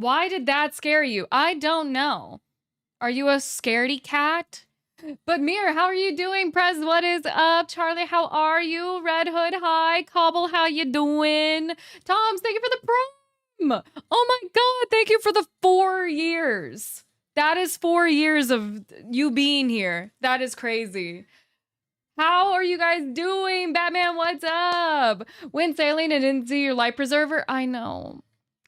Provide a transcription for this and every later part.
Why did that scare you? I don't know. Are you a scaredy cat? But Mir, how are you doing? Prez, what is up? Charlie, how are you? Red Hood, hi. Cobble, how you doing? Toms, thank you for the prom. Oh my god, thank you for the 4 years. That is 4 years of you being here. That is crazy. How are you guys doing? Batman, what's up? Went sailing and didn't see your life preserver? I know.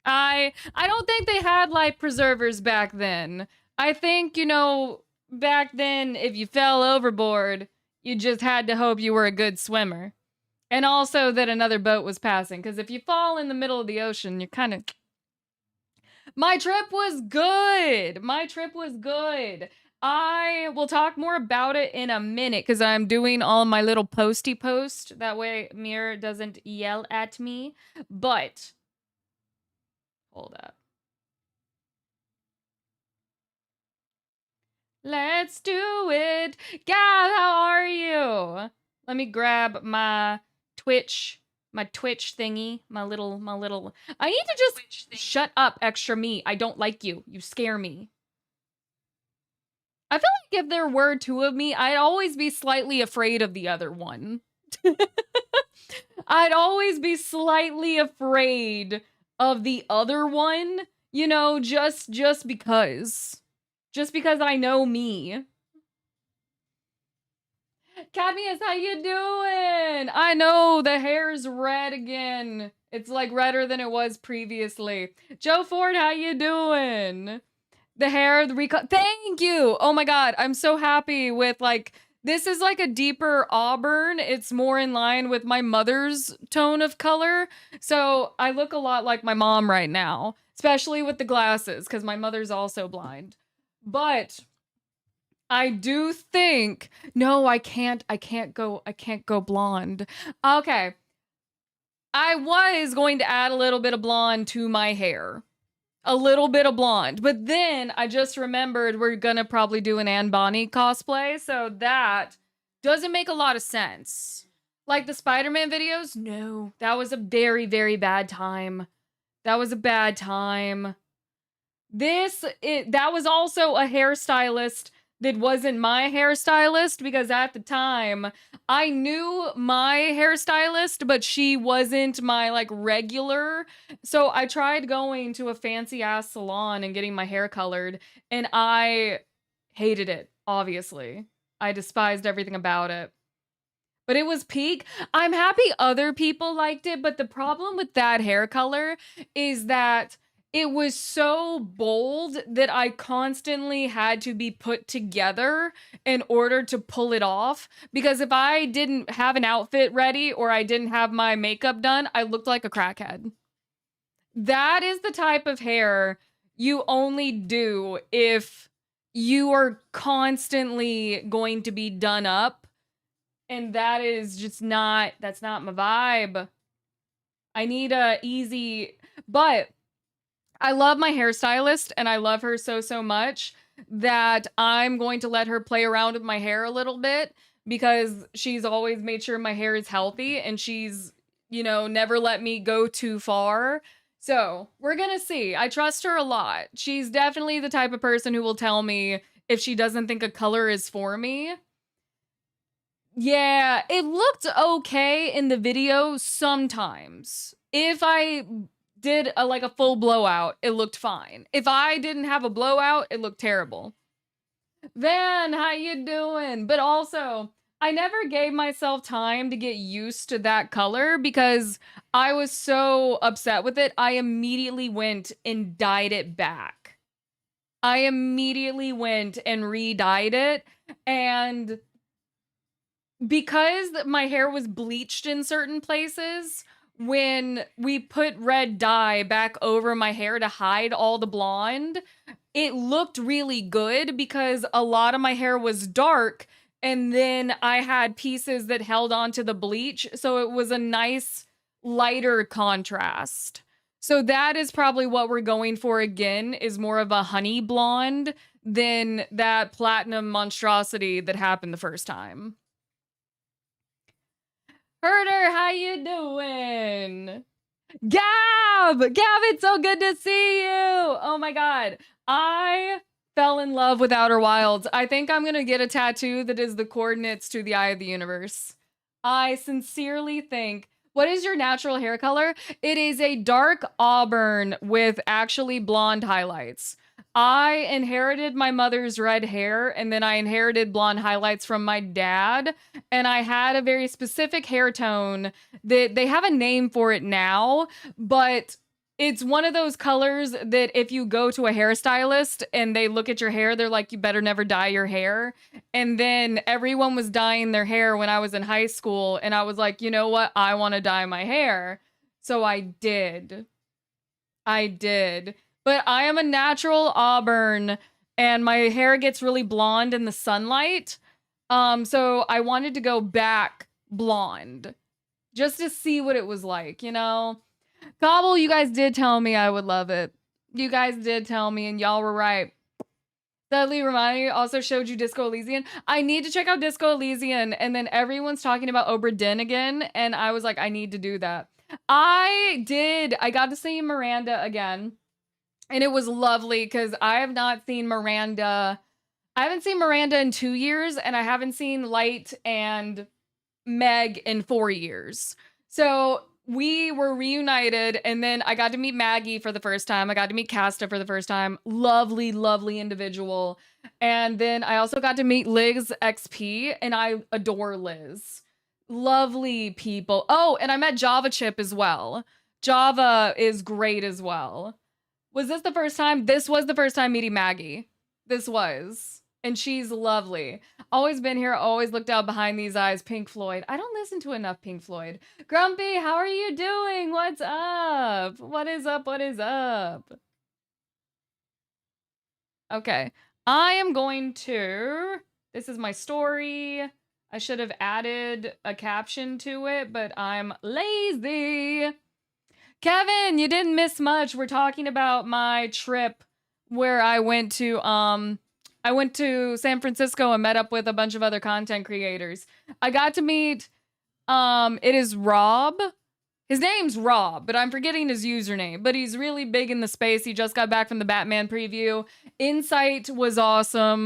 I don't think they had life preservers back then. I think, you know, back then, if you fell overboard, you just had to hope you were a good swimmer. And also that another boat was passing. Because if you fall in the middle of the ocean, you're kind of... My trip was good. My trip was good. I will talk more about it in a minute because I'm doing all my little posty post. That way Mir doesn't yell at me. But, hold up. Let's do it. Gab, how are you? Let me grab my Twitch thingy, my little, I need to just shut up, extra me. I don't like you. You scare me. I feel like if there were 2 of me, I'd always be slightly afraid of the other one. I'd always be slightly afraid of the other one, you know, just because. Just because I know me. Cadmius, how you doing? I know, the hair's red again. It's like redder than it was previously. Joe Ford, how you doing? The hair, the recut. Thank you. Oh my god, I'm so happy with like this is like a deeper auburn. It's more in line with my mother's tone of color. So I look a lot like my mom right now, especially with the glasses because my mother's also blind. But I do think no, I can't go blonde. Okay. I was going to add a little bit of blonde to my hair. A little bit of blonde. But then I just remembered we're gonna probably do an Anne Bonny cosplay, so that doesn't make a lot of sense. Like the Spider-Man videos? No, that was a very, very bad time. That was a bad time. That was also a hairstylist that wasn't my hairstylist because at the time I knew my hairstylist, but she wasn't my like regular. So I tried going to a fancy ass salon and getting my hair colored and I hated it, obviously. I despised everything about it. But it was peak. I'm happy other people liked it, but the problem with that hair color is that it was so bold that I constantly had to be put together in order to pull it off. Because if I didn't have an outfit ready or I didn't have my makeup done, I looked like a crackhead. That is the type of hair you only do if you are constantly going to be done up. And that is just not, that's not my vibe. I need a easy, but I love my hairstylist and I love her so much that I'm going to let her play around with my hair a little bit because she's always made sure my hair is healthy and she's, you know, never let me go too far. So we're gonna see. I trust her a lot. She's definitely the type of person who will tell me if she doesn't think a color is for me. Yeah, it looked okay in the video sometimes. If I did like a full blowout, it looked fine. If I didn't have a blowout, it looked terrible. Van, how you doing? But also, I never gave myself time to get used to that color because I was so upset with it. I immediately went and dyed it back. I immediately went and re-dyed it, and because my hair was bleached in certain places, when we put red dye back over my hair to hide all the blonde, it looked really good because a lot of my hair was dark and then I had pieces that held onto the bleach, so it was a nice lighter contrast. So that is probably what we're going for again, is more of a honey blonde than that platinum monstrosity that happened the first time. Herder, how you doing? Gab, it's so good to see you. Oh my god. I fell in love with Outer Wilds. I think I'm gonna get a tattoo that is the coordinates to the eye of the universe. I sincerely think. What is your natural hair color? It is a dark auburn with actually blonde highlights. I inherited my mother's red hair, and then I inherited blonde highlights from my dad, and I had a very specific hair tone that they have a name for it now, but it's one of those colors that if you go to a hairstylist and they look at your hair, they're like, you better never dye your hair. And then everyone was dyeing their hair when I was in high school. And I was like, you know what? I want to dye my hair. So I did. I did. But I am a natural auburn and my hair gets really blonde in the sunlight. So I wanted to go back blonde just to see what it was like, you know? Gobble, you guys did tell me I would love it. You guys did tell me, and y'all were right. Dudley Romani also showed you Disco Elysian. I need to check out Disco Elysian, and then everyone's talking about Obra Dinn again, and I was like, I need to do that. I did. I got to see Miranda again, and it was lovely because I have not seen Miranda. I haven't seen Miranda in 2 years, and I haven't seen Light and Meg in 4 years. So we were reunited, and then I got to meet Maggie for the first time. I got to meet Casta for the first time. Lovely, lovely individual. And then I also got to meet Liz XP, and I adore Liz. Lovely people. Oh, and I met Java Chip as well. Java is great as well. Was this the first time? This was the first time meeting Maggie. This was. And she's lovely. Always been here, always looked out behind these eyes. Pink Floyd. I don't listen to enough Pink Floyd. Grumpy, how are you doing? What's up? What is up? What is up? Okay. I am going to... This is my story. I should have added a caption to it, but I'm lazy. Kevin, you didn't miss much. We're talking about my trip where I went to San Francisco and met up with a bunch of other content creators. I got to meet, it is Rob. His name's Rob, but I'm forgetting his username. But he's really big in the space. He just got back from the Batman preview. Insight was awesome.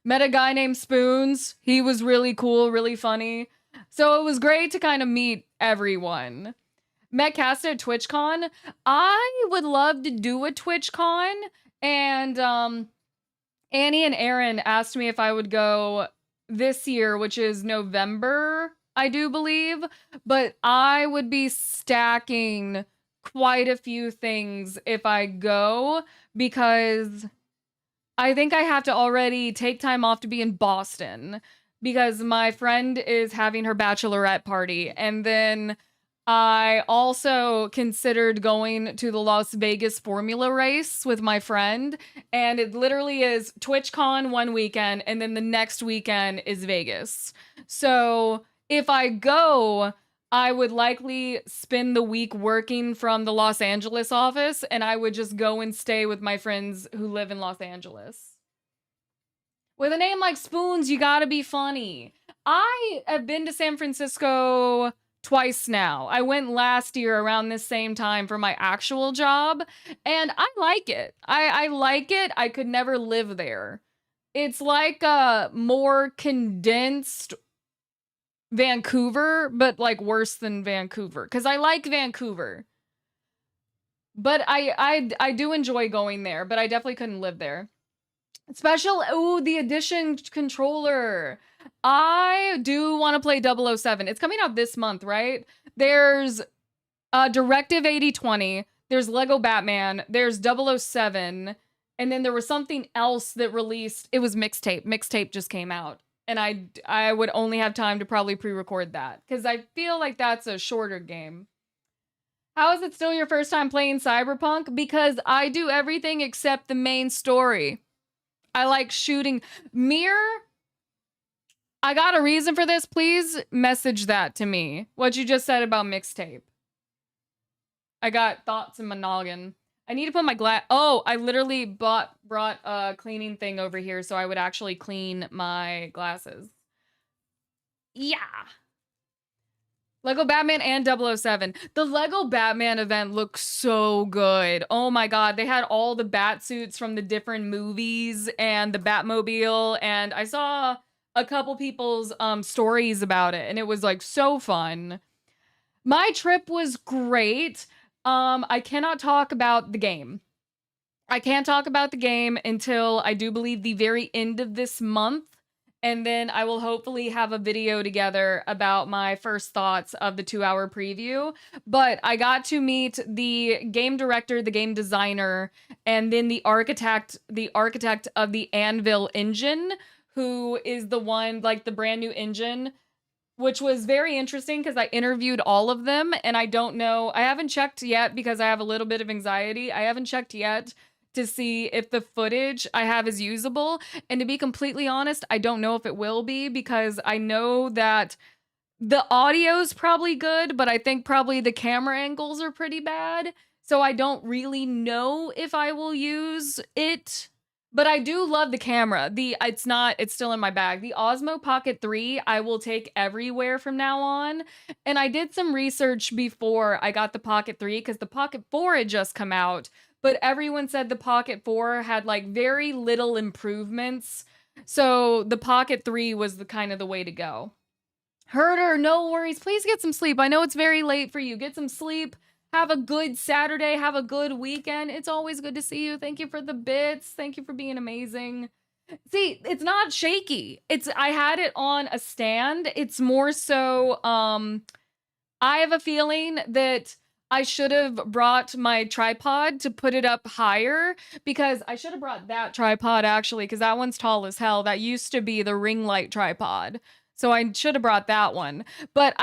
Met a guy named Spoons. He was really cool, really funny. So it was great to kind of meet everyone. Met Casta at TwitchCon. I would love to do a TwitchCon. And, Annie and Aaron asked me if I would go this year, which is November, I do believe, but I would be stacking quite a few things if I go because I think I have to already take time off to be in Boston because my friend is having her bachelorette party, and then I also considered going to the Las Vegas Formula race with my friend, and it literally is TwitchCon one weekend, and then the next weekend is Vegas. So if I go, I would likely spend the week working from the Los Angeles office, and I would just go and stay with my friends who live in Los Angeles. With a name like Spoons, you gotta be funny. I have been to San Francisco twice now. I went last year around this same time for my actual job, and I like it. I like it. I could never live there. It's like a more condensed Vancouver, but like worse than Vancouver. Because I like Vancouver. But I do enjoy going there, but I definitely couldn't live there. Special, ooh, the Edition controller. I do want to play 007. It's coming out this month, right? There's Directive 8020. There's Lego Batman. There's 007. And then there was something else that released. It was Mixtape. Mixtape just came out. And I would only have time to probably pre-record that. Because I feel like that's a shorter game. How is it still your first time playing Cyberpunk? Because I do everything except the main story. I like shooting. Mir, I got a reason for this. Please message that to me. What you just said about Mixtape. I got thoughts in my noggin. I need to put my glass. Oh, I literally brought a cleaning thing over here so I would actually clean my glasses. Yeah. Lego Batman and 007. The Lego Batman event looks so good. Oh my god, they had all the bat suits from the different movies and the Batmobile, and I saw a couple people's stories about it, and it was like so fun. My trip was great. I cannot talk about the game. I can't talk about the game until I do believe the very end of this month. And then I will hopefully have a video together about my first thoughts of the 2-hour preview. But I got to meet the game director, the game designer, and then the architect of the Anvil engine, who is the one, like the brand new engine, which was very interesting because I interviewed all of them and I don't know, I haven't checked yet because I have a little bit of anxiety. I haven't checked yet to see if the footage I have is usable. And to be completely honest, I don't know if it will be because I know that the audio's probably good, but I think probably the camera angles are pretty bad. So I don't really know if I will use it. But I do love the camera. It's still in my bag. The Osmo Pocket 3, I will take everywhere from now on. And I did some research before I got the Pocket 3 because the Pocket 4 had just come out. But everyone said the Pocket 4 had like very little improvements. So the Pocket 3 was the kind of the way to go. Herder, no worries. Please get some sleep. I know it's very late for you. Get some sleep. Have a good Saturday. Have a good weekend. It's always good to see you. Thank you for the bits. Thank you for being amazing. See, it's not shaky. I had it on a stand. It's more so I have a feeling that I should have brought my tripod to put it up higher because I should have brought that tripod actually because that one's tall as hell. That used to be the ring light tripod. So I should have brought that one. But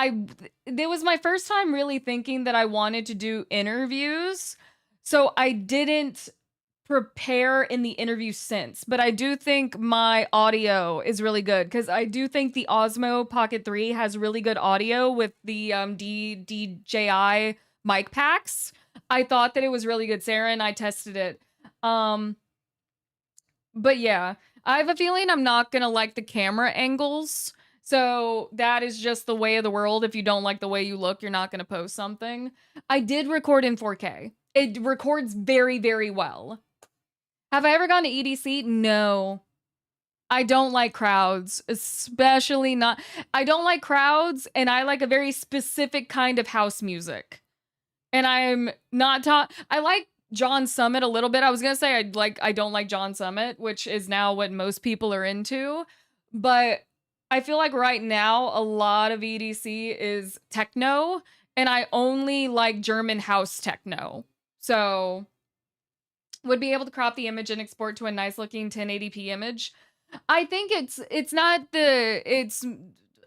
it was my first time really thinking that I wanted to do interviews. So I didn't prepare in the interview sense. But I do think my audio is really good because I do think the Osmo Pocket 3 has really good audio with the DJI mic packs. I thought that it was really good. Sarah and I tested it. But yeah, I have a feeling I'm not going to like the camera angles. So that is just the way of the world. If you don't like the way you look, you're not going to post something. I did record in 4K. It records very, very well. Have I ever gone to EDC? No. I don't like crowds, especially not. I don't like crowds, and I like a very specific kind of house music. And I'm not I like John Summit a little bit. I was going to say I don't like John Summit, which is now what most people are into. But I feel like right now, a lot of EDC is techno, and I only like German house techno. So, would be able to crop the image and export to a nice looking 1080p image. I think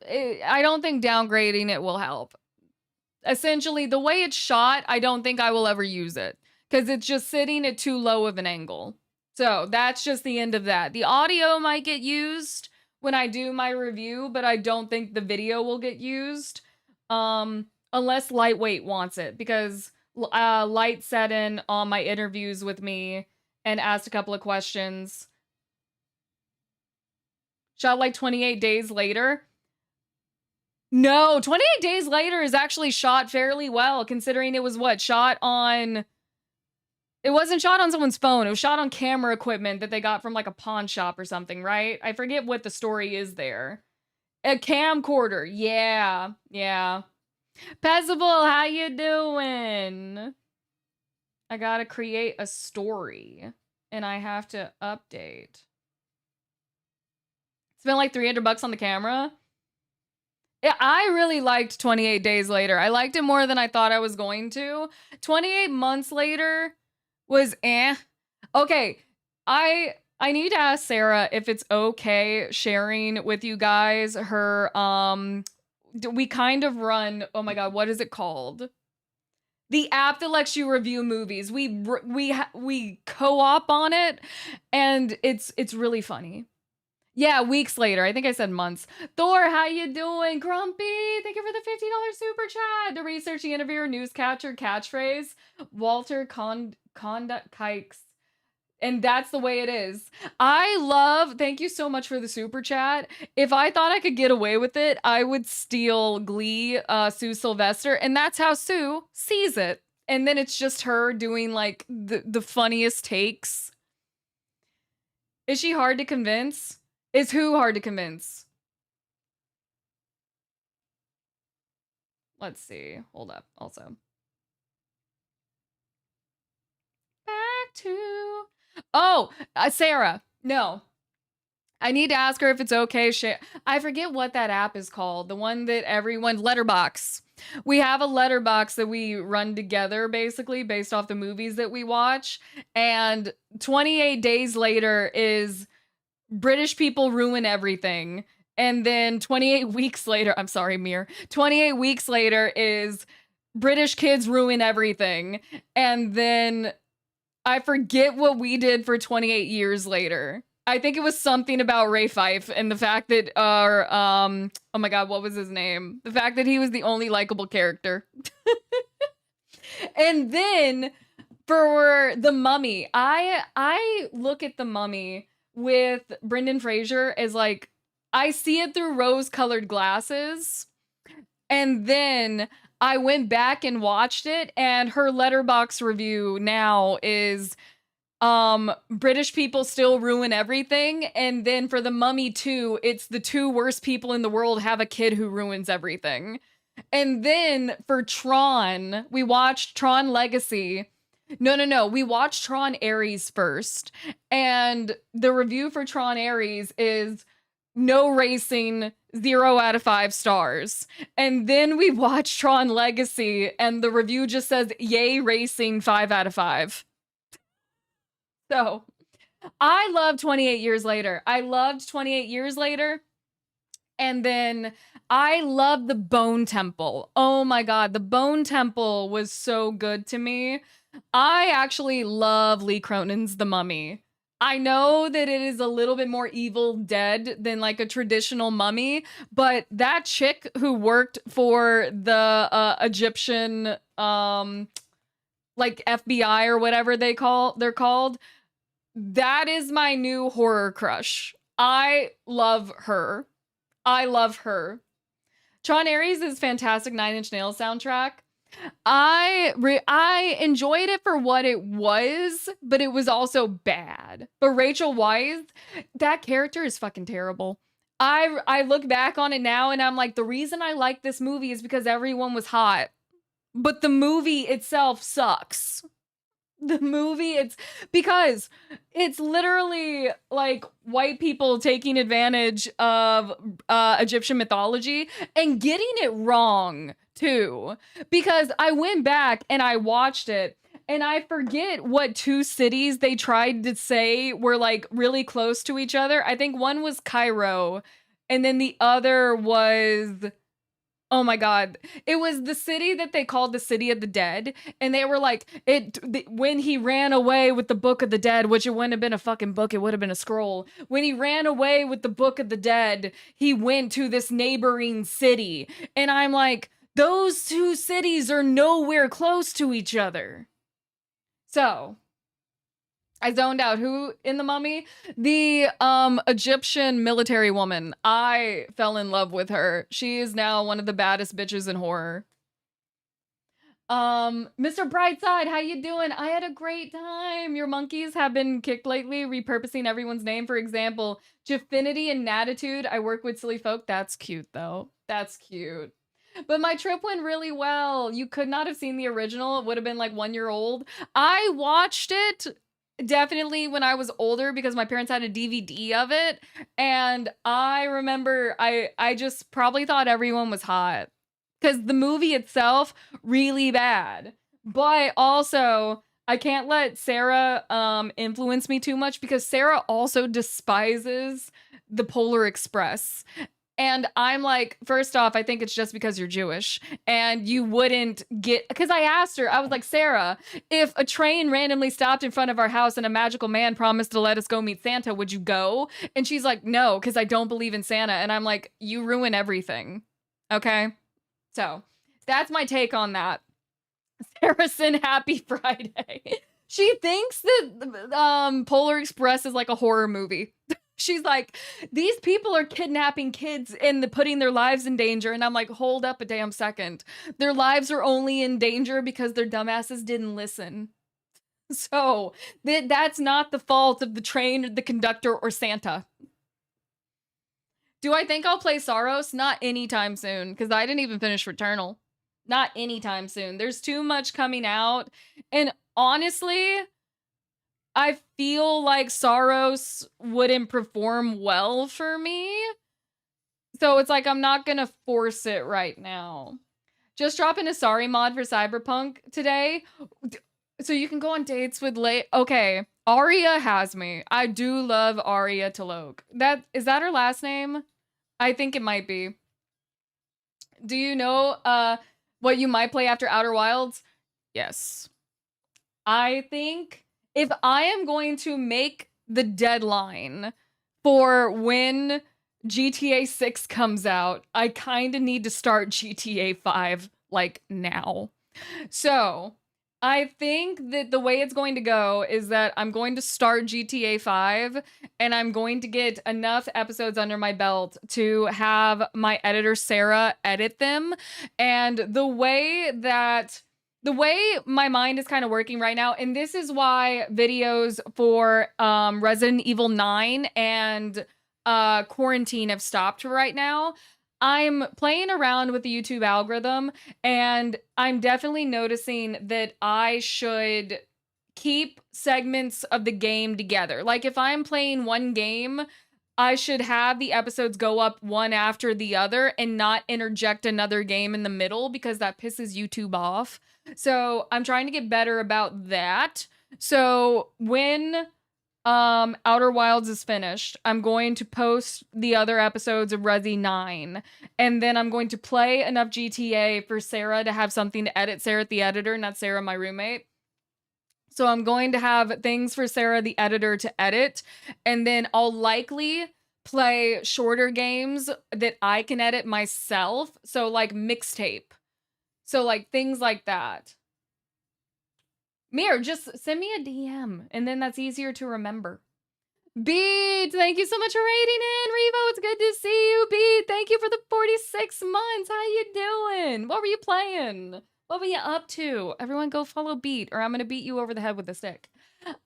I don't think downgrading it will help. Essentially, the way it's shot, I don't think I will ever use it because it's just sitting at too low of an angle. So, that's just the end of that. The audio might get used when I do my review, but I don't think the video will get used unless Lightweight wants it because Light sat in on my interviews with me and asked a couple of questions. Shot like 28 days later. No, 28 days later is actually shot fairly well considering it was shot on... It wasn't shot on someone's phone. It was shot on camera equipment that they got from like a pawn shop or something, right? I forget what the story is there. A camcorder. Yeah. Yeah. Pezzable, how you doing? I gotta create a story. And I have to update. Spent like $300 on the camera. Yeah, I really liked 28 Days Later. I liked it more than I thought I was going to. 28 Months Later was eh. Okay, I need to ask Sarah if it's okay sharing with you guys her we kind of run, oh my god, what is it called? The app that lets you review movies. We co-op on it and it's really funny. Yeah, weeks later. I think I said months. Thor, how you doing? Grumpy, thank you for the $50 super chat. The researching interviewer, newscatcher, catchphrase. Walter Conduct Kikes. And that's the way it is. Thank you so much for the super chat. If I thought I could get away with it, I would steal Glee, Sue Sylvester, and that's how Sue sees it. And then it's just her doing like the funniest takes. Is she hard to convince? Is who hard to convince? Let's see. Hold up. Also. Back to... Oh, Sarah. No. I need to ask her if it's okay. I forget what that app is called. The one that everyone... Letterbox. We have a letterbox that we run together, basically, based off the movies that we watch. And 28 days later is British people ruin everything. And then 28 weeks later... I'm sorry, Mir. 28 weeks later is British kids ruin everything. And then... I forget what we did for 28 years later. I think it was something about Ray Fife and the fact that oh my god, what was his name? The fact that he was the only likable character. And then for The Mummy, I look at The Mummy with Brendan Fraser as like, I see it through rose-colored glasses. And then I went back and watched it, and her Letterbox review now is British people still ruin everything. And then for The Mummy 2, it's the two worst people in the world have a kid who ruins everything. And then for Tron, we watched Tron Legacy. No. We watched Tron Ares first. And the review for Tron Ares is no racing, 0 out of 5 stars. And then we watched Tron Legacy, and the review just says, yay, racing, 5 out of 5. So, I love 28 Years Later. I loved 28 Years Later. And then I love The Bone Temple. Oh my god, The Bone Temple was so good to me. I actually love Lee Cronin's The Mummy. I know that it is a little bit more Evil Dead than like a traditional mummy, but that chick who worked for the Egyptian like FBI or whatever they're called, that is my new horror crush. I love her. I love her. Tron Ares is fantastic 9 Inch Nails soundtrack. I enjoyed it for what it was, but it was also bad. But Rachel Weisz, that character is fucking terrible. I look back on it now and I'm like, the reason I like this movie is because everyone was hot. But the movie itself sucks. The movie, it's because it's literally like white people taking advantage of Egyptian mythology and getting it wrong too. Because I went back and I watched it and I forget what 2 cities they tried to say were like really close to each other. I think one was Cairo and then the other was... Oh my god. It was the city that they called the City of the Dead. And they were like, when he ran away with the Book of the Dead, which it wouldn't have been a fucking book, it would have been a scroll. When he ran away with the Book of the Dead, he went to this neighboring city. And I'm like, those 2 cities are nowhere close to each other. So... I zoned out. Who in The Mummy? The Egyptian military woman. I fell in love with her. She is now one of the baddest bitches in horror. Mr. Brightside, how you doing? I had a great time. Your monkeys have been kicked lately, repurposing everyone's name. For example, Jaffinity and Natitude. I work with silly folk. That's cute, though. That's cute. But my trip went really well. You could not have seen the original. It would have been like 1 year old. I watched it definitely when I was older because my parents had a DVD of it. And I remember I just probably thought everyone was hot. Because the movie itself, really bad. But also, I can't let Sarah influence me too much because Sarah also despises the Polar Express. And I'm like, first off, I think it's just because you're Jewish and you wouldn't get, because I asked her, I was like, Sarah, if a train randomly stopped in front of our house and a magical man promised to let us go meet Santa, would you go? And she's like, no, because I don't believe in Santa. And I'm like, you ruin everything. Okay. So that's my take on that. Saracen, happy Friday. She thinks that Polar Express is like a horror movie. She's like, these people are kidnapping kids and putting their lives in danger. And I'm like, hold up a damn second. Their lives are only in danger because their dumbasses didn't listen. So that's not the fault of the train, the conductor, or Santa. Do I think I'll play Saros? Not anytime soon, because I didn't even finish Returnal. Not anytime soon. There's too much coming out. And honestly, I feel like Saros wouldn't perform well for me. So it's like I'm not gonna force it right now. Just dropping a sorry mod for Cyberpunk today. So you can go on dates with Okay, Aria has me. I do love Aria Talok. Is that her last name? I think it might be. Do you know what you might play after Outer Wilds? Yes. I think if I am going to make the deadline for when GTA 6 comes out, I kind of need to start GTA 5 like now. So, I think that the way it's going to go is that I'm going to start GTA 5 and I'm going to get enough episodes under my belt to have my editor Sarah edit them. And the way my mind is kind of working right now, and this is why videos for Resident Evil 9 and Quarantine have stopped right now. I'm playing around with the YouTube algorithm, and I'm definitely noticing that I should keep segments of the game together. Like if I'm playing one game, I should have the episodes go up one after the other and not interject another game in the middle because that pisses YouTube off. So I'm trying to get better about that. So when Outer Wilds is finished, I'm going to post the other episodes of Resi 9, and then I'm going to play enough GTA for Sarah to have something to edit. Sarah the editor, not Sarah my roommate. So I'm going to have things for Sarah the editor to edit, and then I'll likely play shorter games that I can edit myself. So like mixtape. So like things like that. Mir, just send me a DM, and then that's easier to remember. Beat, thank you so much for raiding in. Revo, it's good to see you. Beat, thank you for the 46 months. How you doing? What were you playing? What were you up to? Everyone go follow Beat, or I'm gonna beat you over the head with a stick.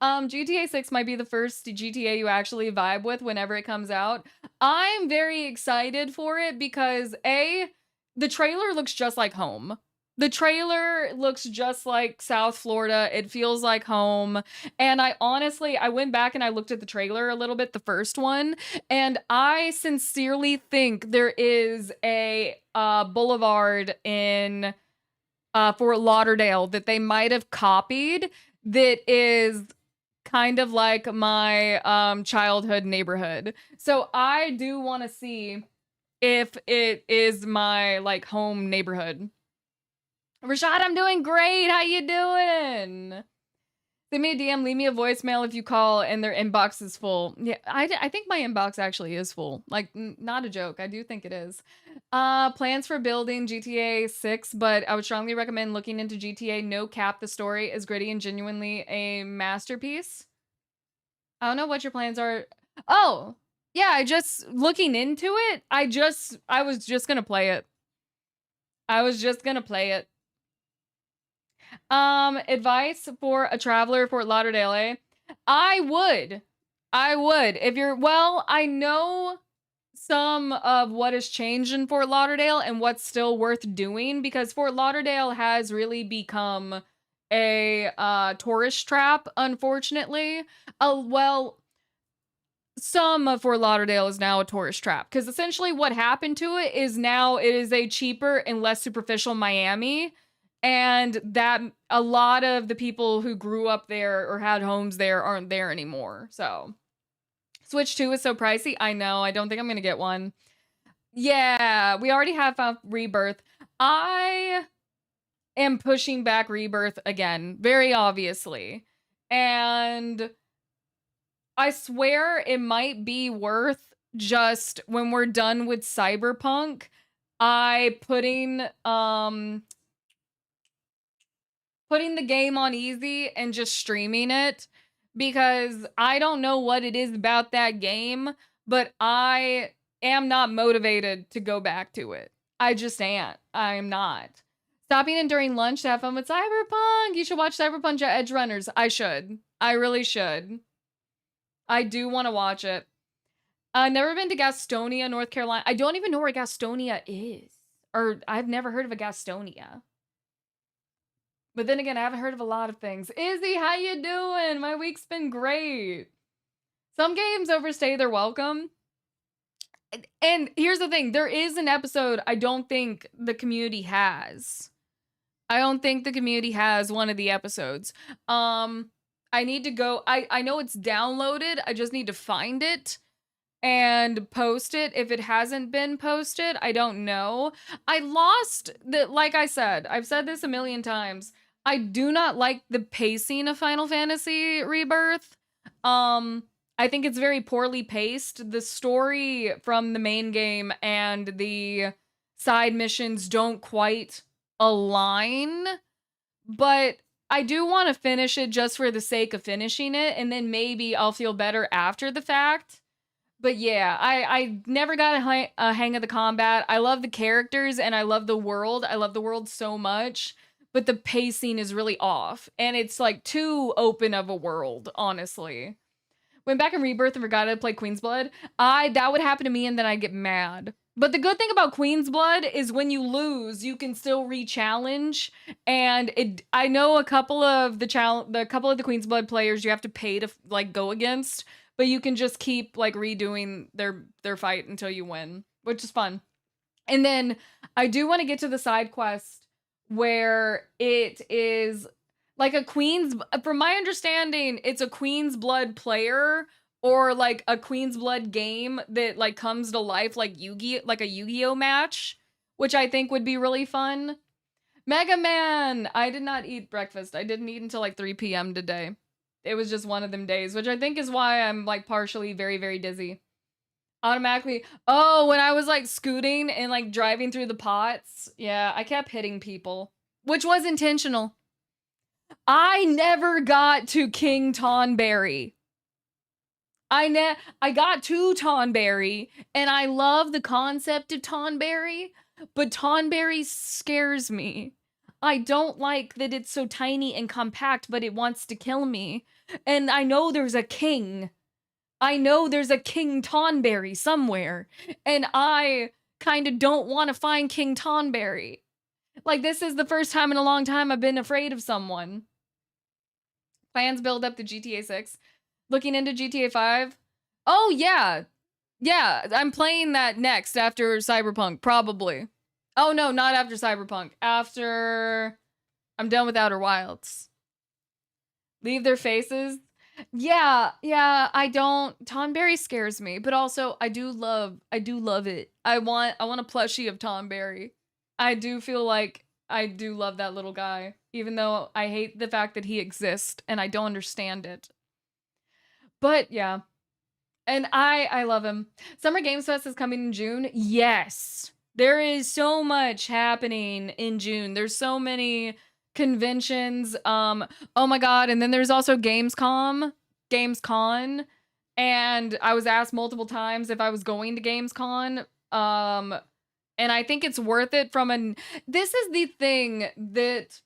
GTA 6 might be the first GTA you actually vibe with whenever it comes out. I'm very excited for it because the trailer looks just like home. The trailer looks just like South Florida. It feels like home. And I went back and I looked at the trailer a little bit, the first one, and I sincerely think there is a boulevard in Fort Lauderdale that they might have copied that is kind of like my childhood neighborhood. So I do want to see if it is my like home neighborhood. Rashad, I'm doing great. How you doing? Send me a DM, leave me a voicemail if you call and their inbox is full. Yeah, I think my inbox actually is full. Like, not a joke. I do think it is. Plans for building GTA 6, but I would strongly recommend looking into GTA. No cap, the story is gritty and genuinely a masterpiece. I don't know what your plans are. Oh, yeah, looking into it, I was just gonna play it. I was just gonna play it. Advice for a traveler, Fort Lauderdale, eh? I would. If you're, well, I know some of what has changed in Fort Lauderdale and what's still worth doing because Fort Lauderdale has really become a tourist trap, unfortunately. Well, some of Fort Lauderdale is now a tourist trap because essentially what happened to it is now it is a cheaper and less superficial Miami. And that a lot of the people who grew up there or had homes there aren't there anymore. So Switch 2 is so pricey. I know. I don't think I'm going to get one. Yeah, we already have Rebirth. I am pushing back Rebirth again, very obviously. And I swear it might be worth just when we're done with Cyberpunk, I putting putting the game on easy and just streaming it, because I don't know what it is about that game, but I am not motivated to go back to it. I just ain't. I'm not. Stopping in during lunch to have fun with Cyberpunk. You should watch Cyberpunk Edge Runners. I should. I really should. I do want to watch it. Never been to Gastonia, North Carolina. I don't even know where Gastonia is. Or I've never heard of a Gastonia. But then again, I haven't heard of a lot of things. Izzy, how you doing? My week's been great. Some games overstay their welcome. And here's the thing. There is an episode I don't think the community has. I don't think the community has one of the episodes. I need to go. I know it's downloaded. I just need to find it and post it. If it hasn't been posted, I don't know. I lost the, like I said, I've said this a million times. I do not like the pacing of Final Fantasy Rebirth. I think it's very poorly paced. The story from the main game and the side missions don't quite align, but I do want to finish it just for the sake of finishing it, and then maybe I'll feel better after the fact. But yeah, I never got a hang of the combat. I love the characters and I love the world. I love the world so much, but the pacing is really off. And it's like too open of a world, honestly. Went back in Rebirth and forgot to play Queen's Blood. That would happen to me and then I'd get mad. But the good thing about Queen's Blood is when you lose, you can still re-challenge. And I know a couple of the Queen's Blood players you have to pay to like go against, but you can just keep like redoing their fight until you win, which is fun. And then I do want to get to the side quest where it is like from my understanding, it's a Queen's Blood player or like a Queen's Blood game that like comes to life like a Yu-Gi-Oh match, which I think would be really fun. Mega Man! I did not eat breakfast. I didn't eat until like 3 p.m. today. It was just one of them days, which I think is why I'm like partially very, very dizzy. Automatically. Oh, when I was like scooting and like driving through the pots. Yeah, I kept hitting people, which was intentional. I never got to King Tonberry. I got to Tonberry, and I love the concept of Tonberry, but Tonberry scares me. I don't like that it's so tiny and compact, but it wants to kill me. And I know there's a king. I know there's a King Tonberry somewhere, and I kind of don't want to find King Tonberry. Like, this is the first time in a long time I've been afraid of someone. Plans build up to GTA 6. Looking into GTA 5. Oh, yeah. Yeah, I'm playing that next after Cyberpunk, probably. Oh, no, not after Cyberpunk. After I'm done with Outer Wilds. Leave their faces. Yeah, Tonberry scares me, but also I do love it. I want a plushie of Tonberry. I do feel like I do love that little guy, even though I hate the fact that he exists and I don't understand it. But yeah. And I love him. Summer Games Fest is coming in June. Yes. There is so much happening in June. There's so many conventions. Oh my god, and then there's also Gamescon. And I was asked multiple times if I was going to Gamescon. And I think it's worth it this is the thing that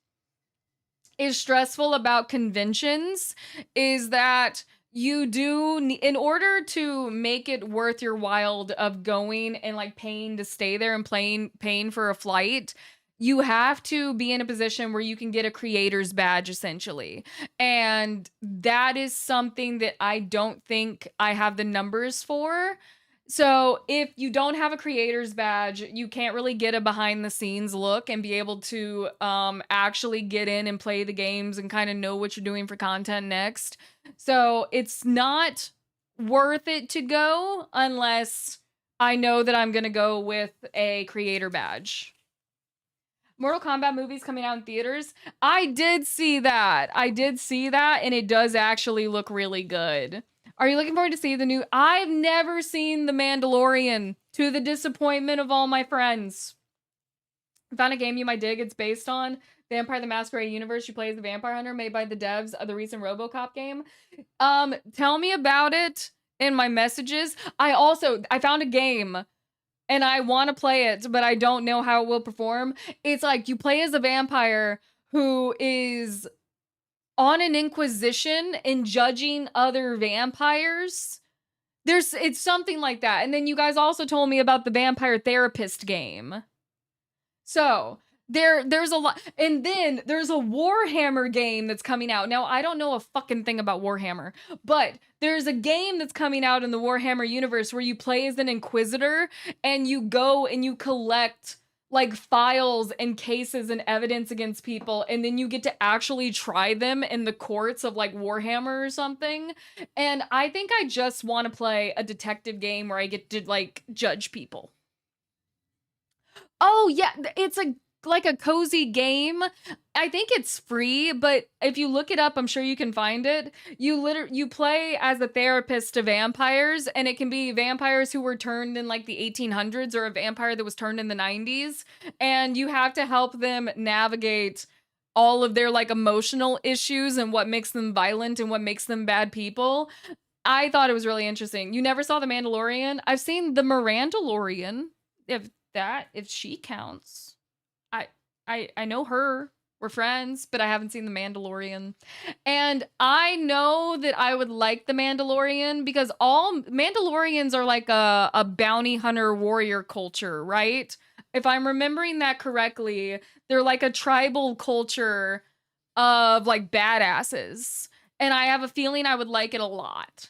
is stressful about conventions, is that you do, in order to make it worth your while of going and like paying to stay there and paying for a flight, you have to be in a position where you can get a creator's badge, essentially. And that is something that I don't think I have the numbers for. So if you don't have a creator's badge, you can't really get a behind the scenes look and be able to actually get in and play the games and kind of know what you're doing for content next. So it's not worth it to go unless I know that I'm going to go with a creator badge. Mortal Kombat movies coming out in theaters. I did see that. And it does actually look really good. Are you looking forward to see the new? I've never seen The Mandalorian, to the disappointment of all my friends. Found a game you might dig it's based on. Vampire the Masquerade universe. You play as the vampire hunter made by the devs of the recent RoboCop game. Tell me about it in my messages. I found a game and I want to play it, but I don't know how it will perform. It's like you play as a vampire who is on an inquisition and judging other vampires. It's something like that. And then you guys also told me about the vampire therapist game. So there's a lot, and then there's a Warhammer game that's coming out. Now, I don't know a fucking thing about Warhammer, but there's a game that's coming out in the Warhammer universe where you play as an inquisitor and you go and you collect like files and cases and evidence against people, and then you get to actually try them in the courts of like Warhammer or something. And I think I just want to play a detective game where I get to like judge people. Oh yeah, it's like a cozy game. I think it's free, but if you look it up, I'm sure you can find it. You play as a therapist to vampires, and it can be vampires who were turned in like the 1800s or a vampire that was turned in the 90s, and you have to help them navigate all of their like emotional issues and what makes them violent and what makes them bad people. I thought it was really interesting. You never saw The Mandalorian? I've seen The Mirandalorian, if she counts. I know her. We're friends, but I haven't seen The Mandalorian. And I know that I would like The Mandalorian because all Mandalorians are like a bounty hunter warrior culture, right? If I'm remembering that correctly, they're like a tribal culture of like badasses. And I have a feeling I would like it a lot.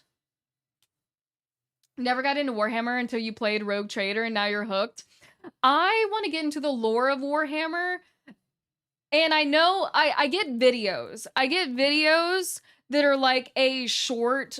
Never got into Warhammer until you played Rogue Trader and now you're hooked. I want to get into the lore of Warhammer, and I know I get videos. I get videos that are like a short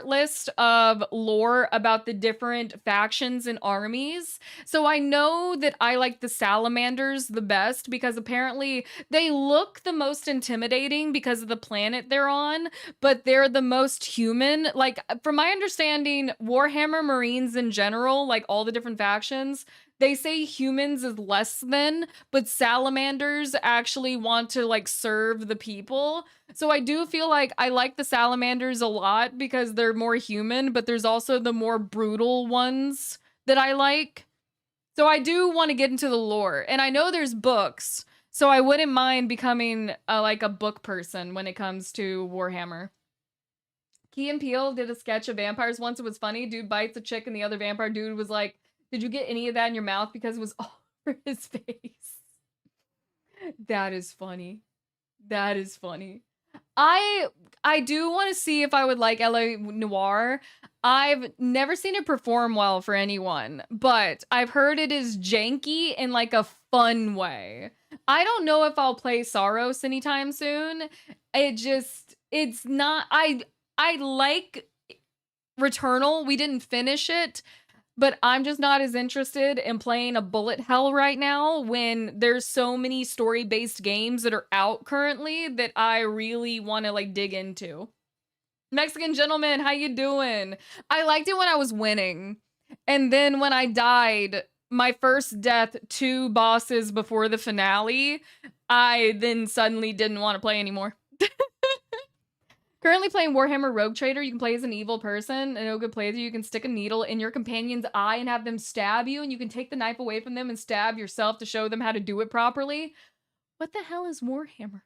list of lore about the different factions and armies. So I know that I like the salamanders the best because apparently they look the most intimidating because of the planet they're on, but they're the most human. Like from my understanding, Warhammer Marines in general, like all the different factions, they say humans is less than, but salamanders actually want to like serve the people. So I do feel like I like the salamanders a lot because they're more human, but there's also the more brutal ones that I like. So I do want to get into the lore, and I know there's books, so I wouldn't mind becoming like a book person when it comes to Warhammer. Key and Peele did a sketch of vampires once. It was funny. Dude bites a chick and the other vampire dude was like, did you get any of that in your mouth? Because it was all over his face. That is funny. That is funny. I do want to see if I would like LA Noire. I've never seen it perform well for anyone, but I've heard it is janky in like a fun way. I don't know if I'll play Saros anytime soon. It's not I like Returnal. We didn't finish it, but I'm just not as interested in playing a bullet hell right now when there's so many story-based games that are out currently that I really want to like dig into. Mexican gentleman, how you doing? I liked it when I was winning. And then when I died, my first death 2 bosses before the finale, I then suddenly didn't want to play anymore. Currently playing Warhammer Rogue Trader. You can play as an evil person. An ogre playthrough, you can stick a needle in your companion's eye and have them stab you, and you can take the knife away from them and stab yourself to show them how to do it properly. What the hell is Warhammer?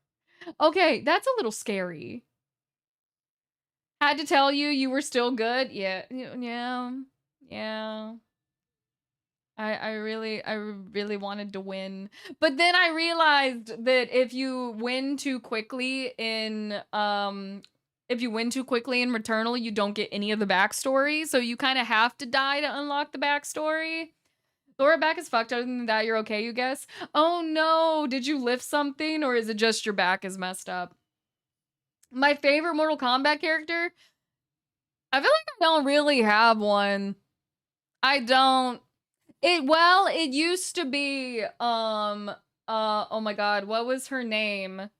Okay, that's a little scary. Had to tell you you were still good? Yeah. I really wanted to win. But then I realized that if you win too quickly in Returnal, you don't get any of the backstory. So you kind of have to die to unlock the backstory. Lower back is fucked. Other than that, you're okay, you guess? Oh no, did you lift something or is it just your back is messed up? My favorite Mortal Kombat character? I feel like I don't really have one. I don't. It used to be, oh my god, what was her name?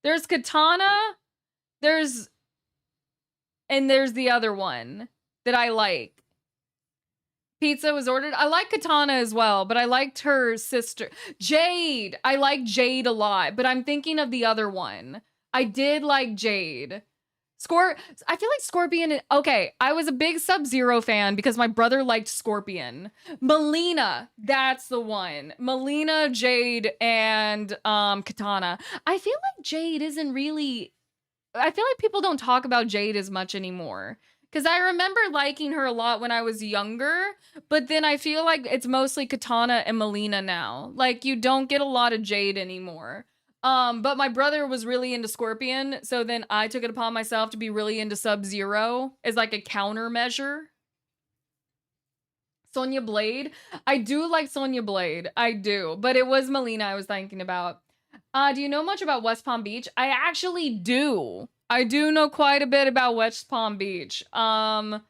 There's Katana, and there's the other one that I like. Pizza was ordered. I like Katana as well, but I liked her sister. Jade. I like Jade a lot, but I'm thinking of the other one. I did like Jade. I feel like Scorpion. Okay, I was a big Sub-Zero fan because my brother liked Scorpion. Melina, that's the one. Melina, Jade, and Katana. I feel like Jade isn't really. I feel like people don't talk about Jade as much anymore. Because I remember liking her a lot when I was younger, but then I feel like it's mostly Katana and Melina now. Like, you don't get a lot of Jade anymore. But my brother was really into Scorpion, so then I took it upon myself to be really into Sub-Zero as like a countermeasure. Sonya Blade. I do like Sonya Blade. I do. But it was Melina I was thinking about. Do you know much about West Palm Beach? I actually do. I do know quite a bit about West Palm Beach. That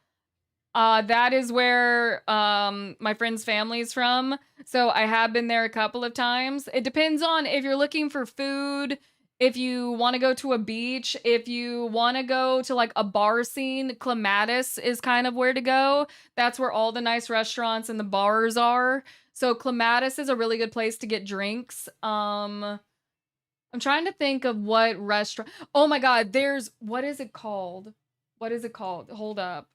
is where my friend's family is from. So I have been there a couple of times. It depends on if you're looking for food, if you want to go to a beach, if you want to go to like a bar scene. Clematis is kind of where to go. That's where all the nice restaurants and the bars are. So Clematis is a really good place to get drinks. I'm trying to think of what restaurant. Oh my God, what is it called? What is it called? Hold up.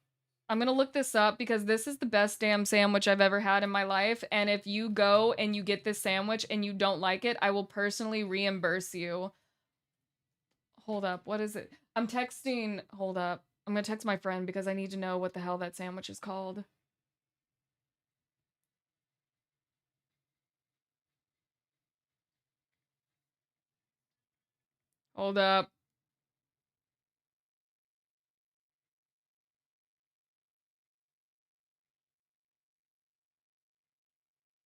I'm gonna look this up because this is the best damn sandwich I've ever had in my life. And if you go and you get this sandwich and you don't like it, I will personally reimburse you. Hold up. What is it? I'm texting. Hold up. I'm gonna text my friend because I need to know what the hell that sandwich is called. Hold up.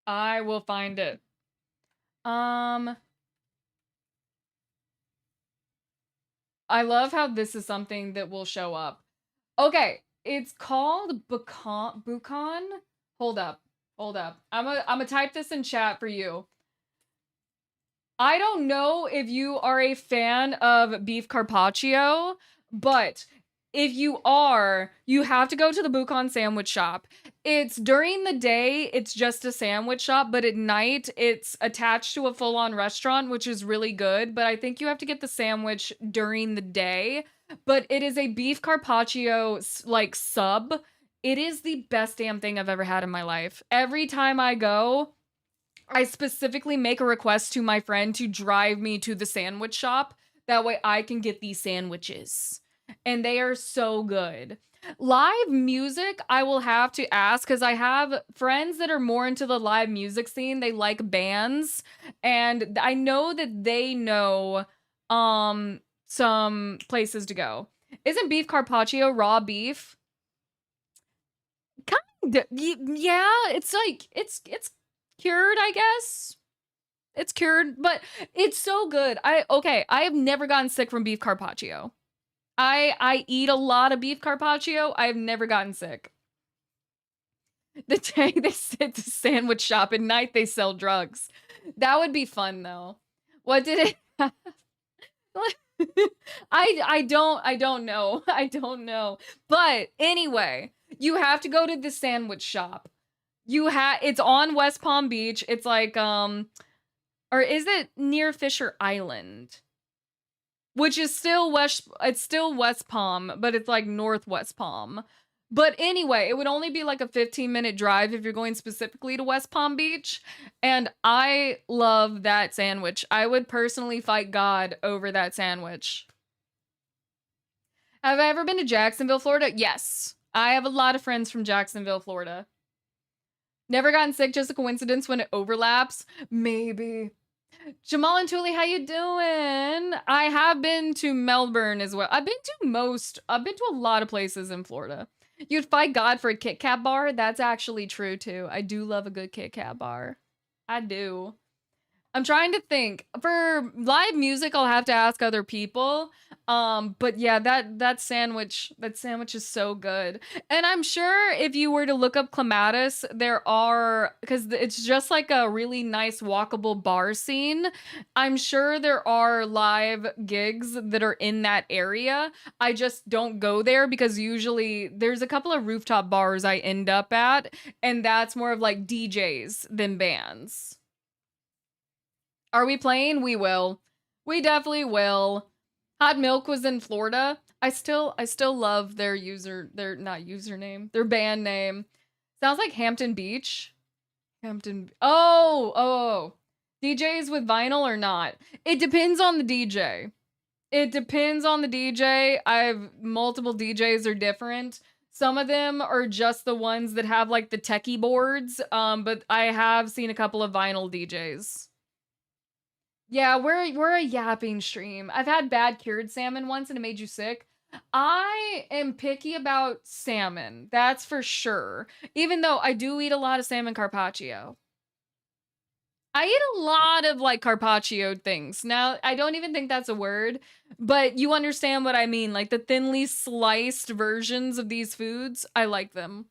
I will find it. I love how this is something that will show up. Okay, it's called Bukan. Hold up. Hold up. I'm gonna type this in chat for you. I don't know if you are a fan of beef carpaccio, but if you are, you have to go to the Bukan sandwich shop. It's during the day, it's just a sandwich shop, but at night, it's attached to a full-on restaurant, which is really good. But I think you have to get the sandwich during the day. But it is a beef carpaccio like sub. It is the best damn thing I've ever had in my life. Every time I go, I specifically make a request to my friend to drive me to the sandwich shop. That way I can get these sandwiches. And they are so good. Live music, I will have to ask because I have friends that are more into the live music scene. They like bands. And I know that they know some places to go. Isn't beef carpaccio raw beef? Kind of, yeah, it's like it's cured, I guess. It's cured, but it's so good. I have never gotten sick from beef carpaccio. I eat a lot of beef carpaccio. I've never gotten sick. The day they sit to sandwich shop, at night they sell drugs. That would be fun though. What did it have? I don't know. I don't know. But anyway, you have to go to the sandwich shop. It's on West Palm Beach. It's like or is it near Fisher Island? Which is still West Palm, but it's like Northwest Palm. But anyway, it would only be like a 15-minute drive if you're going specifically to West Palm Beach. And I love that sandwich. I would personally fight God over that sandwich. Have I ever been to Jacksonville, Florida? Yes. I have a lot of friends from Jacksonville, Florida. Never gotten sick, just a coincidence when it overlaps? Maybe. Jamal and Tuli, how you doing? I have been to Melbourne as well. I've been to a lot of places in Florida. You'd fight God for a Kit Kat bar? That's actually true too. I do love a good Kit Kat bar. I do. I'm trying to think. For live music, I'll have to ask other people. But yeah, that sandwich is so good. And I'm sure if you were to look up Clematis, there are, because it's just like a really nice walkable bar scene. I'm sure there are live gigs that are in that area. I just don't go there because usually there's a couple of rooftop bars I end up at, and that's more of like DJs than bands. Are we playing? We will. We definitely will. Hot Milk was in Florida. I still love their not username, their band name. Sounds like Hampton Beach. Hampton. Oh. DJs with vinyl or not? It depends on the DJ. It depends on the DJ. I've multiple DJs are different. Some of them are just the ones that have like the techie boards. But I have seen a couple of vinyl DJs. Yeah, we're a yapping stream. I've had bad cured salmon once and it made you sick. I am picky about salmon, that's for sure. Even though I do eat a lot of salmon carpaccio. I eat a lot of like carpaccio things. Now, I don't even think that's a word, but you understand what I mean. Like the thinly sliced versions of these foods, I like them.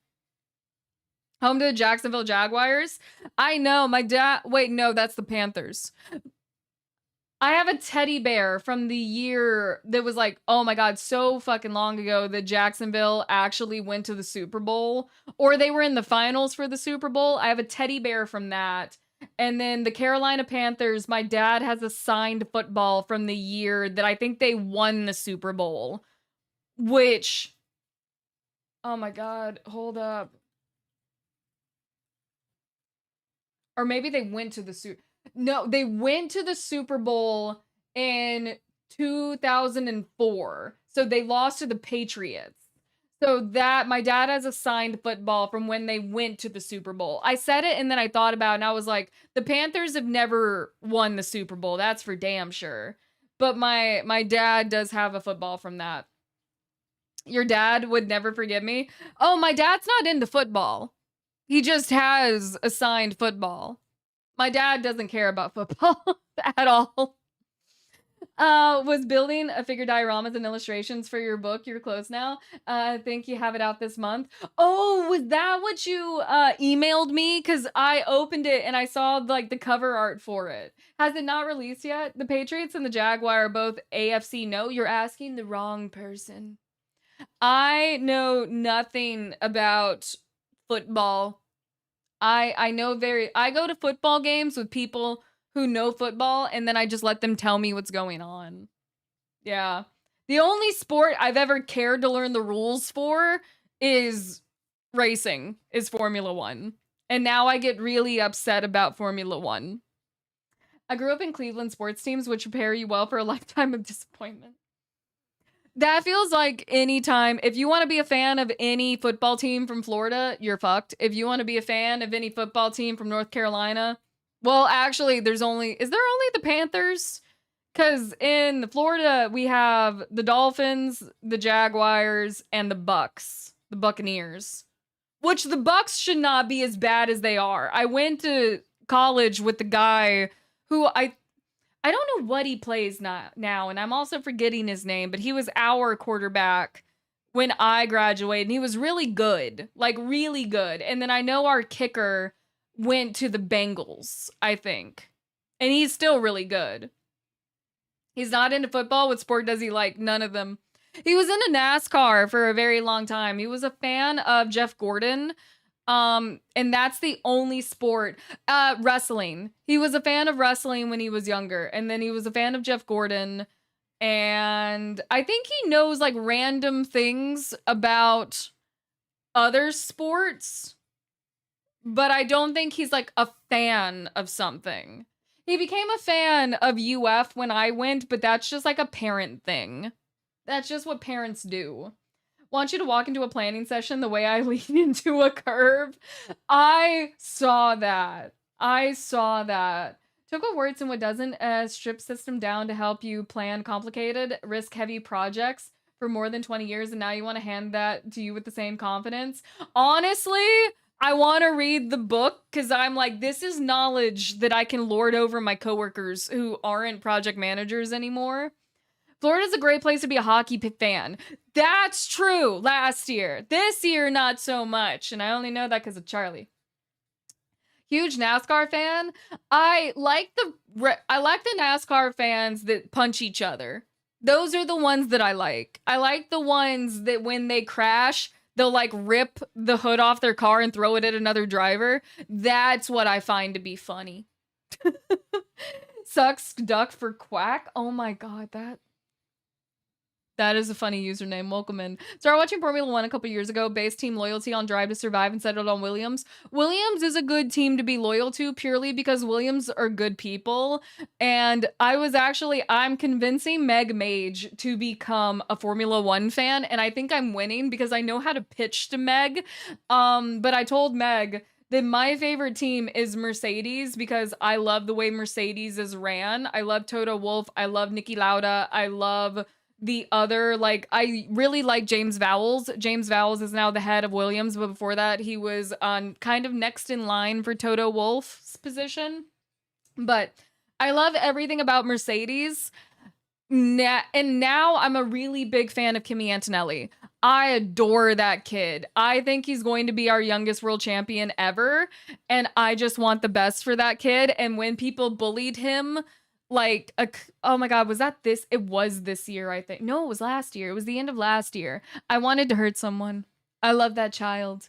Home to the Jacksonville Jaguars. I know my dad. Wait, no, that's the Panthers. I have a teddy bear from the year that was like, oh my God, so fucking long ago that Jacksonville actually went to the Super Bowl, or they were in the finals for the Super Bowl. I have a teddy bear from that. And then the Carolina Panthers, my dad has a signed football from the year that I think they won the Super Bowl, which, oh my God, hold up. Or maybe they went to the Super. No, they went to the Super Bowl in 2004. So they lost to the Patriots. So that my dad has a signed football from when they went to the Super Bowl. I said it and then I thought about it and I was like, the Panthers have never won the Super Bowl. That's for damn sure. But my dad does have a football from that. Your dad would never forgive me. Oh, my dad's not into football. He just has a signed football. My dad doesn't care about football at all. Was building a figure dioramas and illustrations for your book. You're close now. I think you have it out this month. Oh, was that what you emailed me? Because I opened it and I saw like the cover art for it. Has it not released yet? The Patriots and the Jaguar are both AFC. No, you're asking the wrong person. I know nothing about football. I go to football games with people who know football and then I just let them tell me what's going on. Yeah. The only sport I've ever cared to learn the rules for is racing, is Formula 1. And now I get really upset about Formula 1. I grew up in Cleveland sports teams, which prepare you well for a lifetime of disappointment. That feels like any time. If you want to be a fan of any football team from Florida, you're fucked. If you want to be a fan of any football team from North Carolina, well, actually, is there only the Panthers? Because in Florida, we have the Dolphins, the Jaguars, and the Bucks, the Buccaneers, which the Bucks should not be as bad as they are. I went to college with the guy who I don't know what he plays now, and I'm also forgetting his name, but he was our quarterback when I graduated, and he was really good, like really good. And then I know our kicker went to the Bengals, I think, and he's still really good. He's not into football. What sport does he like? None of them. He was into NASCAR for a very long time. He was a fan of Jeff Gordon. And that's the only sport. Wrestling. He was a fan of wrestling when he was younger. And then he was a fan of Jeff Gordon. And I think he knows like random things about other sports. But I don't think he's like a fan of something. He became a fan of UF when I went, but that's just like a parent thing. That's just what parents do. Want you to walk into a planning session the way I lean into a curve. I saw that. Took what works and what doesn't, strip system down to help you plan complicated, risk-heavy projects for more than 20 years, and now you want to hand that to you with the same confidence. Honestly, I want to read the book because I'm like, this is knowledge that I can lord over my coworkers who aren't project managers anymore. Florida's a great place to be a hockey fan. That's true last year. This year, not so much. And I only know that because of Charlie. Huge NASCAR fan. I like the NASCAR fans that punch each other. Those are the ones that I like. I like the ones that when they crash, they'll like rip the hood off their car and throw it at another driver. That's what I find to be funny. Sucks duck for quack. Oh my god, that is a funny username. Welcome in. Started watching Formula One a couple years ago. Based team loyalty on Drive to Survive and settled on Williams. Williams is a good team to be loyal to purely because Williams are good people. And I'm convincing Meg Mage to become a Formula One fan. And I think I'm winning because I know how to pitch to Meg. But I told Meg that my favorite team is Mercedes because I love the way Mercedes is ran. I love Toto Wolff. I love Niki Lauda. I love the other, like, I really like James Vowles. James Vowles is now the head of Williams, but before that, he was on kind of next in line for Toto Wolff's position. But I love everything about Mercedes. And now I'm a really big fan of Kimi Antonelli. I adore that kid. I think he's going to be our youngest world champion ever. And I just want the best for that kid. And when people bullied him, like, oh my god, was that this? It was this year, I think. No, it was last year. It was the end of last year. I wanted to hurt someone. I love that child.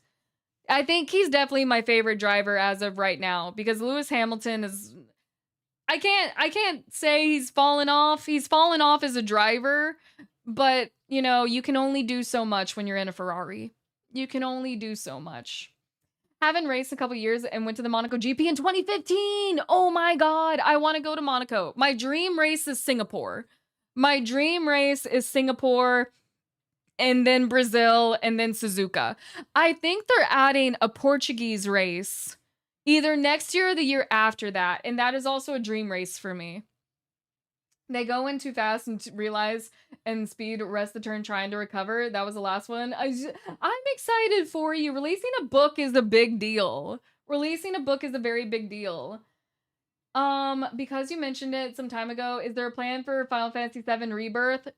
I think he's definitely my favorite driver as of right now because Lewis Hamilton is... I can't say he's fallen off. He's fallen off as a driver, but, you know, you can only do so much when you're in a Ferrari. You can only do so much. Haven't raced a couple years and went to the Monaco GP in 2015. Oh my god, I want to go to Monaco. My dream race is Singapore. My dream race is Singapore and then Brazil and then Suzuka. I think they're adding a Portuguese race either next year or the year after that, and that is also a dream race for me. They go in too fast and realize and speed rest the turn trying to recover. That was the last one. I'm excited for you. Releasing a book is a big deal. Releasing a book is a very big deal. Because you mentioned it some time ago, is there a plan for Final Fantasy VII Rebirth?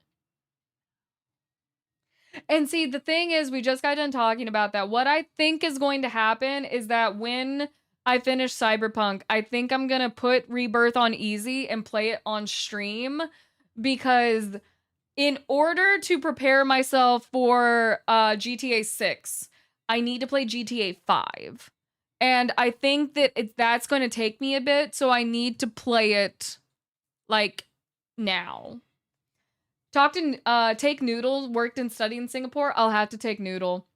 And see, the thing is, we just got done talking about that. What I think is going to happen is that when I finish Cyberpunk, I think I'm gonna put Rebirth on easy and play it on stream because in order to prepare myself for GTA 6, I need to play GTA 5. And I think that that's going to take me a bit, so I need to play it, like, now. Take Noodle, worked and studied in Singapore. I'll have to take Noodle.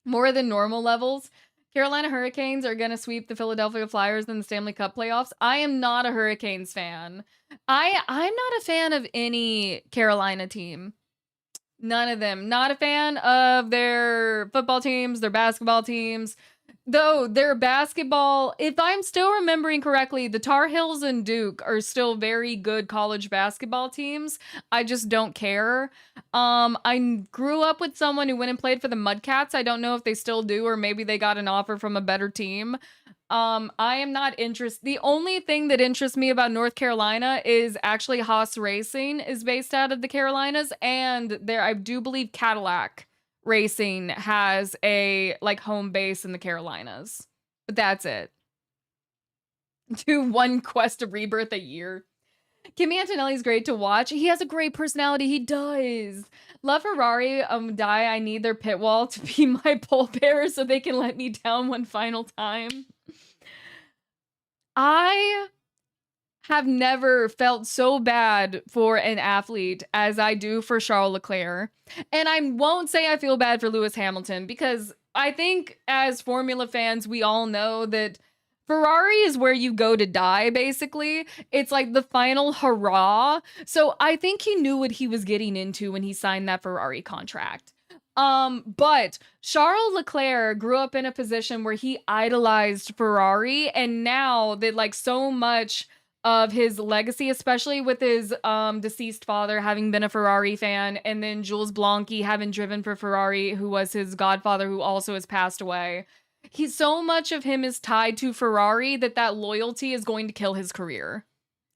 More than normal levels. Carolina Hurricanes are going to sweep the Philadelphia Flyers in the Stanley Cup playoffs. I am not a Hurricanes fan. I'm not a fan of any Carolina team. None of them. Not a fan of their football teams, their basketball teams. Though their basketball, if I'm still remembering correctly, the Tar Heels and Duke are still very good college basketball teams. I just don't care. I grew up with someone who went and played for the Mudcats. I don't know if they still do, or maybe they got an offer from a better team. I am not interested. The only thing that interests me about North Carolina is actually Haas Racing is based out of the Carolinas, and I do believe Cadillac Racing has a like home base in the Carolinas, but that's it. Do one quest of Rebirth a year. Kimi Antonelli's great to watch. He has a great personality. He does. Love Ferrari. I need their pit wall to be my pole bearer so they can let me down one final time. I have never felt so bad for an athlete as I do for Charles Leclerc. And I won't say I feel bad for Lewis Hamilton because I think as Formula fans, we all know that Ferrari is where you go to die, basically. It's like the final hurrah. So I think he knew what he was getting into when he signed that Ferrari contract. But Charles Leclerc grew up in a position where he idolized Ferrari, and now that like so much of his legacy, especially with his deceased father having been a Ferrari fan, and then Jules Blanqui having driven for Ferrari, who was his godfather, who also has passed away. So much of him is tied to Ferrari that loyalty is going to kill his career.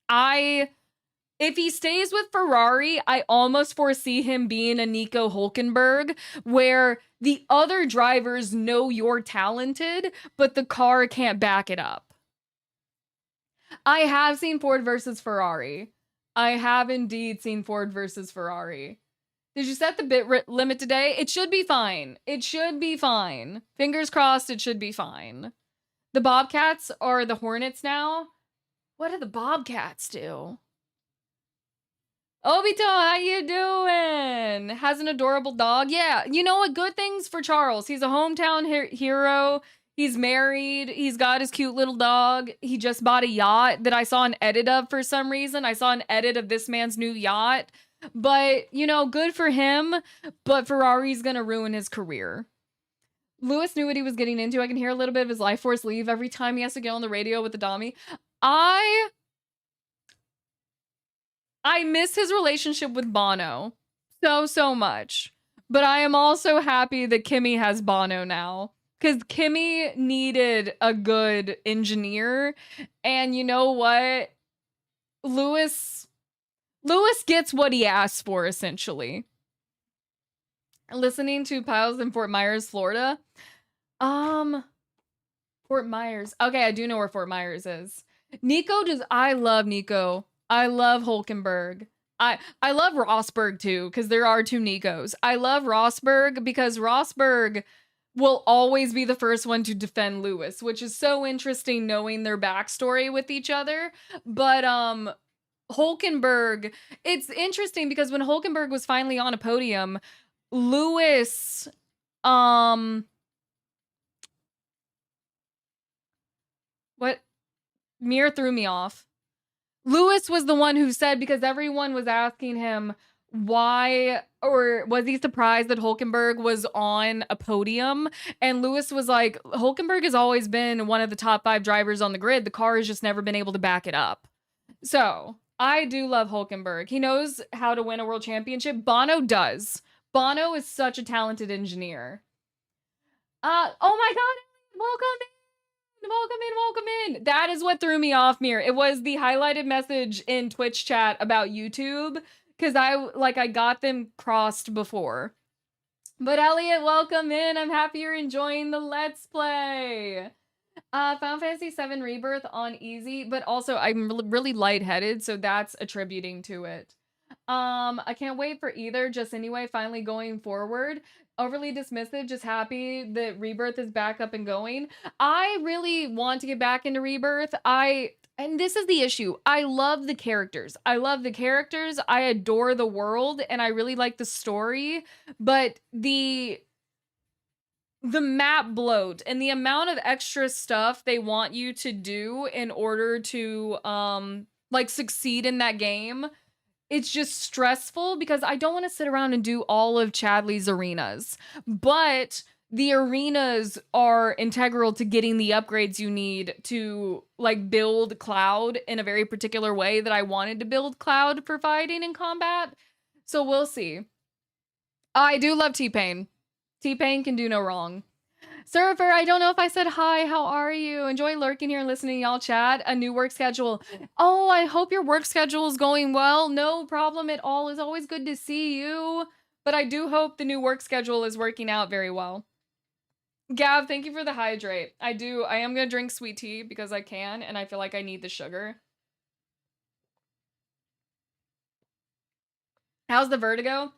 If he stays with Ferrari, I almost foresee him being a Nico Hülkenberg, where the other drivers know you're talented, but the car can't back it up. I have seen Ford versus Ferrari. I have indeed seen Ford versus Ferrari. Did you set the bit limit today? It should be fine. It should be fine. Fingers crossed, it should be fine. The Bobcats are the Hornets now. What do the Bobcats do? Obito, how you doing? Has an adorable dog. Yeah, you know what? Good things for Charles. He's a hometown hero. He's married. He's got his cute little dog. He just bought a yacht that I saw an edit of for some reason. I saw an edit of this man's new yacht. But, you know, good for him. But Ferrari's going to ruin his career. Lewis knew what he was getting into. I can hear a little bit of his life force leave every time he has to get on the radio with the Dami. I miss his relationship with Bono so much. But I am also happy that Kimmy has Bono now. Because Kimmy needed a good engineer. And you know what? Lewis gets what he asked for, essentially. Listening to Piles in Fort Myers, Florida. Fort Myers. Okay, I do know where Fort Myers is. I love Nico. I love Hülkenberg. I love Rosberg too, because there are two Nicos. I love Rosberg because Rosberg will always be the first one to defend Lewis, which is so interesting knowing their backstory with each other. But Hülkenberg, it's interesting because when Hülkenberg was finally on a podium, Lewis what? Mir threw me off. Lewis was the one who said, because everyone was asking him why, or was he surprised that Hülkenberg was on a podium? And Lewis was like, Hülkenberg has always been one of the top 5 drivers on the grid. The car has just never been able to back it up. So I do love Hülkenberg. He knows how to win a world championship. Bono does. Bono is such a talented engineer. Oh my God, welcome in. That is what threw me off, Mir. It was the highlighted message in Twitch chat about YouTube, because I got them crossed before. But Elliot, welcome in. I'm happy you're enjoying the Let's Play. Final Fantasy VII Rebirth on easy, but also I'm really lightheaded, so that's attributing to it. I can't wait for either, just anyway, finally going forward. Overly dismissive, just happy that Rebirth is back up and going. I really want to get back into Rebirth. And this is the issue. I love the characters. I adore the world, and I really like the story, but the map bloat and the amount of extra stuff they want you to do in order to succeed in that game, it's just stressful because I don't want to sit around and do all of Chadley's arenas. But the arenas are integral to getting the upgrades you need to build Cloud in a very particular way that I wanted to build Cloud for fighting and combat. So we'll see. I do love T-Pain. T-Pain can do no wrong. Surfer, I don't know if I said hi. How are you? Enjoy lurking here and listening to y'all chat. A new work schedule. Oh, I hope your work schedule is going well. No problem at all. It's always good to see you. But I do hope the new work schedule is working out very well. Gav, thank you for the hydrate. I am going to drink sweet tea because I can, and I feel like I need the sugar. How's the vertigo?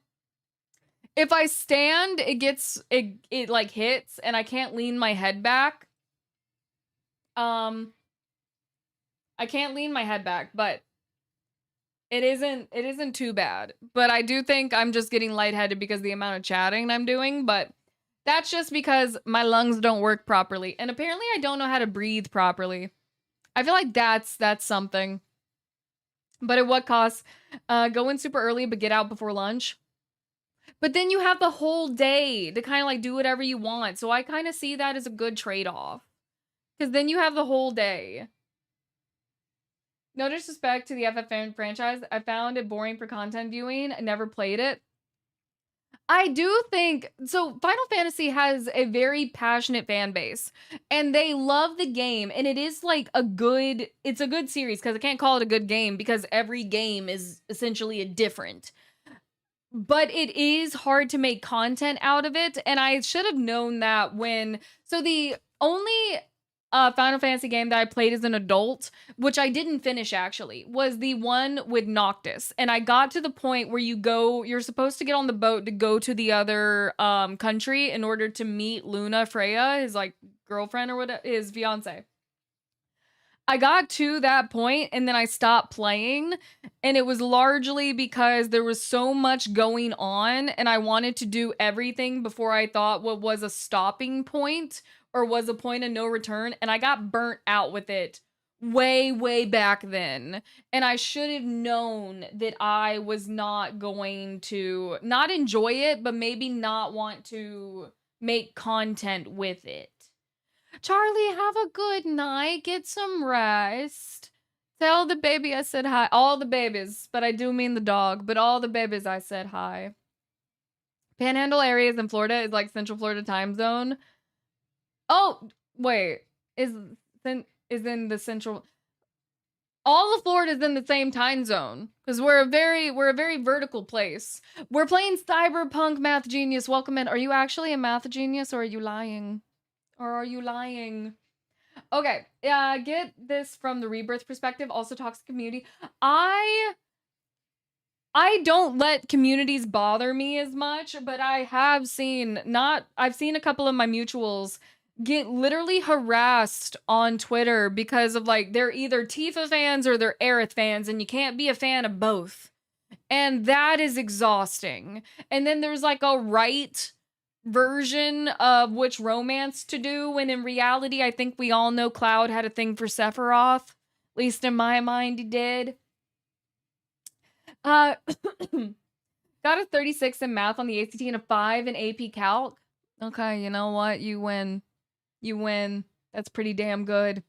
If I stand, it hits and I can't lean my head back. I can't lean my head back, but it isn't too bad. But I do think I'm just getting lightheaded because of the amount of chatting I'm doing, but that's just because my lungs don't work properly. And apparently I don't know how to breathe properly. I feel like that's something. But at what cost? Go in super early, but get out before lunch. But then you have the whole day to kind of do whatever you want. So I kind of see that as a good trade-off. Because then you have the whole day. No disrespect to the FFN franchise. I found it boring for content viewing. I never played it. I do think so. Final Fantasy has a very passionate fan base, and they love the game. And it is like it's a good series because I can't call it a good game because every game is essentially a different. But it is hard to make content out of it, and I should have known that when. So the only Final Fantasy game that I played as an adult, which I didn't finish actually, was the one with Noctis. And I got to the point where you're supposed to get on the boat to go to the other country in order to meet Luna Freya, his like girlfriend or whatever, his fiance. I got to that point and then I stopped playing, and it was largely because there was so much going on and I wanted to do everything before I thought what was a stopping point or was a point of no return, and I got burnt out with it way back then. And I should have known that I was not going to not enjoy it, but maybe not want to make content with it. Charlie, have a good night. Get some rest. Tell the baby I said hi. All the babies, but I do mean the dog, but all the babies I said hi. Panhandle areas in Florida is like Central Florida time zone. Oh, wait. Is in the central. All of Florida is in the same time zone because we're a very vertical place. We're playing Cyberpunk, Math Genius. Welcome in. Are you actually a math genius or are you lying? Or are you lying? Okay, get this from the rebirth perspective. Also, toxic community. I don't let communities bother me as much, but I have seen I've seen a couple of my mutuals get literally harassed on Twitter because of like they're either Tifa fans or they're Aerith fans, and you can't be a fan of both. And that is exhausting. And then there's like a right version of which romance to do, when in reality I think we all know Cloud had a thing for Sephiroth. At least in my mind he did. Got a 36 in math on the ACT and a 5 in AP Calc. Okay, you know what? You win. You win. That's pretty damn good.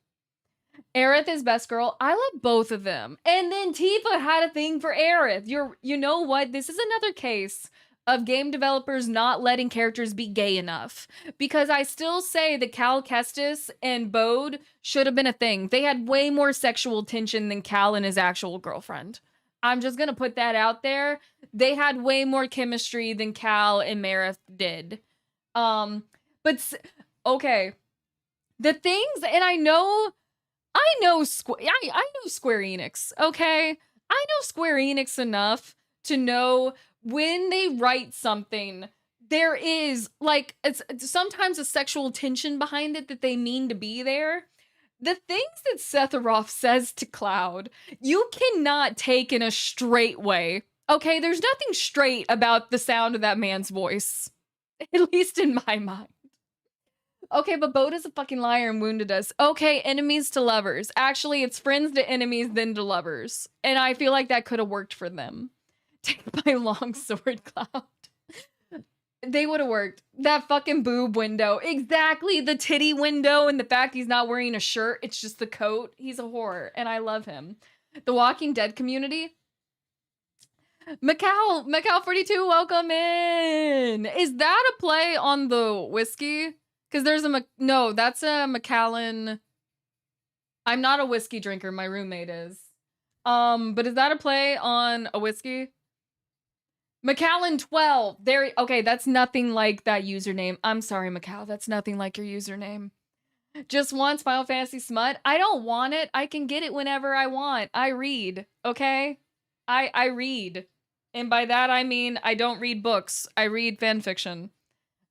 Aerith is best girl. I love both of them. And then Tifa had a thing for Aerith. You know what? This is another case of game developers not letting characters be gay enough. Because I still say that Cal Kestis and Bode should have been a thing. They had way more sexual tension than Cal and his actual girlfriend. I'm just gonna put that out there. They had way more chemistry than Cal and Marith did. But okay. The things, and I know Square Enix, okay? I know Square Enix enough to know when they write something, there is like it's sometimes a sexual tension behind it that they mean to be there. The things that Sephiroth says to Cloud, you cannot take in a straight way. Okay, there's nothing straight about the sound of that man's voice. At least in my mind. Okay, but Bode is a fucking liar and wounded us. Okay, enemies to lovers. Actually, it's friends to enemies, then to lovers. And I feel like that could have worked for them. Take my long sword, Cloud. They would have worked. That fucking boob window. Exactly, the titty window and the fact he's not wearing a shirt. It's just the coat. He's a horror, and I love him. The Walking Dead community. Macau 42, welcome in. Is that a play on the whiskey? Because there's no, that's a Macallan. I'm not a whiskey drinker. My roommate is. But is that a play on a whiskey? Macallan 12. There. Okay, that's nothing like that username. I'm sorry, Macau. That's nothing like your username. Just wants Final Fantasy smut. I don't want it. I can get it whenever I want. I read. Okay, I read, and by that I mean I don't read books. I read fan fiction.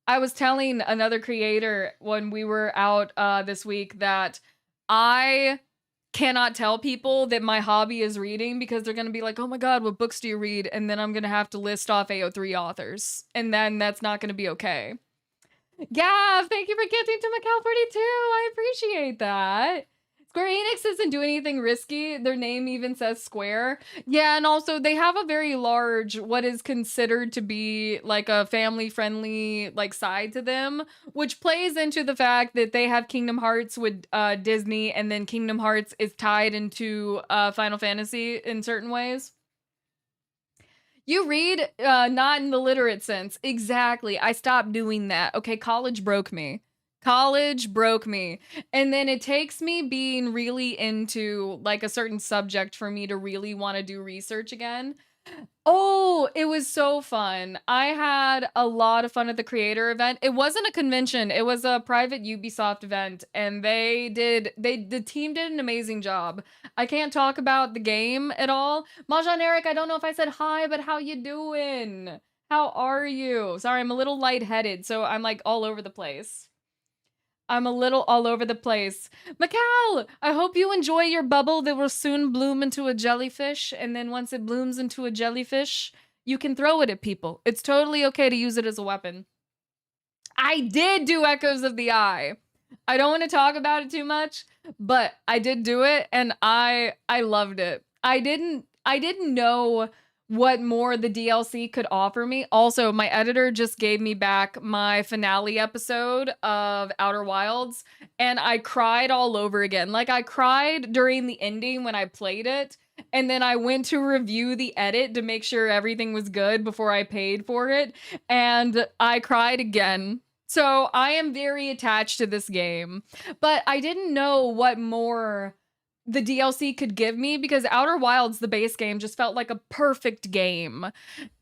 I was telling another creator when we were out this week that I cannot tell people that my hobby is reading because they're going to be like, oh my God, what books do you read? And then I'm going to have to list off AO3 authors. And then that's not going to be okay. Gav, thank you for getting to Macau 42. I appreciate that. Square Enix doesn't do anything risky. Their name even says Square. Yeah, and also they have a very large, what is considered to be like a family-friendly like side to them, which plays into the fact that they have Kingdom Hearts with Disney, and then Kingdom Hearts is tied into Final Fantasy in certain ways. You read, not in the literate sense. Exactly. I stopped doing that. Okay, college broke me. College broke me. And then it takes me being really into like a certain subject for me to really want to do research again. Oh, it was so fun. I had a lot of fun at the creator event. It wasn't a convention, it was a private Ubisoft event, and the team did an amazing job. I can't talk about the game at all. Mahjong Eric, I don't know if I said hi, but how you doing? How are you? Sorry, I'm a little lightheaded, so I'm like all over the place. I'm a little all over the place. Macau, I hope you enjoy your bubble that will soon bloom into a jellyfish. And then once it blooms into a jellyfish, you can throw it at people. It's totally okay to use it as a weapon. I did do Echoes of the Eye. I don't want to talk about it too much, but I did do it and I loved it. I didn't know what more the DLC could offer me. Also, my editor just gave me back my finale episode of Outer Wilds and I cried all over again. Like I cried during the ending when I played it, and then I went to review the edit to make sure everything was good before I paid for it, and I cried again. So I am very attached to this game, but I didn't know what more the DLC could give me because Outer Wilds, the base game, just felt like a perfect game.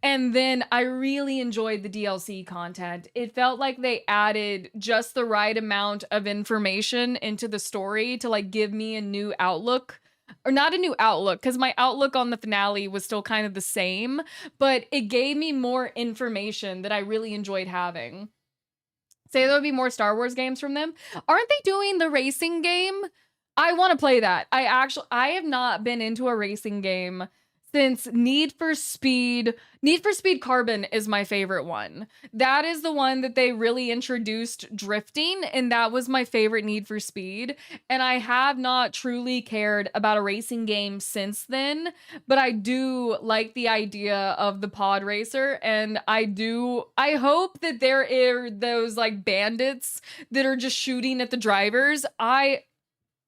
And then I really enjoyed the DLC content. It felt like they added just the right amount of information into the story to like give me a new outlook. Or not a new outlook, because my outlook on the finale was still kind of the same, but it gave me more information that I really enjoyed having. Say there would be more Star Wars games from them. Aren't they doing the racing game? I want to play that. I have not been into a racing game since Need for Speed. Need for Speed Carbon is my favorite one. That is the one that they really introduced drifting, and that was my favorite Need for Speed. And I have not truly cared about a racing game since then, but I do like the idea of the pod racer, and I hope that there are those like bandits that are just shooting at the drivers.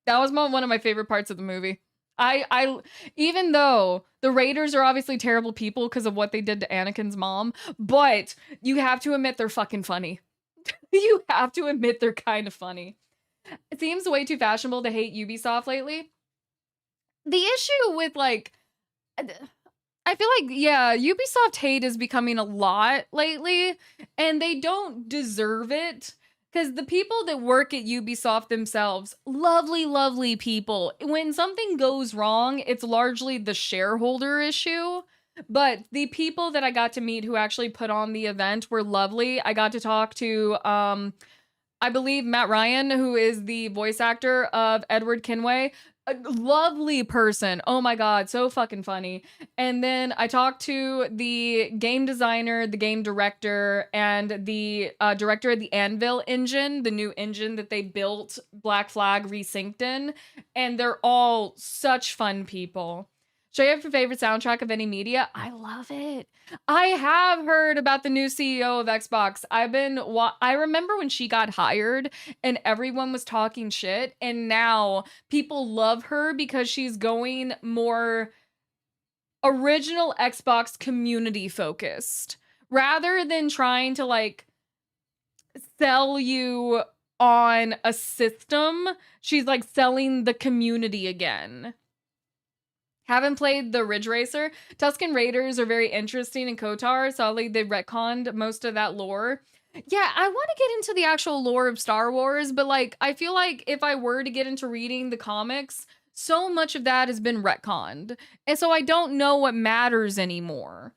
That was one of my favorite parts of the movie. I even though the Raiders are obviously terrible people because of what they did to Anakin's mom, but you have to admit they're fucking funny. You have to admit they're kind of funny. It seems way too fashionable to hate Ubisoft lately. The issue with like, I feel like, yeah, Ubisoft hate is becoming a lot lately, and they don't deserve it. Because the people that work at Ubisoft themselves, lovely, lovely people. When something goes wrong, it's largely the shareholder issue. But the people that I got to meet who actually put on the event were lovely. I got to talk to, I believe, Matt Ryan, who is the voice actor of Edward Kenway. A lovely person. Oh my god, so fucking funny. And then I talked to the game designer, the game director, and the director of the Anvil engine, the new engine that they built Black Flag Resynced in. And they're all such fun people. Should I have your favorite soundtrack of any media? I love it. I have heard about the new CEO of Xbox. I remember when she got hired and everyone was talking shit, and now people love her because she's going more original Xbox community focused rather than trying to like sell you on a system. She's like selling the community again. Haven't played the Ridge Racer. Tusken Raiders are very interesting in KOTOR. Sadly, they retconned most of that lore. Yeah, I want to get into the actual lore of Star Wars, but like, I feel like if I were to get into reading the comics, so much of that has been retconned. And so I don't know what matters anymore.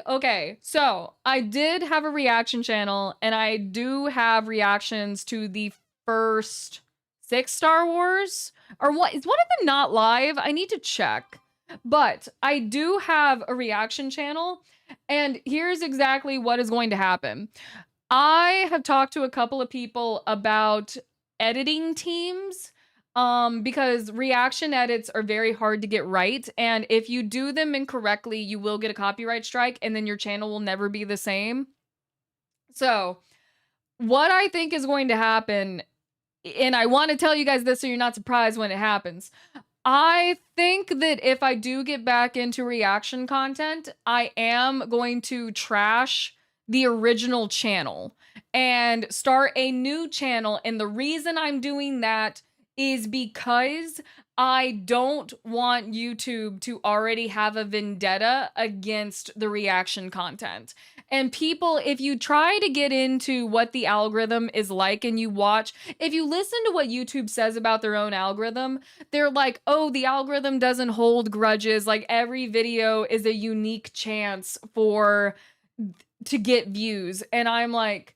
Okay, so I did have a reaction channel, and I do have reactions to the first 6 Star Wars. Or what? Is one of them not live? I need to check. But I do have a reaction channel, and here's exactly what is going to happen. I have talked to a couple of people about editing teams, because reaction edits are very hard to get right, and if you do them incorrectly, you will get a copyright strike, and then your channel will never be the same. So, what I think is going to happen, and I want to tell you guys this so you're not surprised when it happens. I think that if I do get back into reaction content, I am going to trash the original channel and start a new channel. And the reason I'm doing that is because I don't want YouTube to already have a vendetta against the reaction content. And people, if you try to get into what the algorithm is like and you watch, if you listen to what YouTube says about their own algorithm, they're like, oh, the algorithm doesn't hold grudges. Like every video is a unique chance to get views. And I'm like,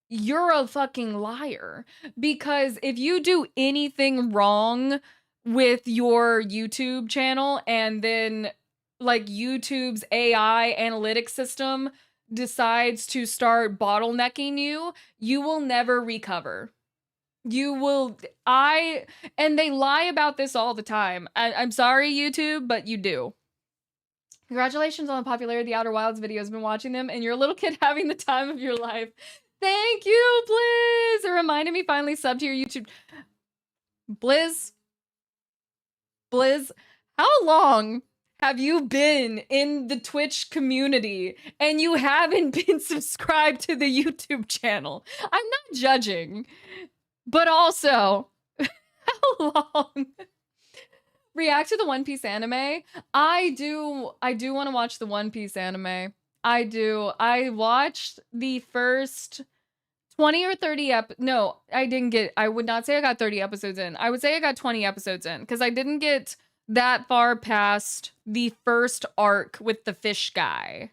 you're a fucking liar. Because if you do anything wrong with your YouTube channel and then like YouTube's AI analytics system decides to start bottlenecking you, you will never recover. You will, and they lie about this all the time. I'm sorry, YouTube, but you do. Congratulations on the popularity of the Outer Wilds videos. Been watching them, and you're a little kid having the time of your life. Thank you, Blizz. It reminded me finally sub to your YouTube. Blizz, how long have you been in the Twitch community and you haven't been subscribed to the YouTube channel? I'm not judging, but also, how long? React to the One Piece anime. I do want to watch the One Piece anime. I do. I watched the first 20 or 30 no, I would not say I got 30 episodes in. I would say I got 20 episodes in because I didn't get that far past the first arc with the fish guy.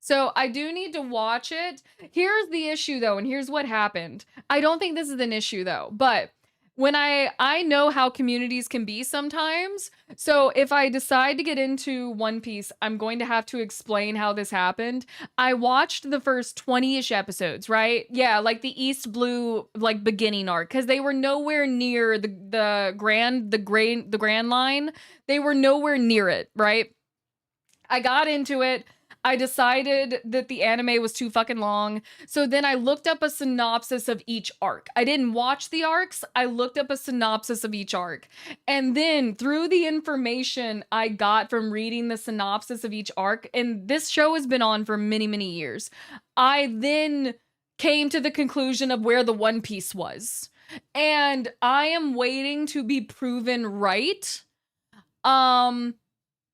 So I do need to watch it. Here's the issue though, and here's what happened. I don't think this is an issue though, but when I know how communities can be sometimes. So if I decide to get into One Piece, I'm going to have to explain how this happened. I watched the first 20-ish episodes, right? Yeah, like the East Blue like beginning arc, because they were nowhere near the Grand Line. They were nowhere near it, right? I got into it. I decided that the anime was too fucking long. So then I looked up a synopsis of each arc. I didn't watch the arcs. I looked up a synopsis of each arc. And then through the information I got from reading the synopsis of each arc, and this show has been on for many, many years, I then came to the conclusion of where the One Piece was. And I am waiting to be proven right.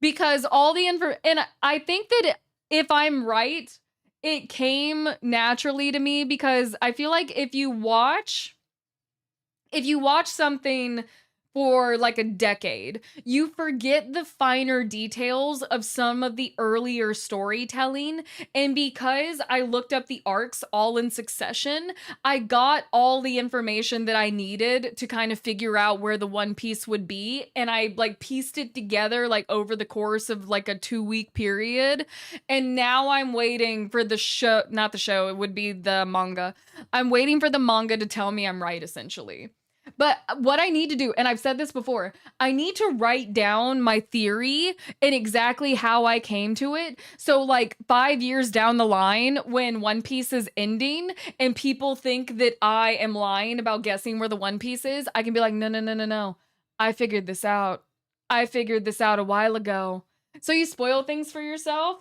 Because all the info, and I think that if I'm right, it came naturally to me because I feel like if you watch something for like a decade, you forget the finer details of some of the earlier storytelling. And because I looked up the arcs all in succession, I got all the information that I needed to kind of figure out where the One Piece would be. And I like pieced it together like over the course of like a 2-week period. And now I'm waiting for the show, not the show, it would be the manga. I'm waiting for the manga to tell me I'm right, essentially. But what I need to do, and I've said this before, I need to write down my theory and exactly how I came to it. So like 5 years down the line, when One Piece is ending and people think that I am lying about guessing where the One Piece is, I can be like, no. I figured this out. I figured this out a while ago. So you spoil things for yourself?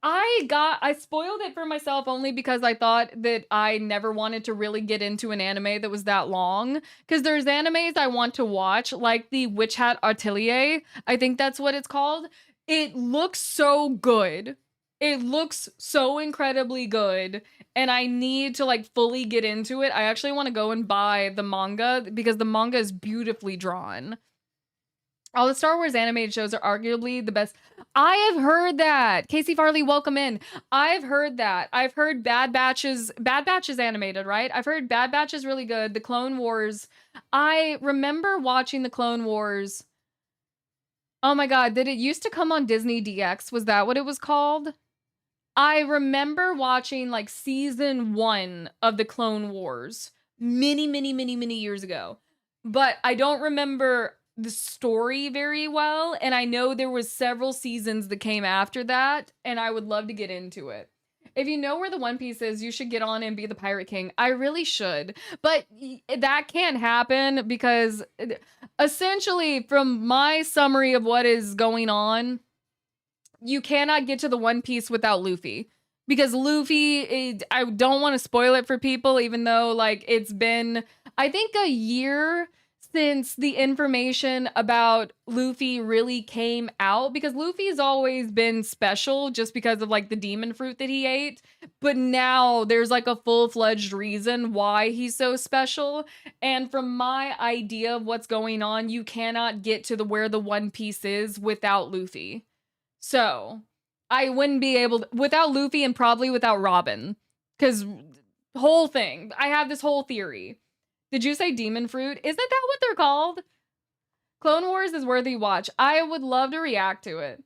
I spoiled it for myself only because I thought that I never wanted to really get into an anime that was that long. Because there's animes I want to watch, like the Witch Hat Atelier. I think that's what it's called. It looks so good. It looks so incredibly good. And I need to like fully get into it. I actually want to go and buy the manga because the manga is beautifully drawn. All the Star Wars animated shows are arguably the best. I have heard that. Casey Farley, welcome in. I've heard that. I've heard Bad Batch is animated, right? I've heard Bad Batch is really good. The Clone Wars. I remember watching the Clone Wars. Oh my God, did it used to come on Disney DX? Was that what it was called? I remember watching like season 1 of the Clone Wars many years ago. But I don't remember the story very well, and I know there was several seasons that came after that, and I would love to get into it. If you know where the One Piece is, you should get on and be the Pirate King. I really should. But that can't happen because essentially, from my summary of what is going on, you cannot get to the One Piece without Luffy. Because Luffy, I don't want to spoil it for people, even though like it's been, I think, a year since the information about Luffy really came out, because Luffy's always been special just because of like the demon fruit that he ate, but now there's like a full-fledged reason why he's so special. And from my idea of what's going on, you cannot get to the where the One Piece is without Luffy. So I wouldn't be able to, without Luffy and probably without Robin, because whole thing, I have this whole theory. Did you say demon fruit? Isn't that what they're called? Clone Wars is worthy watch. I would love to react to it.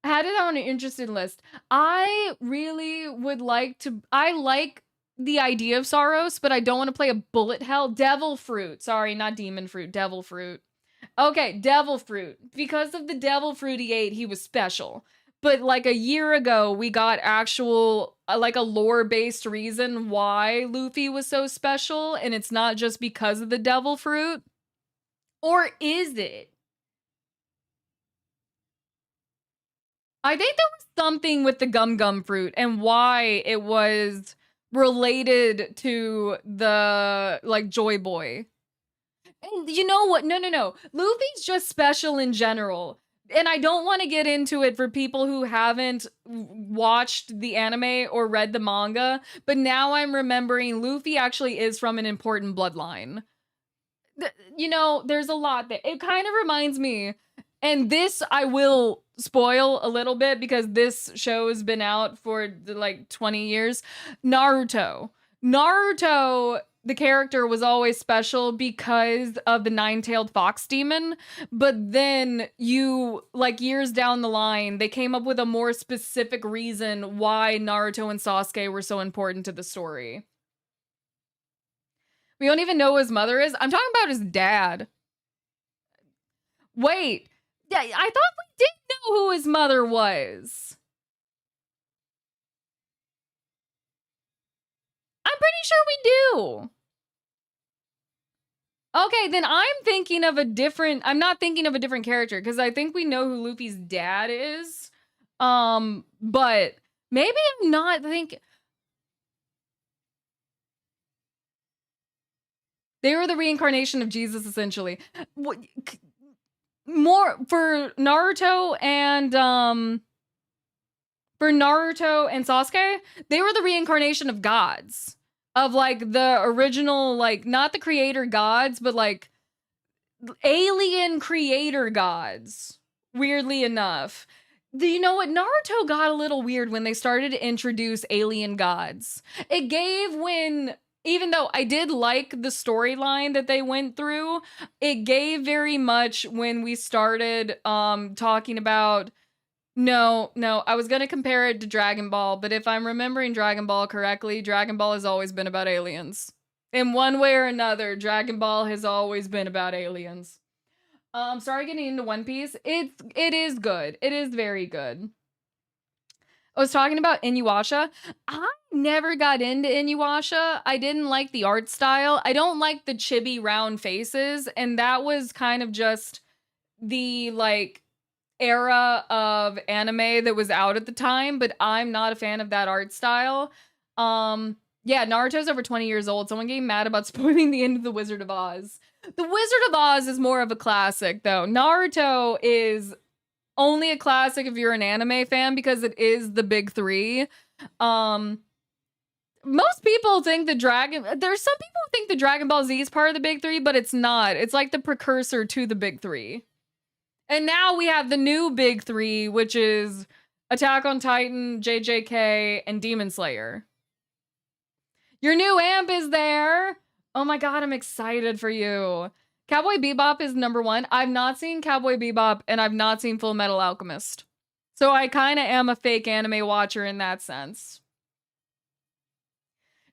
I had it on an interested list. I really would like to. I like the idea of Saros, but I don't want to play a bullet hell. Devil fruit. Sorry, not demon fruit. Devil fruit. Okay, devil fruit. Because of the devil fruit he ate, he was special. But like a year ago, we got actual, like a lore-based reason why Luffy was so special, and it's not just because of the devil fruit. Or is it? I think there was something with the gum gum fruit and why it was related to the, like, Joy Boy. And you know what? No. Luffy's just special in general. And I don't want to get into it for people who haven't watched the anime or read the manga, but now I'm remembering Luffy actually is from an important bloodline. You know, there's a lot that it kind of reminds me, and this I will spoil a little bit because this show has been out for like 20 years. Naruto. Naruto, the character was always special because of the nine-tailed fox demon, but then you, like years down the line, they came up with a more specific reason why Naruto and Sasuke were so important to the story. We don't even know who his mother is. I'm talking about his dad. Wait. Yeah, I thought we did know who his mother was. I'm pretty sure we do. Okay, then I'm thinking of a different, I'm not thinking of a different character because I think we know who Luffy's dad is. But maybe I'm not thinking. They were the reincarnation of Jesus, essentially. More for Naruto and Sasuke, they were the reincarnation of gods. Of like the original, like not the creator gods, but like alien creator gods. Weirdly enough. You know what? Naruto got a little weird when they started to introduce alien gods. It gave when, even though I did like the storyline that they went through, it gave very much when we started talking about, no, I was going to compare it to Dragon Ball, but if I'm remembering Dragon Ball correctly, Dragon Ball has always been about aliens. In one way or another, Dragon Ball has always been about aliens. Sorry getting into One Piece. It is good. It is very good. I was talking about Inuyasha. I never got into Inuyasha. I didn't like the art style. I don't like the chibi round faces, and that was kind of just the like era of anime that was out at the time, but I'm not a fan of that art style. Yeah, Naruto's over 20 years old. Someone getting mad about spoiling the end of The Wizard of Oz. The Wizard of Oz is more of a classic, though. Naruto is only a classic if you're an anime fan because it is the big three. Most people think there's some people who think the Dragon Ball Z is part of the big three, but it's not. It's like the precursor to the big three. And now we have the new big three, which is Attack on Titan, JJK, and Demon Slayer. Your new amp is there. Oh my god, I'm excited for you. Cowboy Bebop is number 1. I've not seen Cowboy Bebop, and I've not seen Full Metal Alchemist. So I kind of am a fake anime watcher in that sense.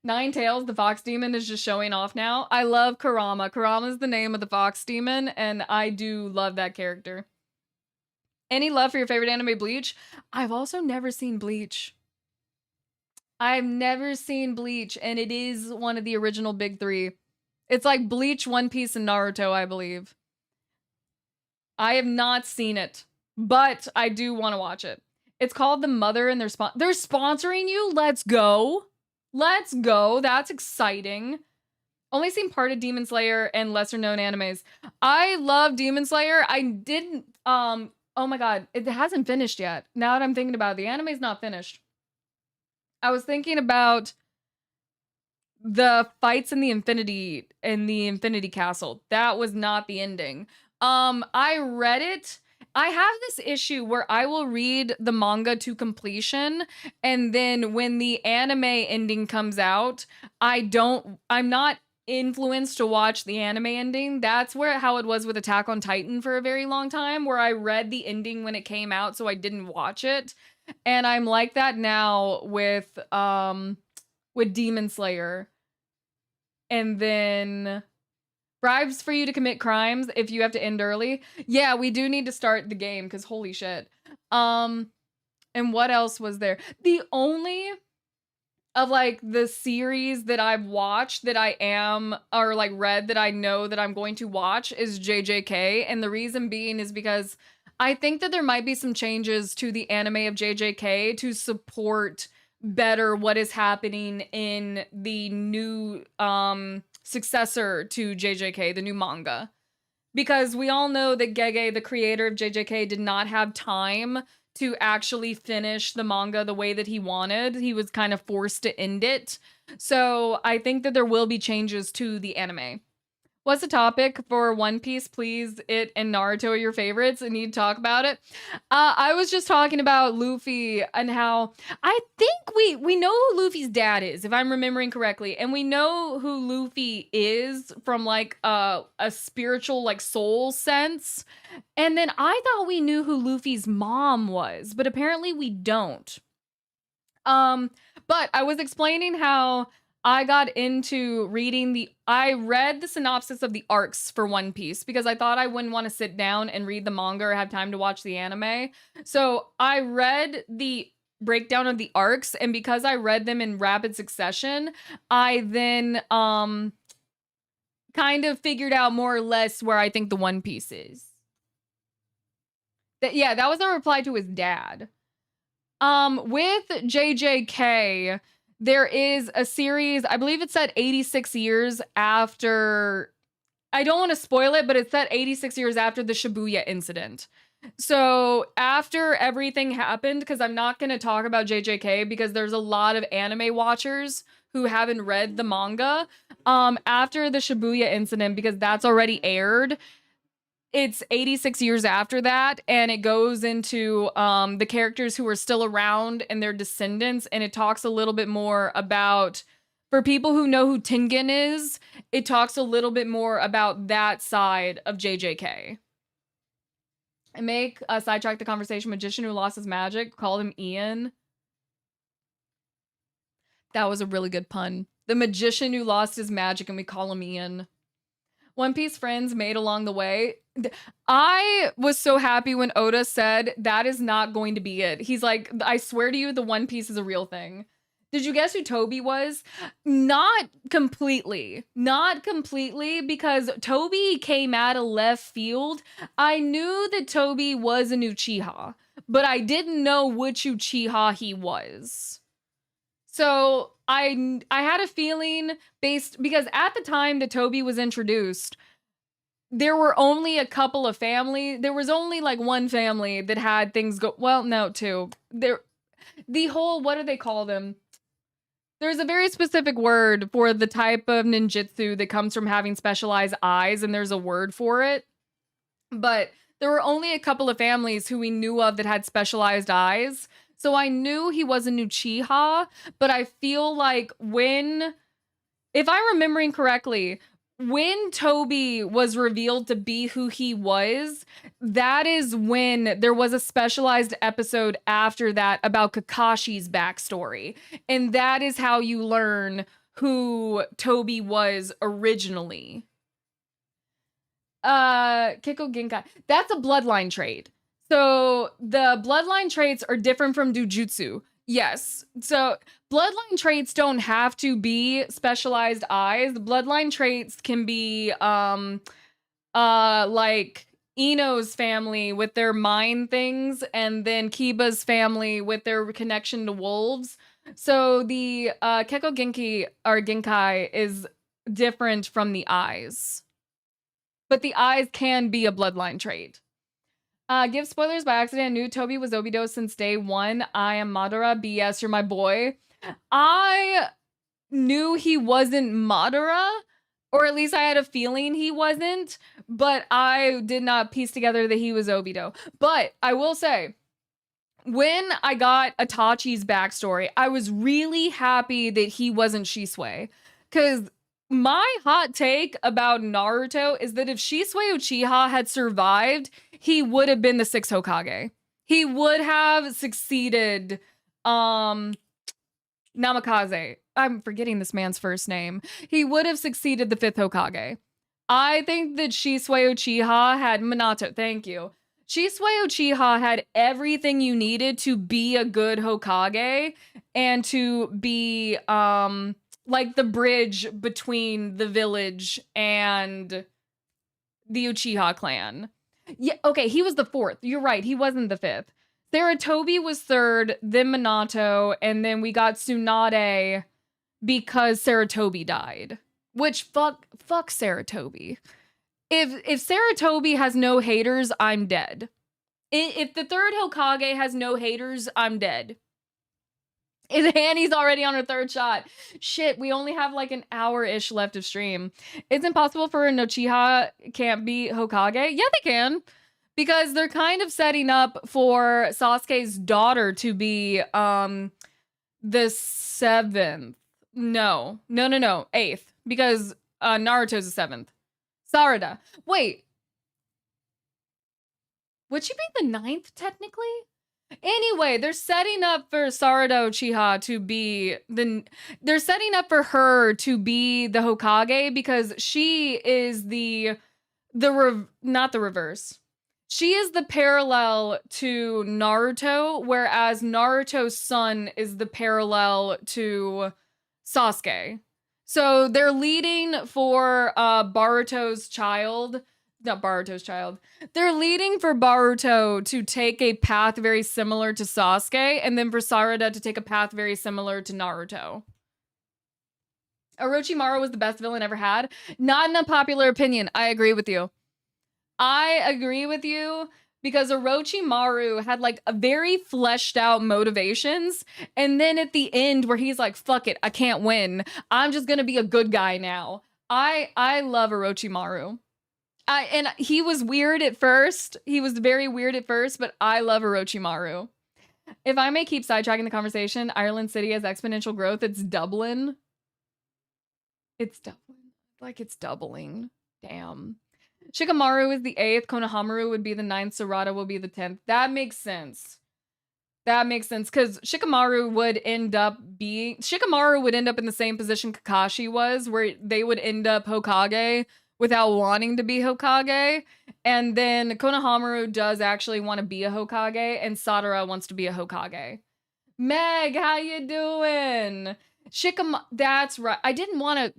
Nine Tails, the fox demon, is just showing off now. I love Kurama. Kurama is the name of the fox demon, and I do love that character. Any love for your favorite anime, Bleach? I've also never seen Bleach. I've never seen Bleach, and it is one of the original big three. It's like Bleach, One Piece, and Naruto, I believe. I have not seen it, but I do want to watch it. It's called The Mother, and they're sponsoring you. Let's go. Let's go. That's exciting. Only seen part of Demon Slayer and lesser known animes. I love Demon Slayer. I didn't oh my god, it hasn't finished yet. Now that I'm thinking about it, the anime's not finished. I was thinking about the fights in the Infinity Castle. That was not the ending. I read it. I have this issue where I will read the manga to completion, and then when the anime ending comes out, I'm not influenced to watch the anime ending. That's how it was with Attack on Titan for a very long time, where I read the ending when it came out, so I didn't watch it. And I'm like that now with Demon Slayer. And then bribes for you to commit crimes if you have to end early. Yeah, we do need to start the game because holy shit. And what else was there? The only of like the series that I've watched that I am or like read that I know that I'm going to watch is JJK. And the reason being is because I think that there might be some changes to the anime of JJK to support better what is happening in the new successor to JJK, the new manga. Because we all know that Gege, the creator of JJK, did not have time to actually finish the manga the way that he wanted. He was kind of forced to end it. So I think that there will be changes to the anime. What's the topic for One Piece? Please, it and Naruto are your favorites. I need to talk about it. I was just talking about Luffy and how I think we know who Luffy's dad is, if I'm remembering correctly, and we know who Luffy is from like a spiritual like soul sense. And then I thought we knew who Luffy's mom was, but apparently we don't. But I was explaining how I got into I read the synopsis of the arcs for One Piece because I thought I wouldn't want to sit down and read the manga or have time to watch the anime. So I read the breakdown of the arcs, and because I read them in rapid succession, I then kind of figured out more or less where I think the One Piece is. That was a reply to his dad. With JJK, there is a series, I believe it's set 86 years after, I don't want to spoil it, but it's set 86 years after the Shibuya incident. So after everything happened, because I'm not going to talk about JJK because there's a lot of anime watchers who haven't read the manga. After the Shibuya incident, because that's already aired, it's 86 years after that, and it goes into the characters who are still around and their descendants, and it talks a little bit more about, for people who know who Tengen is, it talks a little bit more about that side of JJK. And make a sidetrack the conversation, magician who lost his magic, call him Ian. That was a really good pun. The magician who lost his magic and we call him Ian. One Piece friends made along the way. I was so happy when Oda said that is not going to be it. He's like, I swear to you, the One Piece is a real thing. Did you guess who Toby was? Not completely. Not completely, because Toby came out of left field. I knew that Toby was an Uchiha, but I didn't know which Uchiha he was. So I had a feeling because at the time that Toby was introduced, there were only a couple of family. There was only like one family that had things go. Well, no, two. The whole, what do they call them? There's a very specific word for the type of ninjutsu that comes from having specialized eyes, and there's a word for it. But there were only a couple of families who we knew of that had specialized eyes. So I knew he was an Uchiha, but I feel like if I'm remembering correctly, when Toby was revealed to be who he was, that is when there was a specialized episode after that about Kakashi's backstory. And that is how you learn who Toby was originally. Kiko Genkai. That's a bloodline trait. So the bloodline traits are different from Jujutsu. Yes. So bloodline traits don't have to be specialized eyes. Bloodline traits can be like Eno's family with their mind things, and then Kiba's family with their connection to wolves. So the Keko Genki or Genkai is different from the eyes. But the eyes can be a bloodline trait. Give spoilers by accident. I knew Toby was Obito since day one. I am Madara. BS, you're my boy. I knew he wasn't Madara, or at least I had a feeling he wasn't, but I did not piece together that he was Obito. But I will say, when I got Itachi's backstory, I was really happy that he wasn't Shisui. Because my hot take about Naruto is that if Shisui Uchiha had survived, he would have been the sixth Hokage. He would have succeeded Namikaze. I'm forgetting this man's first name. He would have succeeded the fifth Hokage. I think that Shisui Uchiha had Minato. Thank you. Shisui Uchiha had everything you needed to be a good Hokage and to be like the bridge between the village and the Uchiha clan. Yeah, okay, he was the fourth. You're right, he wasn't the fifth. Sarutobi was third, then Minato, and then we got Tsunade because Sarutobi died. Which fuck Sarutobi. If Sarutobi has no haters, I'm dead. If the third Hokage has no haters, I'm dead. Annie's already on her third shot. Shit, we only have like an hour-ish left of stream. It's impossible for Uchiha can't be Hokage. Yeah, they can. Because they're kind of setting up for Sasuke's daughter to be the seventh. No. Eighth. Because Naruto's the seventh. Sarada. Wait. Would she be the ninth, technically? Anyway, they're setting up for Sarada Uchiha to be they're setting up for her to be the Hokage because she is not the reverse. She is the parallel to Naruto, whereas Naruto's son is the parallel to Sasuke. So they're leading for Baruto's child. Not Baruto's child. They're leading for Baruto to take a path very similar to Sasuke, and then for Sarada to take a path very similar to Naruto. Orochimaru was the best villain ever had. Not an unpopular opinion. I agree with you. Because Orochimaru had like a very fleshed out motivations, and then at the end where he's like, fuck it, I can't win. I'm just gonna be a good guy now. I love Orochimaru. And he was weird at first. He was very weird at first, but I love Orochimaru. If I may keep sidetracking the conversation, Ireland City has exponential growth. It's Dublin. It's Dublin. Like it's doubling. Damn. Shikamaru is the 8th. Konohamaru would be the 9th. Sarada will be the 10th. That makes sense. That makes sense because Shikamaru would end up in the same position Kakashi was, where they would end up Hokage without wanting to be Hokage. And then Konohamaru does actually want to be a Hokage, and Sadara wants to be a Hokage. Meg, how you doing? That's right. I didn't want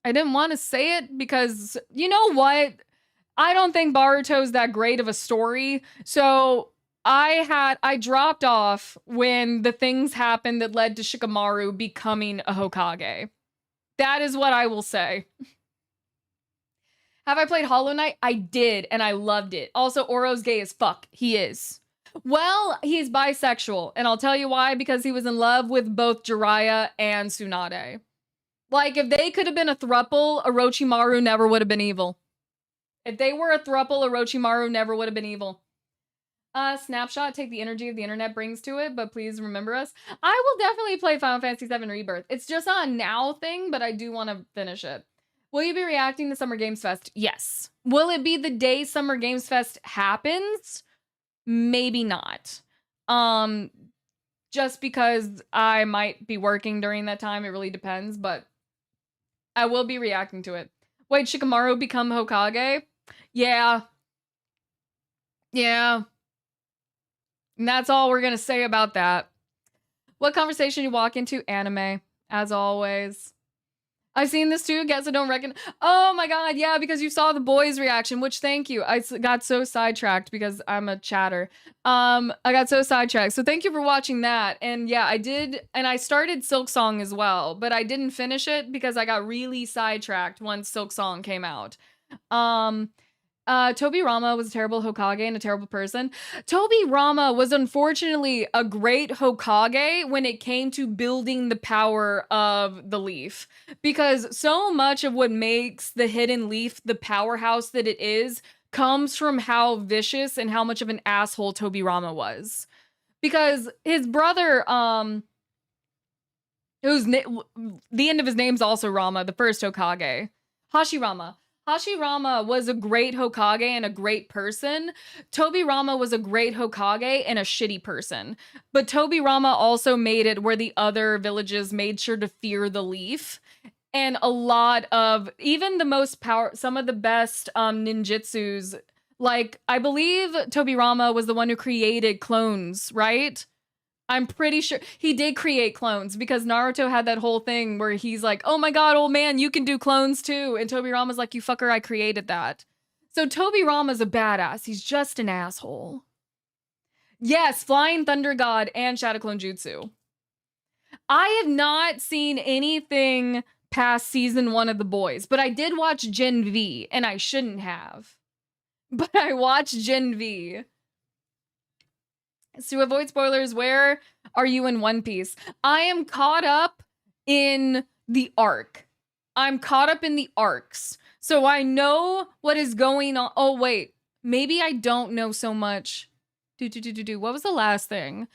to say it because you know what? I don't think Baruto's that great of a story. So I dropped off when the things happened that led to Shikamaru becoming a Hokage. That is what I will say. Have I played Hollow Knight? I did, and I loved it. Also, Oro's gay as fuck. He is. Well, he's bisexual, and I'll tell you why, because he was in love with both Jiraiya and Tsunade. Like, if they could have been a throuple, Orochimaru never would have been evil. If they were a throuple, Orochimaru never would have been evil. Snapshot, take the energy of the internet brings to it, but please remember us. I will definitely play Final Fantasy VII Rebirth. It's just not a now thing, but I do want to finish it. Will you be reacting to Summer Games Fest? Yes. Will it be the day Summer Games Fest happens? Maybe not. Just because I might be working during that time. It really depends, but I will be reacting to it. Wait, Shikamaru become Hokage? Yeah. Yeah. And that's all we're gonna say about that. What conversation you walk into? Anime, as always. I've seen this too. Guess I don't reckon. Oh my god, yeah, because you saw the boys' reaction, which thank you. I got so sidetracked because I'm a chatter. I got so sidetracked. So thank you for watching that. And yeah, I did, and I started Silk Song as well, but I didn't finish it because I got really sidetracked once Silk Song came out. Toby Rama was a terrible Hokage and a terrible person. Toby Rama was unfortunately a great Hokage when it came to building the power of the leaf. Because so much of what makes the Hidden Leaf the powerhouse that it is comes from how vicious and how much of an asshole Toby Rama was. Because his brother, the end of his name's also Rama, the first Hokage. Hashirama. Hashirama was a great Hokage and a great person. Toby Rama was a great Hokage and a shitty person. But Toby Rama also made it where the other villages made sure to fear the leaf. And a lot of, even the most some of the best ninjutsus, like, I believe Toby Rama was the one who created clones, right? I'm pretty sure he did create clones because Naruto had that whole thing where he's like, oh my god, old man, you can do clones too. And Toby Rama's like, you fucker, I created that. So Toby Rama's a badass. He's just an asshole. Yes, Flying Thunder God and Shadow Clone Jutsu. I have not seen anything past season 1 of The Boys, but I did watch Gen V, and I shouldn't have. But I watched Gen V. To avoid spoilers, where are you in One Piece? I am caught up in the arc. I'm caught up in the arcs. So I know what is going on. Oh, wait. Maybe I don't know so much. What was the last thing?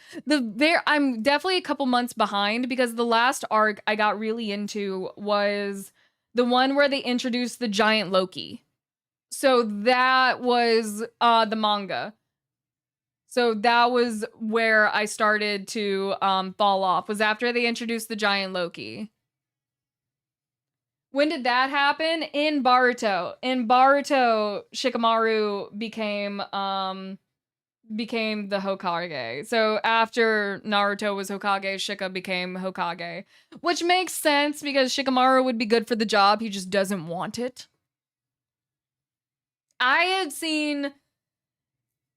I'm definitely a couple months behind because the last arc I got really into was the one where they introduced the giant Loki. So that was the manga. So that was where I started to fall off, was after they introduced the giant Loki. When did that happen? In Boruto. In Boruto, Shikamaru became the Hokage. So after Naruto was Hokage, Shika became Hokage. Which makes sense because Shikamaru would be good for the job, he just doesn't want it. I had seen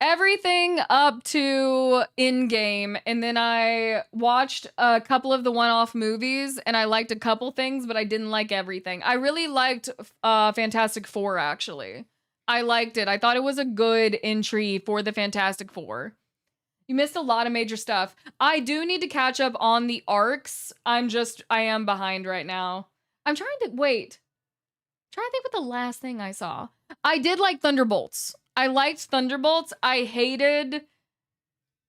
everything up to Endgame, and then I watched a couple of the one-off movies, and I liked a couple things, but I didn't like everything. I really liked Fantastic Four, actually. I liked it. I thought it was a good entry for the Fantastic Four. You missed a lot of major stuff. I do need to catch up on the arcs. I am behind right now. I'm trying to think what the last thing I saw. I did like Thunderbolts. I liked Thunderbolts. I hated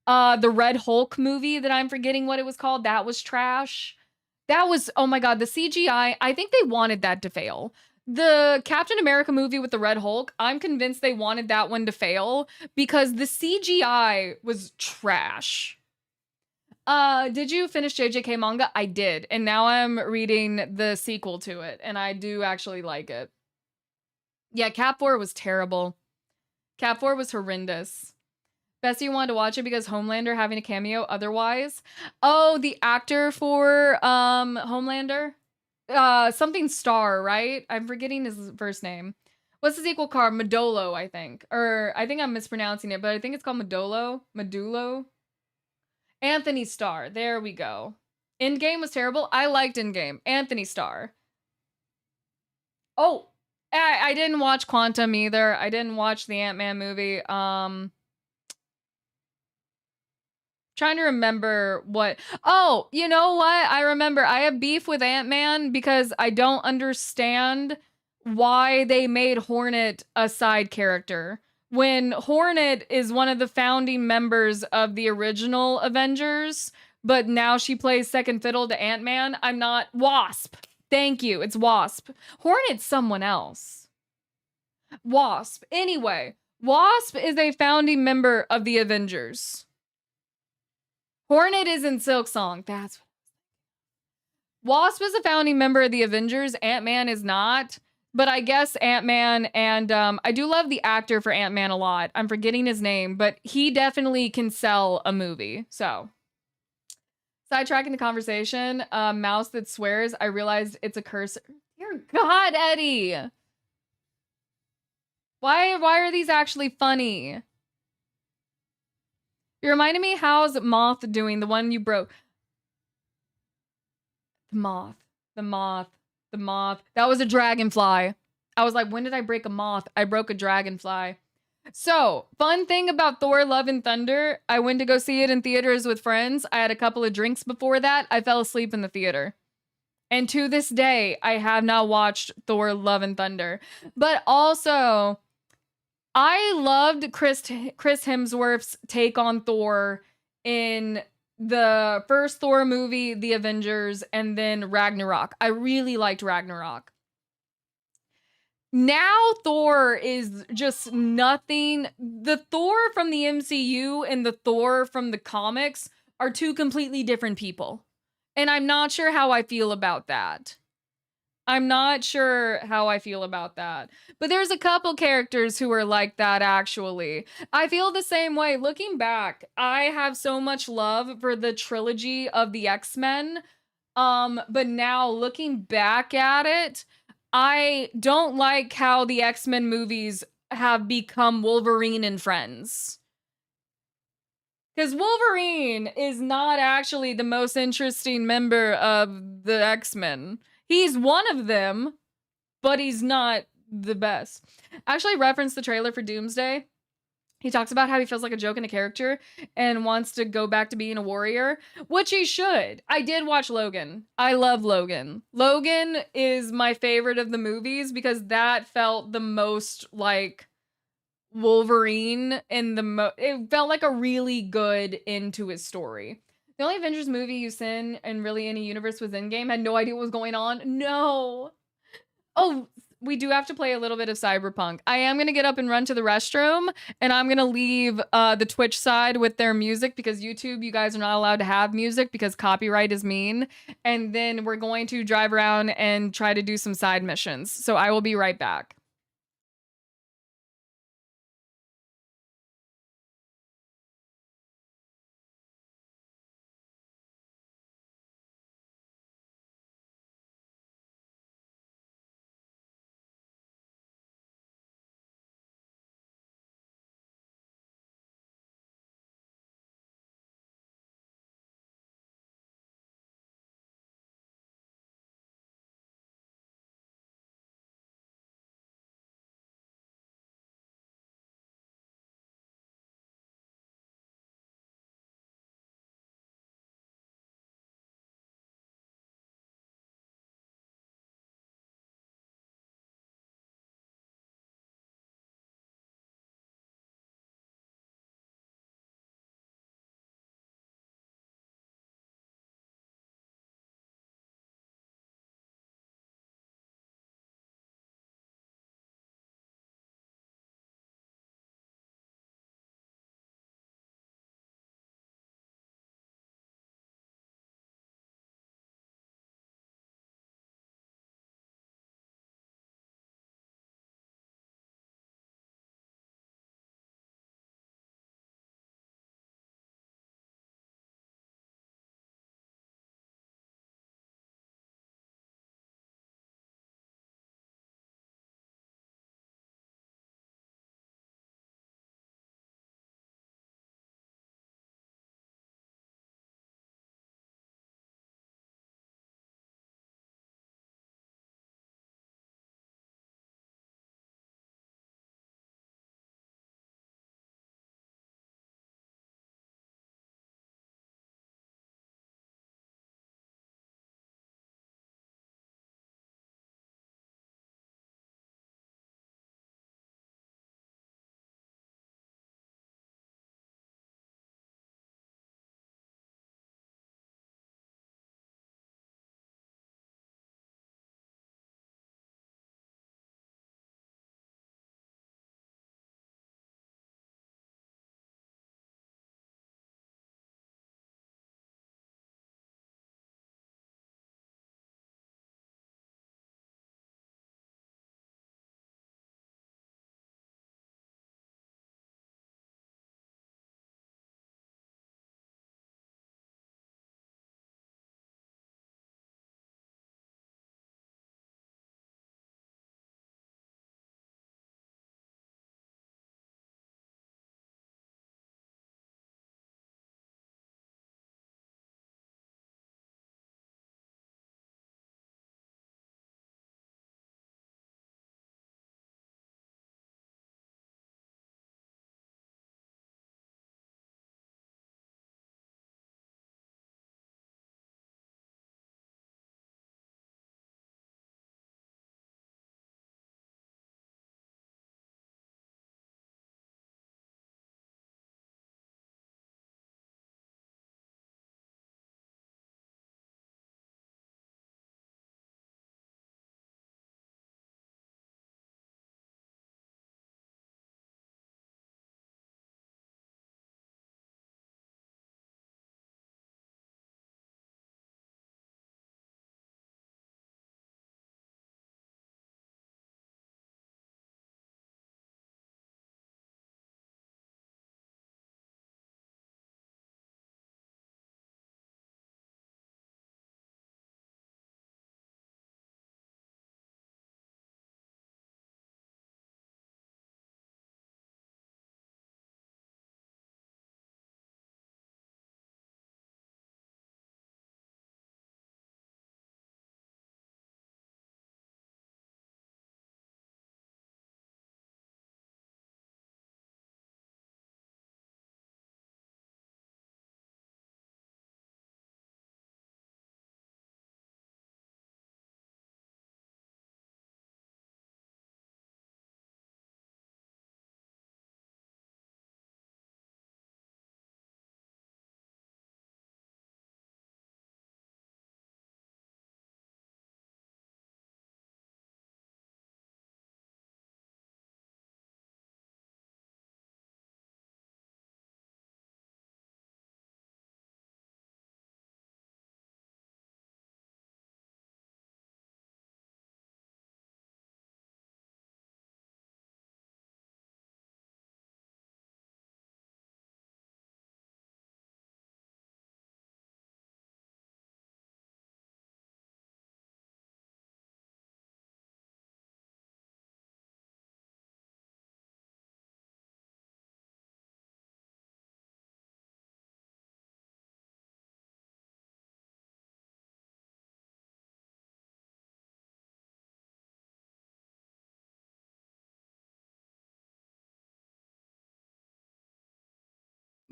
the Red Hulk movie that I'm forgetting what it was called. That was trash. That was, oh my god, the CGI. I think they wanted that to fail. The Captain America movie with the Red Hulk, I'm convinced they wanted that one to fail because the CGI was trash. Did you finish JJK manga? I did. And now I'm reading the sequel to it. And I do actually like it. Yeah, Cap 4 was terrible. Cap 4 was horrendous. Bessie wanted to watch it because Homelander having a cameo otherwise. Oh, the actor for Homelander? Something Star, right? I'm forgetting his first name. What's the sequel called? Madolo, I think. Or I think I'm mispronouncing it, but I think it's called Medulo. Anthony Starr. There we go. Endgame was terrible. I liked Endgame. Anthony Starr. Oh, I didn't watch Quantum either. I didn't watch the Ant-Man movie. Trying to remember what. Oh, you know what? I remember. I have beef with Ant-Man because I don't understand why they made Hornet a side character. When Hornet is one of the founding members of the original Avengers, but now she plays second fiddle to Ant-Man. I'm not. Wasp. Thank you. It's Wasp. Hornet's someone else. Wasp. Anyway, Wasp is a founding member of the Avengers. Hornet is in Silk Song. That's what Wasp is a founding member of the Avengers. Ant-Man is not. But I guess Ant-Man and I do love the actor for Ant-Man a lot. I'm forgetting his name, but he definitely can sell a movie. So Sidetracking the conversation, mouse that swears, I realized it's a curse. Dear God, Eddie! Why are these actually funny? You reminded me, how's Moth doing? The one you broke. The moth. The moth. The moth. That was a dragonfly. I was like, when did I break a moth? I broke a dragonfly. So, fun thing about Thor Love and Thunder, I went to go see it in theaters with friends. I had a couple of drinks before that. I fell asleep in the theater. And to this day, I have not watched Thor Love and Thunder. But also, I loved Chris Hemsworth's take on Thor in the first Thor movie, The Avengers, and then Ragnarok. I really liked Ragnarok. Now Thor is just nothing. The Thor from the MCU and the Thor from the comics are two completely different people. And I'm not sure how I feel about that. I'm not sure how I feel about that. But there's a couple characters who are like that, actually. I feel the same way. Looking back, I have so much love for the trilogy of the X-Men. But now looking back at it, I don't like how the X-Men movies have become Wolverine and friends. Because Wolverine is not actually the most interesting member of the X-Men. He's one of them, but he's not the best. Actually, reference the trailer for Doomsday. He talks about how he feels like a joke in a character and wants to go back to being a warrior, which he should. I did watch Logan. I love Logan. Logan is my favorite of the movies because that felt the most like Wolverine in the it felt like a really good end to his story. The only Avengers movie you've seen and really any universe was Endgame. Had no idea what was going on. No. Oh, we do have to play a little bit of Cyberpunk. I am going to get up and run to the restroom, and I'm going to leave the Twitch side with their music because YouTube, you guys are not allowed to have music because copyright is mean. And then we're going to drive around and try to do some side missions. So I will be right back.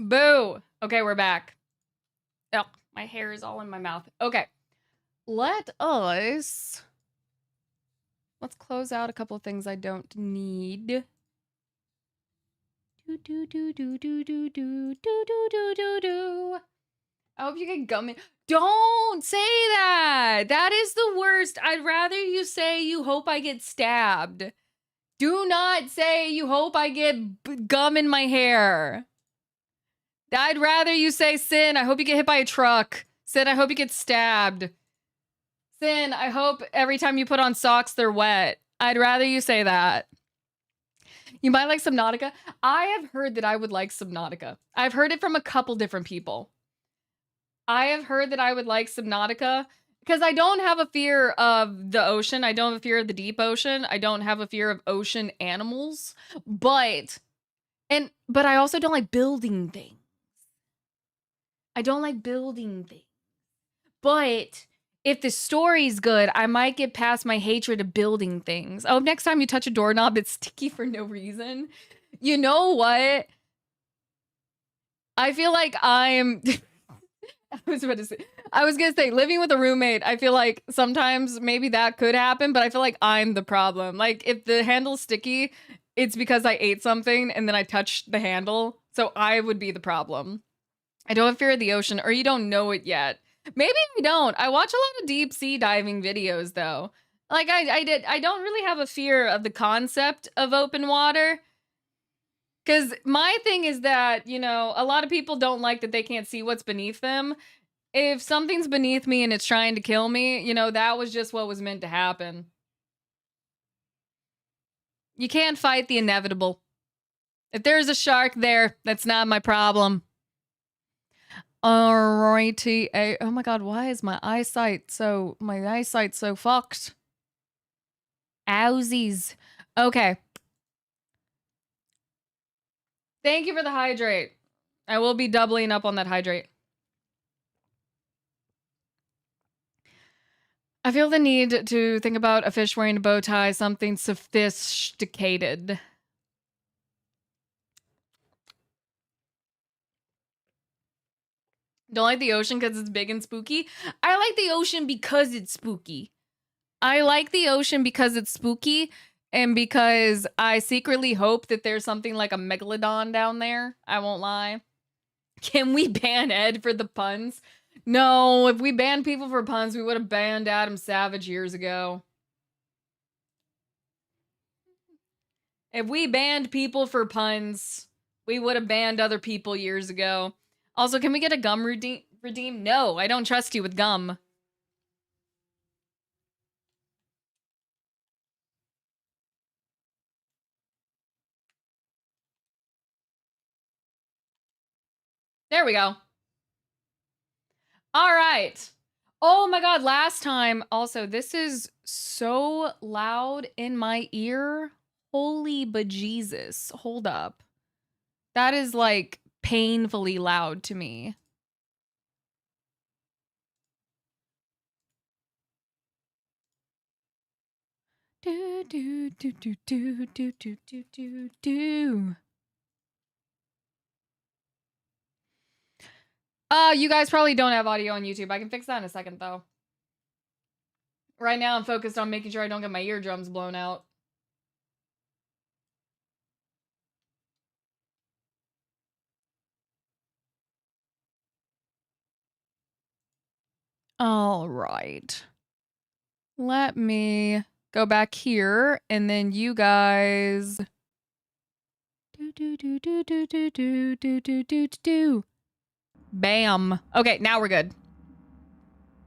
Boo. Okay, we're back. Oh, my hair is all in my mouth. Okay. Let's close out a couple of things I don't need. Do do do do do do do do do do do do. I hope you get gummy. Don't say that. That is the worst. I'd rather you say you hope I get stabbed. Do not say you hope I get gum in my hair. I'd rather you say, Sin, I hope you get hit by a truck. Sin, I hope you get stabbed. Sin, I hope every time you put on socks, they're wet. I'd rather you say that. You might like Subnautica. I have heard that I would like Subnautica. I've heard it from a couple different people. I have heard that I would like Subnautica because I don't have a fear of the ocean. I don't have a fear of the deep ocean. I don't have a fear of ocean animals. But I also don't like building things. I don't like building things. But if the story's good, I might get past my hatred of building things. Oh, next time you touch a doorknob, it's sticky for no reason. You know what? I feel like I'm... I was gonna say, living with a roommate, I feel like sometimes maybe that could happen, but I feel like I'm the problem. Like, if the handle's sticky, it's because I ate something and then I touched the handle. So I would be the problem. I don't have fear of the ocean, or you don't know it yet. Maybe I don't. I watch a lot of deep sea diving videos, though. Like, I don't really have a fear of the concept of open water. Because my thing is that, you know, a lot of people don't like that they can't see what's beneath them. If something's beneath me and it's trying to kill me, you know, that was just what was meant to happen. You can't fight the inevitable. If there's a shark there, that's not my problem. Alrighty. Oh my god, why is my eyesight so fucked? Owsies. Okay. Thank you for the hydrate. I will be doubling up on that hydrate. I feel the need to think about a fish wearing a bow tie, something sophisticated. Don't like the ocean because it's big and spooky. I like the ocean because it's spooky. I like the ocean because it's spooky and because I secretly hope that there's something like a megalodon down there. I won't lie. Can we ban Ed for the puns? No, if we banned people for puns, we would have banned Adam Savage years ago. If we banned people for puns, we would have banned other people years ago. Also, can we get a gum redeem? No, I don't trust you with gum. There we go. All right. Oh my god, last time. Also, this is so loud in my ear. Holy bejesus. Hold up. That is like painfully loud to me. Do do do do do do do do do do. You guys probably don't have audio on YouTube. I can fix that in a second though. Right now I'm focused on making sure I don't get my eardrums blown out. All right. Let me go back here and then you guys do do do do do do do do do do do. Bam. Okay, now we're good.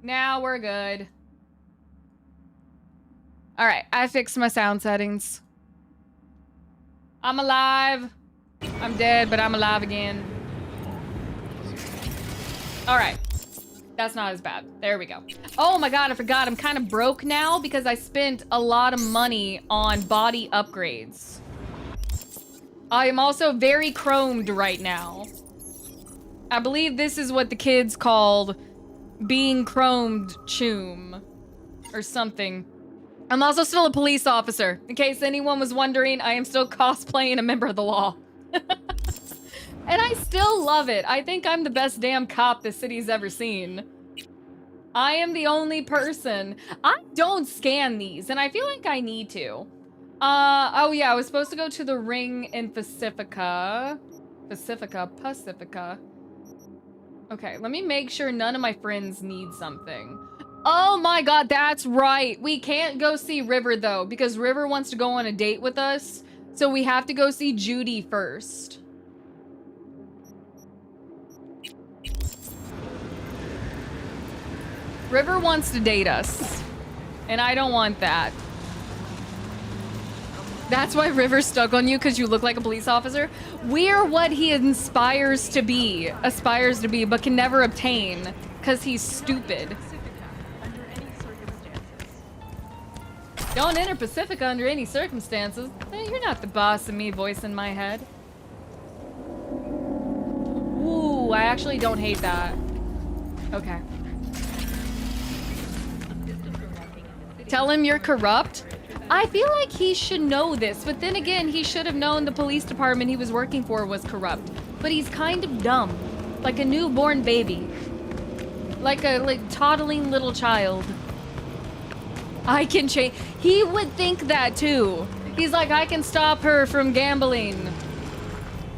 Now we're good. All right, I fixed my sound settings. I'm alive. I'm dead, but I'm alive again. All right. That's not as bad. There we go. Oh my god, I forgot. I'm kind of broke now because I spent a lot of money on body upgrades. I am also very chromed right now. I believe this is what the kids called being chromed choom or something. I'm also still a police officer. In case anyone was wondering, I am still cosplaying a member of the law. And I still love it. I think I'm the best damn cop the city's ever seen. I am the only person. I don't scan these, and I feel like I need to. Oh yeah, I was supposed to go to the ring in Pacifica. Pacifica. Okay, let me make sure none of my friends need something. Oh my god, that's right. We can't go see River though, because River wants to go on a date with us. So we have to go see Judy first. River wants to date us, and I don't want that. That's why River's stuck on you, because you look like a police officer. We're what he aspires to be, but can never obtain, because he's stupid. Don't enter Pacifica under any circumstances. You're not the boss of me, voice in my head. Ooh, I actually don't hate that. Okay. Tell him you're corrupt? I feel like he should know this, but then again, he should have known the police department he was working for was corrupt. But he's kind of dumb. Like a newborn baby. Like a toddling little child. I can change. He would think that too. He's like, I can stop her from gambling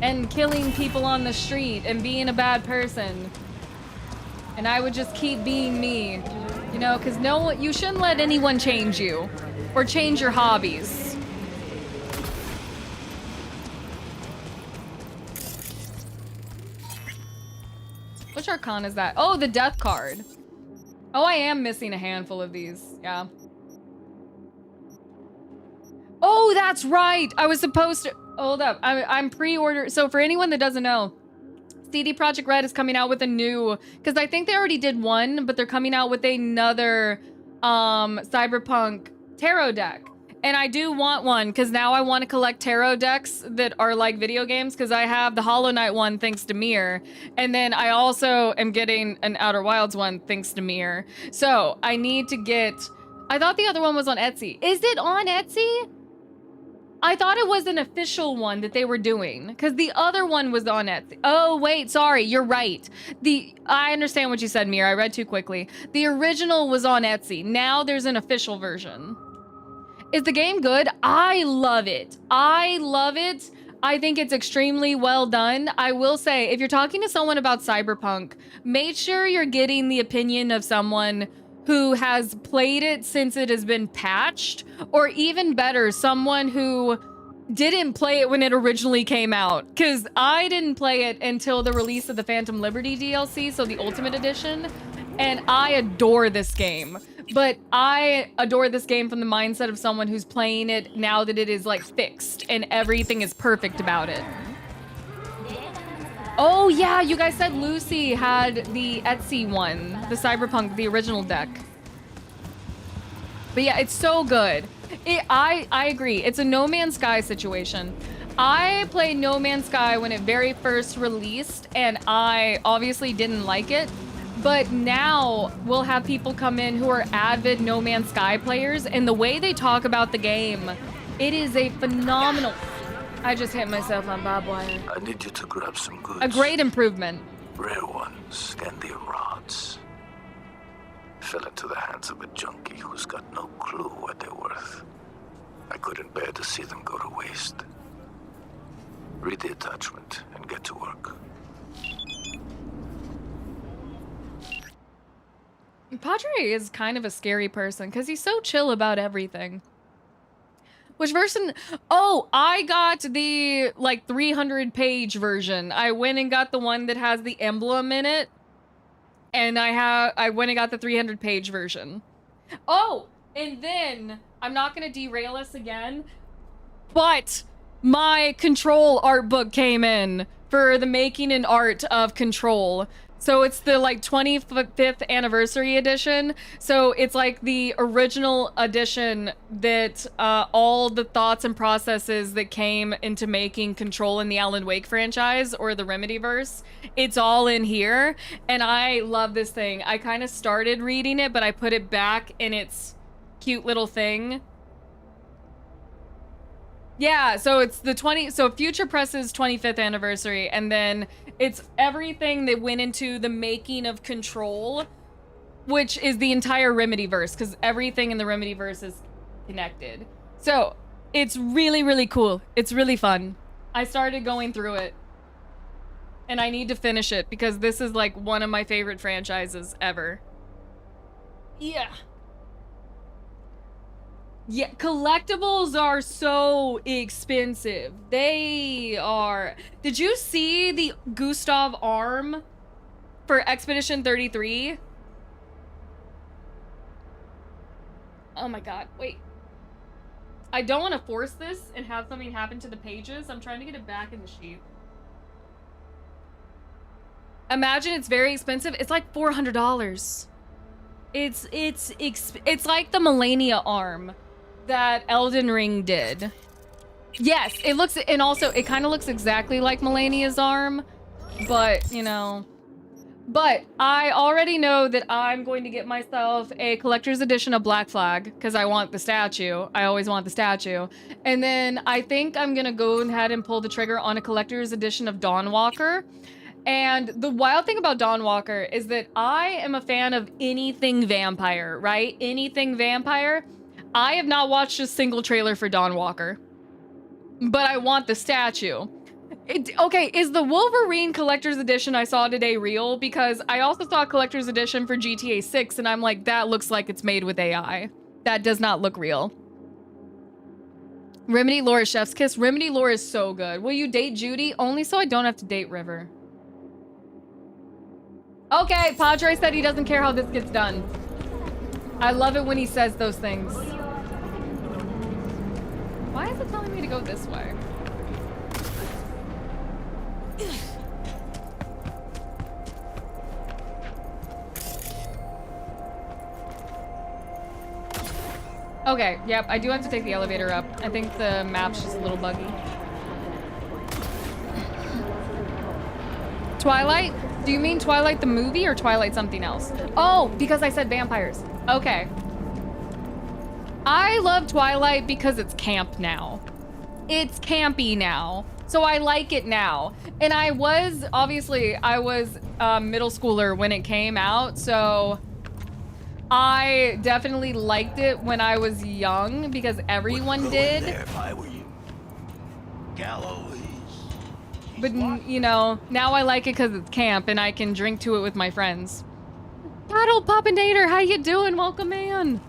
and killing people on the street and being a bad person. And I would just keep being me. You know, because you shouldn't let anyone change you or change your hobbies. Which arcana is that? Oh, the death card. Oh, I am missing a handful of these. Yeah. Oh, that's right. I was supposed to... Hold up. I'm pre-order. So for anyone that doesn't know, CD Projekt Red is coming out with a new... Because I think they already did one, but they're coming out with another Cyberpunk tarot deck. And I do want one, because now I want to collect tarot decks that are like video games, because I have the Hollow Knight one thanks to Mir. And then I also am getting an Outer Wilds one thanks to Mir. So I need to get... I thought the other one was on Etsy. Is it on Etsy? I thought it was an official one that they were doing, because the other one was on Etsy. Oh, wait, sorry, you're right. I understand what you said, Mir. I read too quickly. The original was on Etsy. Now there's an official version. Is the game good? I love it. I love it. I think it's extremely well done. I will say, if you're talking to someone about Cyberpunk, make sure you're getting the opinion of someone who has played it since it has been patched, or even better, someone who didn't play it when it originally came out. Because I didn't play it until the release of the Phantom Liberty DLC, so the Ultimate Edition, and I adore this game. But I adore this game from the mindset of someone who's playing it now that it is like fixed and everything is perfect about it. Oh yeah, you guys said Lucy had the Etsy one, the Cyberpunk, the original deck. But yeah, it's so good. I agree. It's a No Man's Sky situation. I played No Man's Sky when it very first released, and I obviously didn't like it. But now we'll have people come in who are avid No Man's Sky players, and the way they talk about the game, it is a phenomenal... I just hit myself on barbed wire. I need you to grab some goods. A great improvement. Rare ones, Scandium rods. Fell into the hands of a junkie who's got no clue what they're worth. I couldn't bear to see them go to waste. Read the attachment and get to work. Padre is kind of a scary person because he's so chill about everything. Which version? Oh, I got the like 300-page version. I went and got the one that has the emblem in it. And I went and got the 300-page version. Oh, and then I'm not going to derail us again, but my Control art book came in for the making and art of Control. So it's the like 25th anniversary edition. So it's like the original edition that all the thoughts and processes that came into making Control in the Alan Wake franchise or the Remedyverse, it's all in here. And I love this thing. I kind of started reading it, but I put it back in its cute little thing. Yeah, so it's the Future Press's 25th anniversary, and then it's everything that went into the making of Control, which is the entire Remedyverse, because everything in the Remedyverse is connected. So it's really, really cool. It's really fun. I started going through it, and I need to finish it because this is like one of my favorite franchises ever. Yeah. Yeah, collectibles are so expensive. They are. Did you see the Gustav arm for Expedition 33? Oh my god, wait. I don't want to force this and have something happen to the pages. I'm trying to get it back in the sheet. Imagine it's very expensive. It's like $400. It's like the Melania arm that Elden Ring did. Yes, it looks, and also it kind of looks exactly like Melania's arm, but you know. But I already know that I'm going to get myself a collector's edition of Black Flag because I want the statue. I always want the statue. And then I think I'm gonna go ahead and pull the trigger on a collector's edition of Dawnwalker. And the wild thing about Dawnwalker is that I am a fan of anything vampire, right? Anything vampire. I have not watched a single trailer for Dawnwalker, but I want the statue. Okay, is the Wolverine Collector's Edition I saw today real? Because I also saw a Collector's Edition for GTA 6, and I'm like, that looks like it's made with AI. That does not look real. Remedy lore is Chef's Kiss. Remedy lore is so good. Will you date Judy? Only so I don't have to date River. Okay, Padre said he doesn't care how this gets done. I love it when he says those things. Why is it telling me to go this way? Okay, yep, I do have to take the elevator up. I think the map's just a little buggy. Twilight? Do you mean Twilight the movie or Twilight something else? Oh, because I said vampires. Okay. I love Twilight because it's camp now. It's campy now. So I like it now. And I was a middle schooler when it came out, so I definitely liked it when I was young because everyone did. There if I were you. Gallows. But, you know, now I like it because it's camp and I can drink to it with my friends. Paddle Poppinator, how you doing? Welcome in.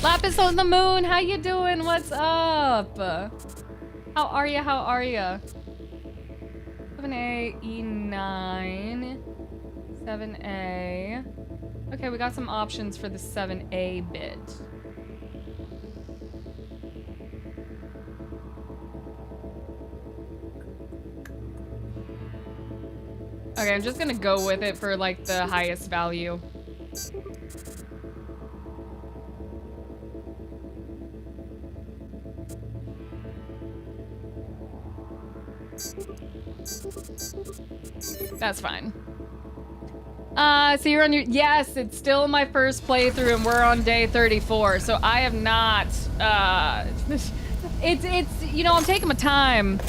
Lapis on the moon, how you doing? What's up? How are ya? How are ya? 7A, E9, 7A. Okay, we got some options for the 7A bit. Okay, I'm just gonna go with it for like the highest value. That's fine. So you're on your, yes, it's still my first playthrough and we're on day 34. So I have not, it's, you know, I'm taking my time.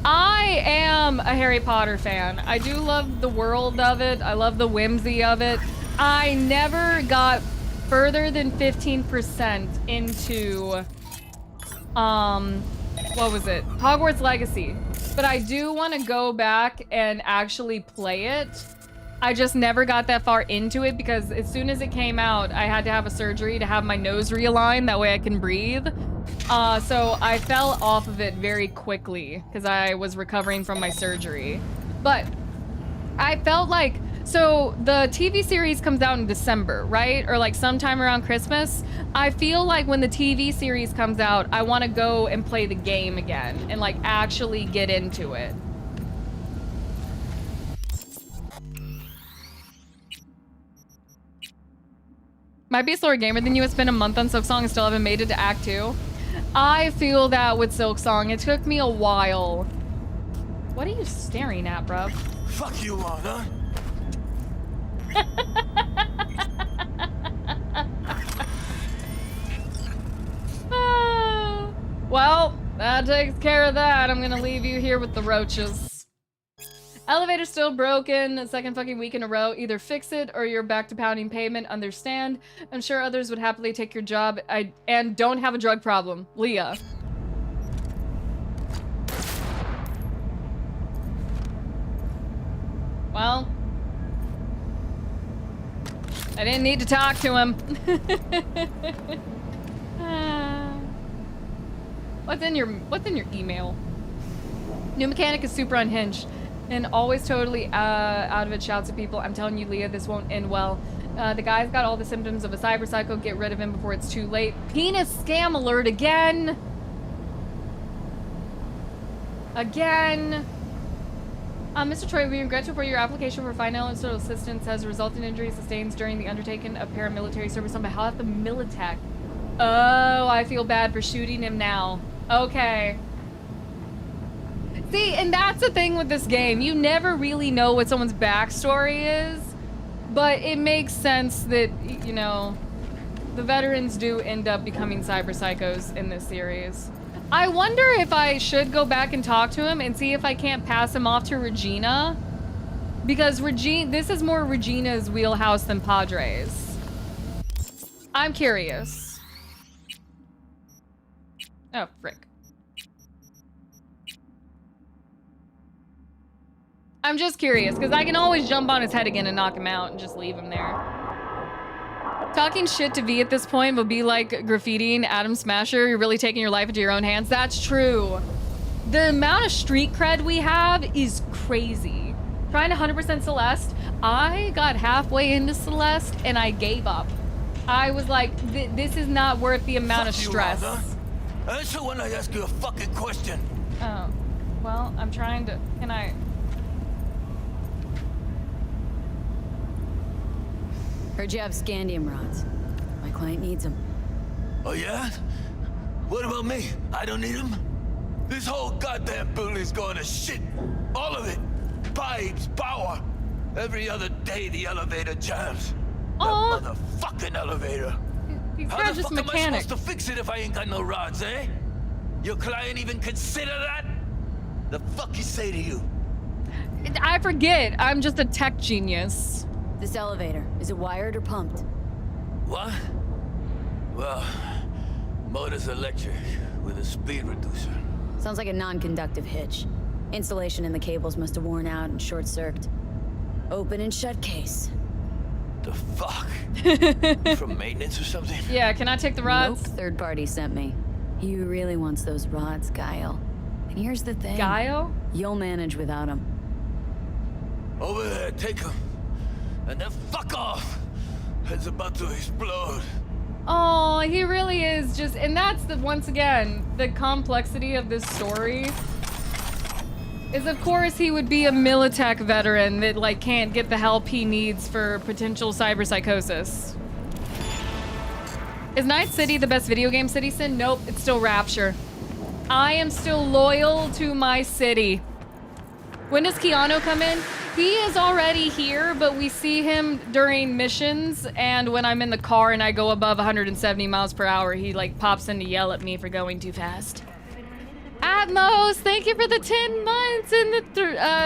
I am a Harry Potter fan. I do love the world of it. I love the whimsy of it. I never got further than 15% into, what was it? Hogwarts Legacy. But I do want to go back and actually play it. I just never got that far into it because as soon as it came out, I had to have a surgery to have my nose realigned. That way I can breathe. So I fell off of it very quickly because I was recovering from my surgery. But I felt like, so the TV series comes out in December, right? Or like sometime around Christmas. I feel like when the TV series comes out, I want to go and play the game again and like actually get into it. Might be a slower gamer than you. I spent a month on Silksong and still haven't made it to Act 2. I feel that with Silksong. It took me a while. What are you staring at, bruv? Fuck you, Lana. Well, that takes care of that. I'm gonna leave you here with the roaches. Elevator's still broken. A second fucking week in a row. Either fix it or you're back to pounding pavement. Understand. I'm sure others would happily take your job. And don't have a drug problem. Leah. Well, I didn't need to talk to him. What's in your email? New mechanic is super unhinged and always totally out of it. Shouts at people. I'm telling you, Leah, this won't end well. The guy's got all the symptoms of a cyber psycho. Get rid of him before it's too late. Penis scam alert again. Mr. Troy, we regret to report your application for financial assistance has resulted in injuries sustained during the undertaking of paramilitary service on behalf of Militech. Oh, I feel bad for shooting him now. Okay. See, and that's the thing with this game. You never really know what someone's backstory is, but it makes sense that, you know, the veterans do end up becoming cyber psychos in this series. I wonder if I should go back and talk to him and see if I can't pass him off to Regina. Because this is more Regina's wheelhouse than Padre's. I'm curious. Oh, frick. I'm just curious, because I can always jump on his head again and knock him out and just leave him there. Talking shit to V at this point will be like graffitiing Adam Smasher. You're really taking your life into your own hands. That's true. The amount of street cred we have is crazy. Trying to 100% Celeste. I got halfway into Celeste and I gave up. I was like, this is not worth the amount of stress. Answer when I ask you a fucking question. Oh, well, I'm trying to, can I? Heard you have scandium rods. My client needs them. Oh yeah? What about me? I don't need them? This whole goddamn building's going to shit. All of it. Pipes, power. Every other day the elevator jams. Oh, that motherfucking elevator. He's How not the just fuck a mechanic. am I supposed to fix it if I ain't got no rods, eh? Your client even consider that? The fuck he say to you? I forget. I'm just a tech genius. This elevator, is it wired or pumped? What? Well, motor's electric with a speed reducer. Sounds like a non-conductive hitch. Insulation in the cables must have worn out and short-circuited. Open and shut case. The fuck? From maintenance or something? Yeah, can I take the rods? Nope, third party sent me. He really wants those rods, Guile. And here's the thing. Guile? You'll manage without them. Over there, take them. And then fuck off! It's about to explode. Oh, he really is just, and that's the, once again, the complexity of this story. Is of course he would be a Militech veteran that like can't get the help he needs for potential cyber psychosis. Is Night City the best video game city, Sin? Nope, it's still Rapture. I am still loyal to my city. When does Keanu come in? He is already here, but we see him during missions, and when I'm in the car and I go above 170 miles per hour, he like pops in to yell at me for going too fast. Atmos, thank you for the 10 months in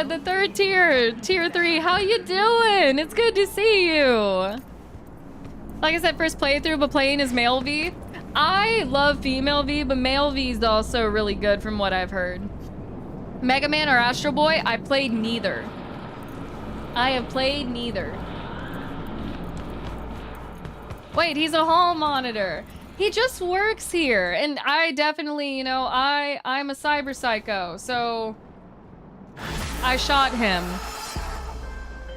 the third tier, tier 3. How you doing? It's good to see you. Like I said, first playthrough, but playing as male V. I love female V, but male V is also really good from what I've heard. Mega Man or Astro Boy? I played neither. I have played neither. Wait, he's a hall monitor. He just works here, and I definitely, you know, I'm a cyber psycho, so I shot him.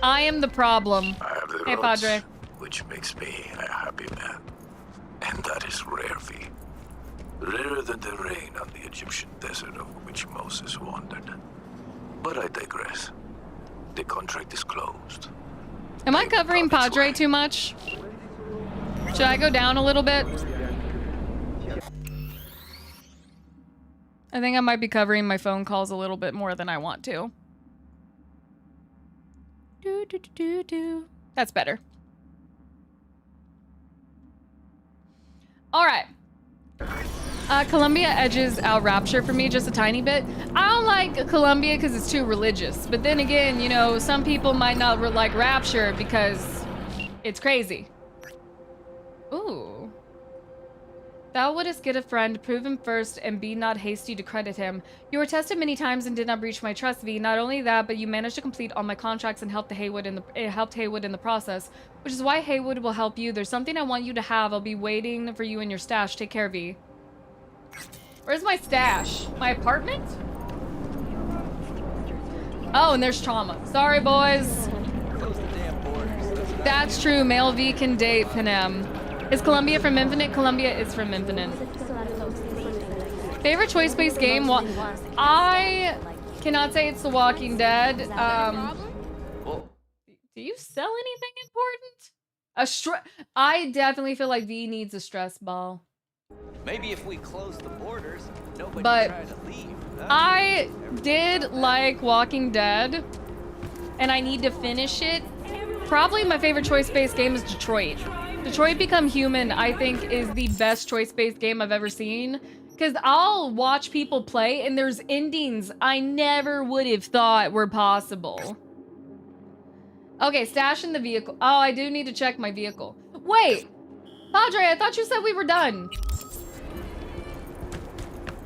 I am the problem. I have the Hey, rods, Padre. which makes me a happy man. And that is rare, V. Rarer than the rain on the Egyptian desert over which Moses wandered. But I digress. The contract is closed. Am I Payment covering on its Padre way. too much? Should I go down a little bit? I think I might be covering my phone calls a little bit more than I want to. That's better. All right. Columbia edges out Rapture for me just a tiny bit. I don't like Columbia because it's too religious. But then again, you know, some people might not like Rapture because it's crazy. Ooh. Thou wouldst get a friend, prove him first, and be not hasty to credit him. You were tested many times and did not breach my trust, V. Not only that, but you managed to complete all my contracts and helped Haywood in the process, which is why Haywood will help you. There's something I want you to have. I'll be waiting for you in your stash. Take care, V. Where's my stash? My apartment? Oh, and there's trauma. Sorry, boys. That's true. Male V can date Panem. Is Columbia from Infinite? Columbia is from Infinite. Favorite choice-based game? Well, I cannot say it's The Walking Dead. Do you sell anything important? I definitely feel like V needs a stress ball. Maybe if we close the borders, nobody But try to leave. I did like Walking Dead, and I need to finish it. Probably my favorite choice-based game is Detroit. Detroit Become Human, I think, is the best choice-based game I've ever seen. Because I'll watch people play, and there's endings I never would have thought were possible. Okay, stash in the vehicle. Oh, I do need to check my vehicle. Wait! Padre, I thought you said we were done.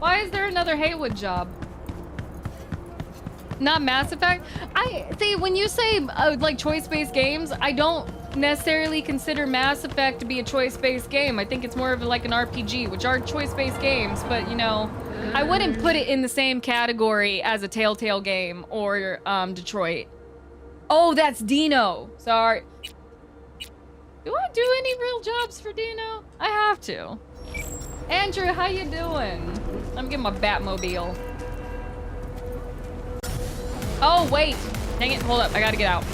Why is there another Haywood job? Not Mass Effect? I see, when you say like choice-based games, I don't necessarily consider Mass Effect to be a choice-based game. I think it's more of like an RPG, which are choice-based games, but you know, I wouldn't put it in the same category as a Telltale game or Detroit. Oh, that's Dino. Sorry. Do I do any real jobs for Dino? I have to. Andrew, how you doing? I'm getting my Batmobile. Oh, wait. Dang it, hold up. I gotta get out.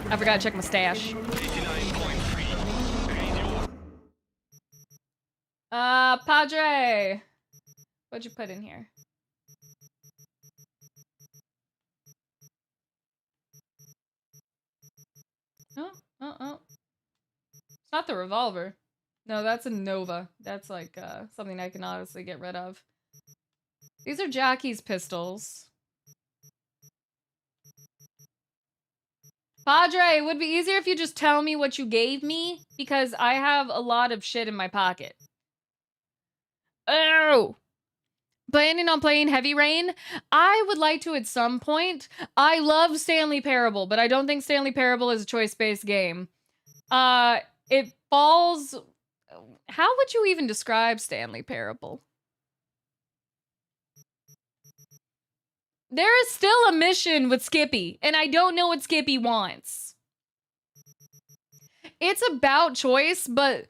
I forgot to check my stash. Padre. What'd you put in here? Oh. It's not the revolver. No, that's a Nova. That's like something I can honestly get rid of. These are Jackie's pistols. Padre, it would be easier if you just tell me what you gave me, because I have a lot of shit in my pocket. Oh! Planning on playing Heavy Rain? I would like to at some point. I love Stanley Parable, but I don't think Stanley Parable is a choice-based game. It falls... How would you even describe Stanley Parable? There is still a mission with Skippy, and I don't know what Skippy wants. It's about choice, but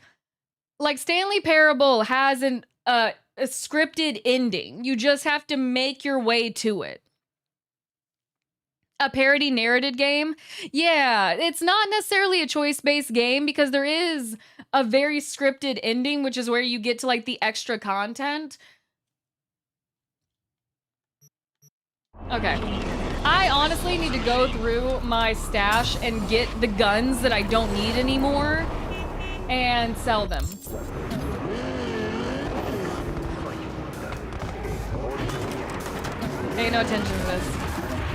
like Stanley Parable has a scripted ending. You just have to make your way to it. A parody narrated game? Yeah, it's not necessarily a choice-based game because there is a very scripted ending, which is where you get to like the extra content. Okay. I honestly need to go through my stash and get the guns that I don't need anymore and sell them. Pay no attention to this.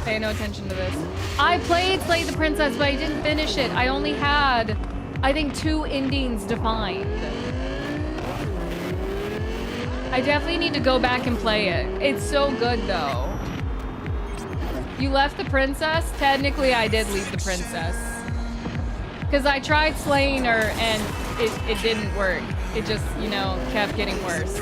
Pay no attention to this. I played Slay the Princess, but I didn't finish it. I only had, I think, 2 endings defined. I definitely need to go back and play it. It's so good, though. You left the princess? Technically, I did leave the princess. Because I tried slaying her, and it didn't work. It just, you know, kept getting worse.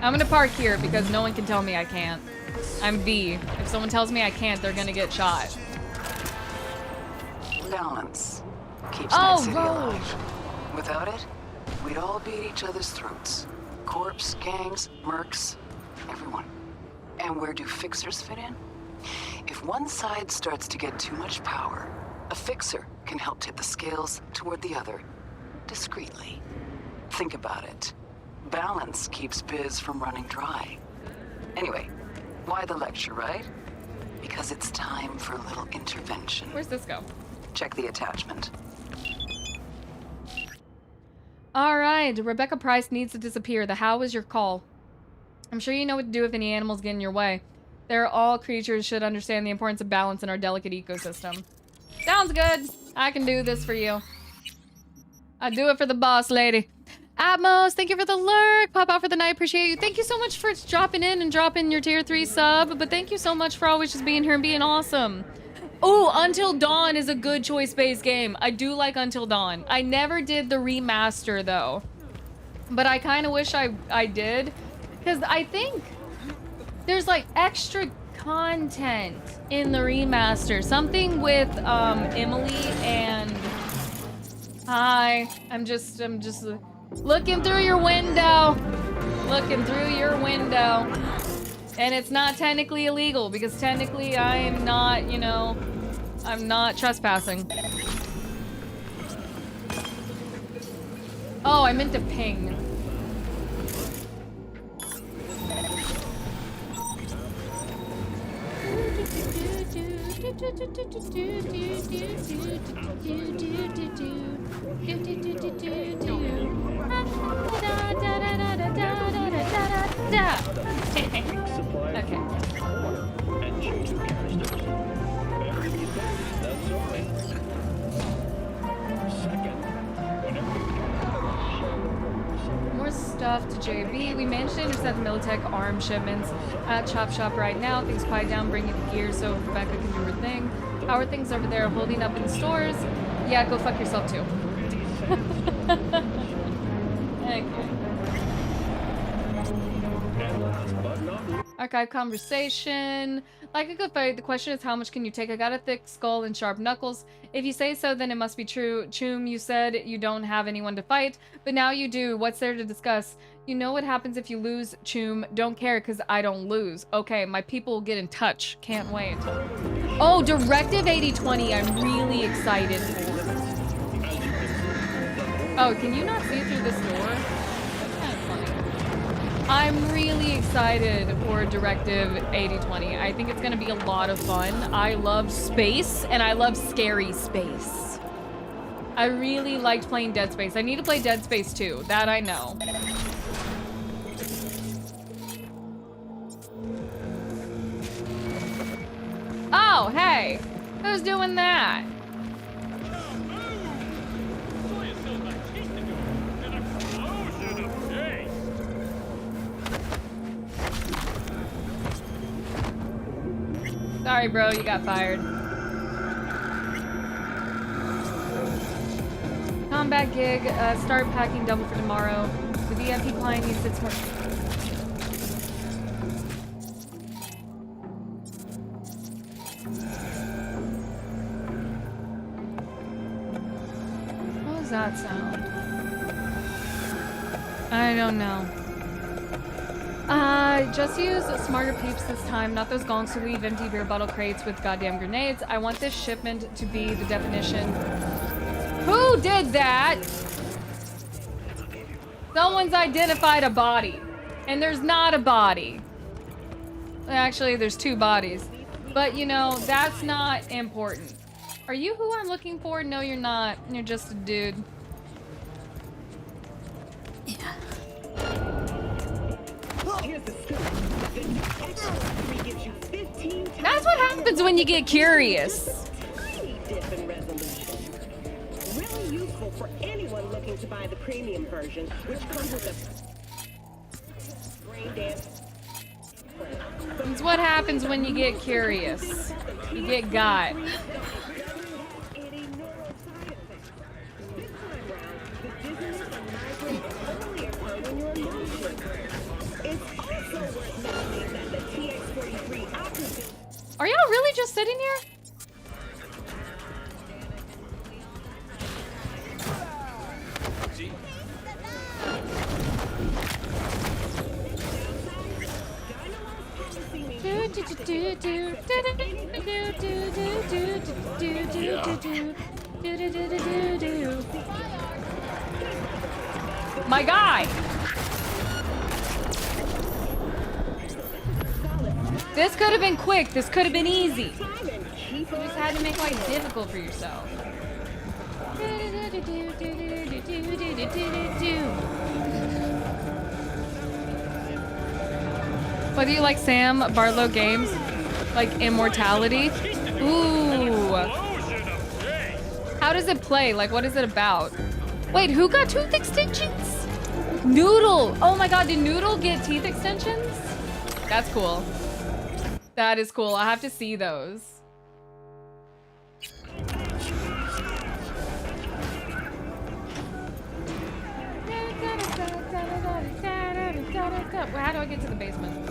I'm gonna park here because no one can tell me I can't. I'm V. If someone tells me I can't, they're gonna get shot. Balance keeps Night City road. alive. Without it, we'd all be at each other's throats. Corps, gangs, mercs, everyone. And where do fixers fit in? If one side starts to get too much power, a fixer can help tip the scales toward the other, discreetly. Think about it. Balance keeps Biz from running dry. Anyway, why the lecture, right? Because it's time for a little intervention. Where's this go? Check the attachment. All right, Rebecca Price needs to disappear. The how is your call. I'm sure you know what to do if any animals get in your way. They're all creatures should understand the importance of balance in our delicate ecosystem. Sounds good. I can do this for you. I do it for the boss lady. Atmos, thank you for the lurk. Pop out for the night. Appreciate you. Thank you so much for dropping in and dropping your tier 3 sub. But thank you so much for always just being here and being awesome. Oh, Until Dawn is a good choice-based game. I do like Until Dawn. I never did the remaster though. But I kind of wish I did. Because I think there's like extra content in the remaster. Something with Emily and... Hi. I'm just looking through your window. Looking through your window. And it's not technically illegal because technically I am not, you know, I'm not trespassing. Oh, I meant to ping. Okay. More stuff to JB. We managed to intercept the Militech arm shipments at Chop Shop right now. Things quiet down, bringing the gear so Rebecca can do her thing. How are things over there holding up in the stores? Yeah, go fuck yourself too. Okay. Archive conversation. Like a good fight, the question is how much can you take? I got a thick skull and sharp knuckles. If you say so, then it must be true. Choom, you said you don't have anyone to fight, but now you do. What's there to discuss? You know what happens if you lose, Choom. Don't care, because I don't lose. Okay, my people will get in touch. Can't wait. Oh, Directive 8020, I'm really excited for. Oh, can you not see through this door? That's kind of funny. I'm really excited for Directive 8020. I think it's going to be a lot of fun. I love space, and I love scary space. I really liked playing Dead Space. I need to play Dead Space 2. That I know. Oh, hey! Who's doing that? Sorry, bro, you got fired. Combat gig, start packing double for tomorrow. The VIP client needs 6 more. What was that sound? I don't know. Just use smarter peeps this time, not those gonks who leave empty beer bottle crates with goddamn grenades. I want this shipment to be the definition. Who did that? Someone's identified a body. And there's not a body. Actually, there's 2 bodies. But, you know, that's not important. Are you who I'm looking for? No, you're not. You're just a dude. Yeah. That's what happens when you get curious. Really useful for anyone looking to buy the premium version, which comes with a brain dance. It's what happens when you get curious. You get got. Are y'all really just sitting here? My guy! This could have been quick. This could have been easy. You just had to make life difficult for yourself. Whether you like Sam Barlow games, like Immortality. Ooh. How does it play? Like, what is it about? Wait, who got tooth extensions? Noodle. Oh my god, did Noodle get teeth extensions? That's cool. That is cool. I have to see those. How do I get to the basement?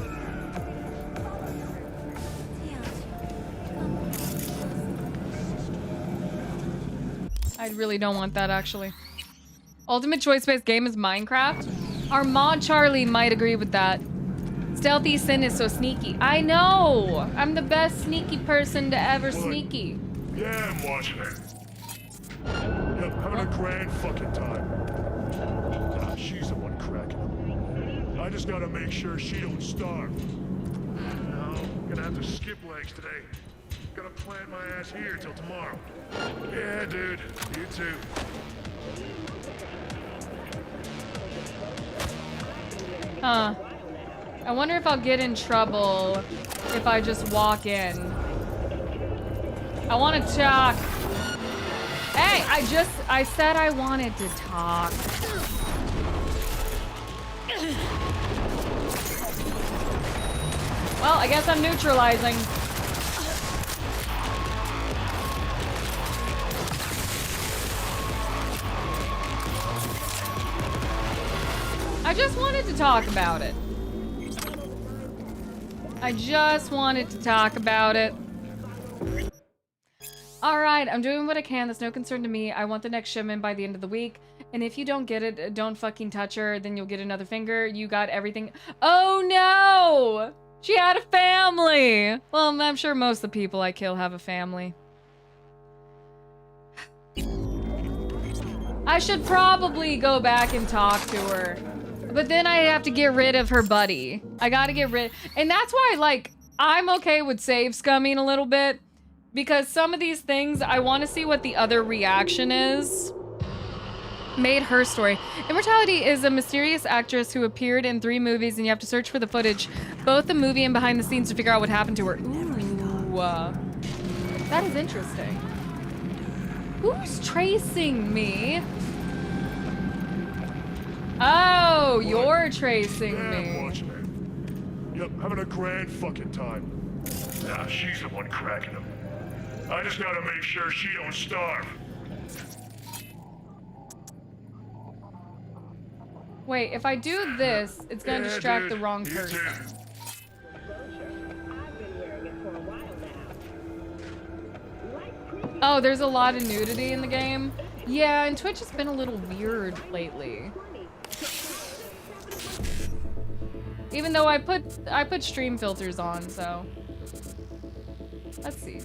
I really don't want that, actually. Ultimate choice-based game is Minecraft? Our mod Charlie might agree with that. Stealthy Sin is so sneaky. I know! I'm the best sneaky person to ever sneaky. Yeah, I'm watching it. Yep, having a grand fucking time. Nah, she's the one cracking them. I just gotta make sure she don't starve. No, gonna have to skip legs today. Gotta plant my ass here till tomorrow. Yeah, dude. You too. Huh. I wonder if I'll get in trouble if I just walk in. I want to talk. Hey, I said I wanted to talk. Well, I guess I'm neutralizing. I just wanted to talk about it. I just wanted to talk about it. Alright, I'm doing what I can. That's no concern to me. I want the next shipment by the end of the week. And if you don't get it, don't fucking touch her. Then you'll get another finger. You got everything. Oh no! She had a family! Well, I'm sure most of the people I kill have a family. I should probably go back and talk to her. But then I have to get rid of her buddy. I gotta get rid... And that's why, like, I'm okay with save scumming a little bit. Because some of these things, I want to see what the other reaction is. Made her story. Immortality is a mysterious actress who appeared in 3 movies, and you have to search for the footage, both the movie and behind the scenes, to figure out what happened to her. Ooh. That is interesting. Who's tracing me? Oh, you're tracing Yeah, me. I'm watching it. Yep, having a grand fucking time. Nah, she's the one cracking them. I just gotta make sure she don't starve. Wait, if I do this, it's gonna distract the wrong You person. too. I've been wearing it for a while now. Like previous Oh, there's a lot of nudity in the game. Yeah, and Twitch has been a little weird lately. Even though I put stream filters on, so let's see.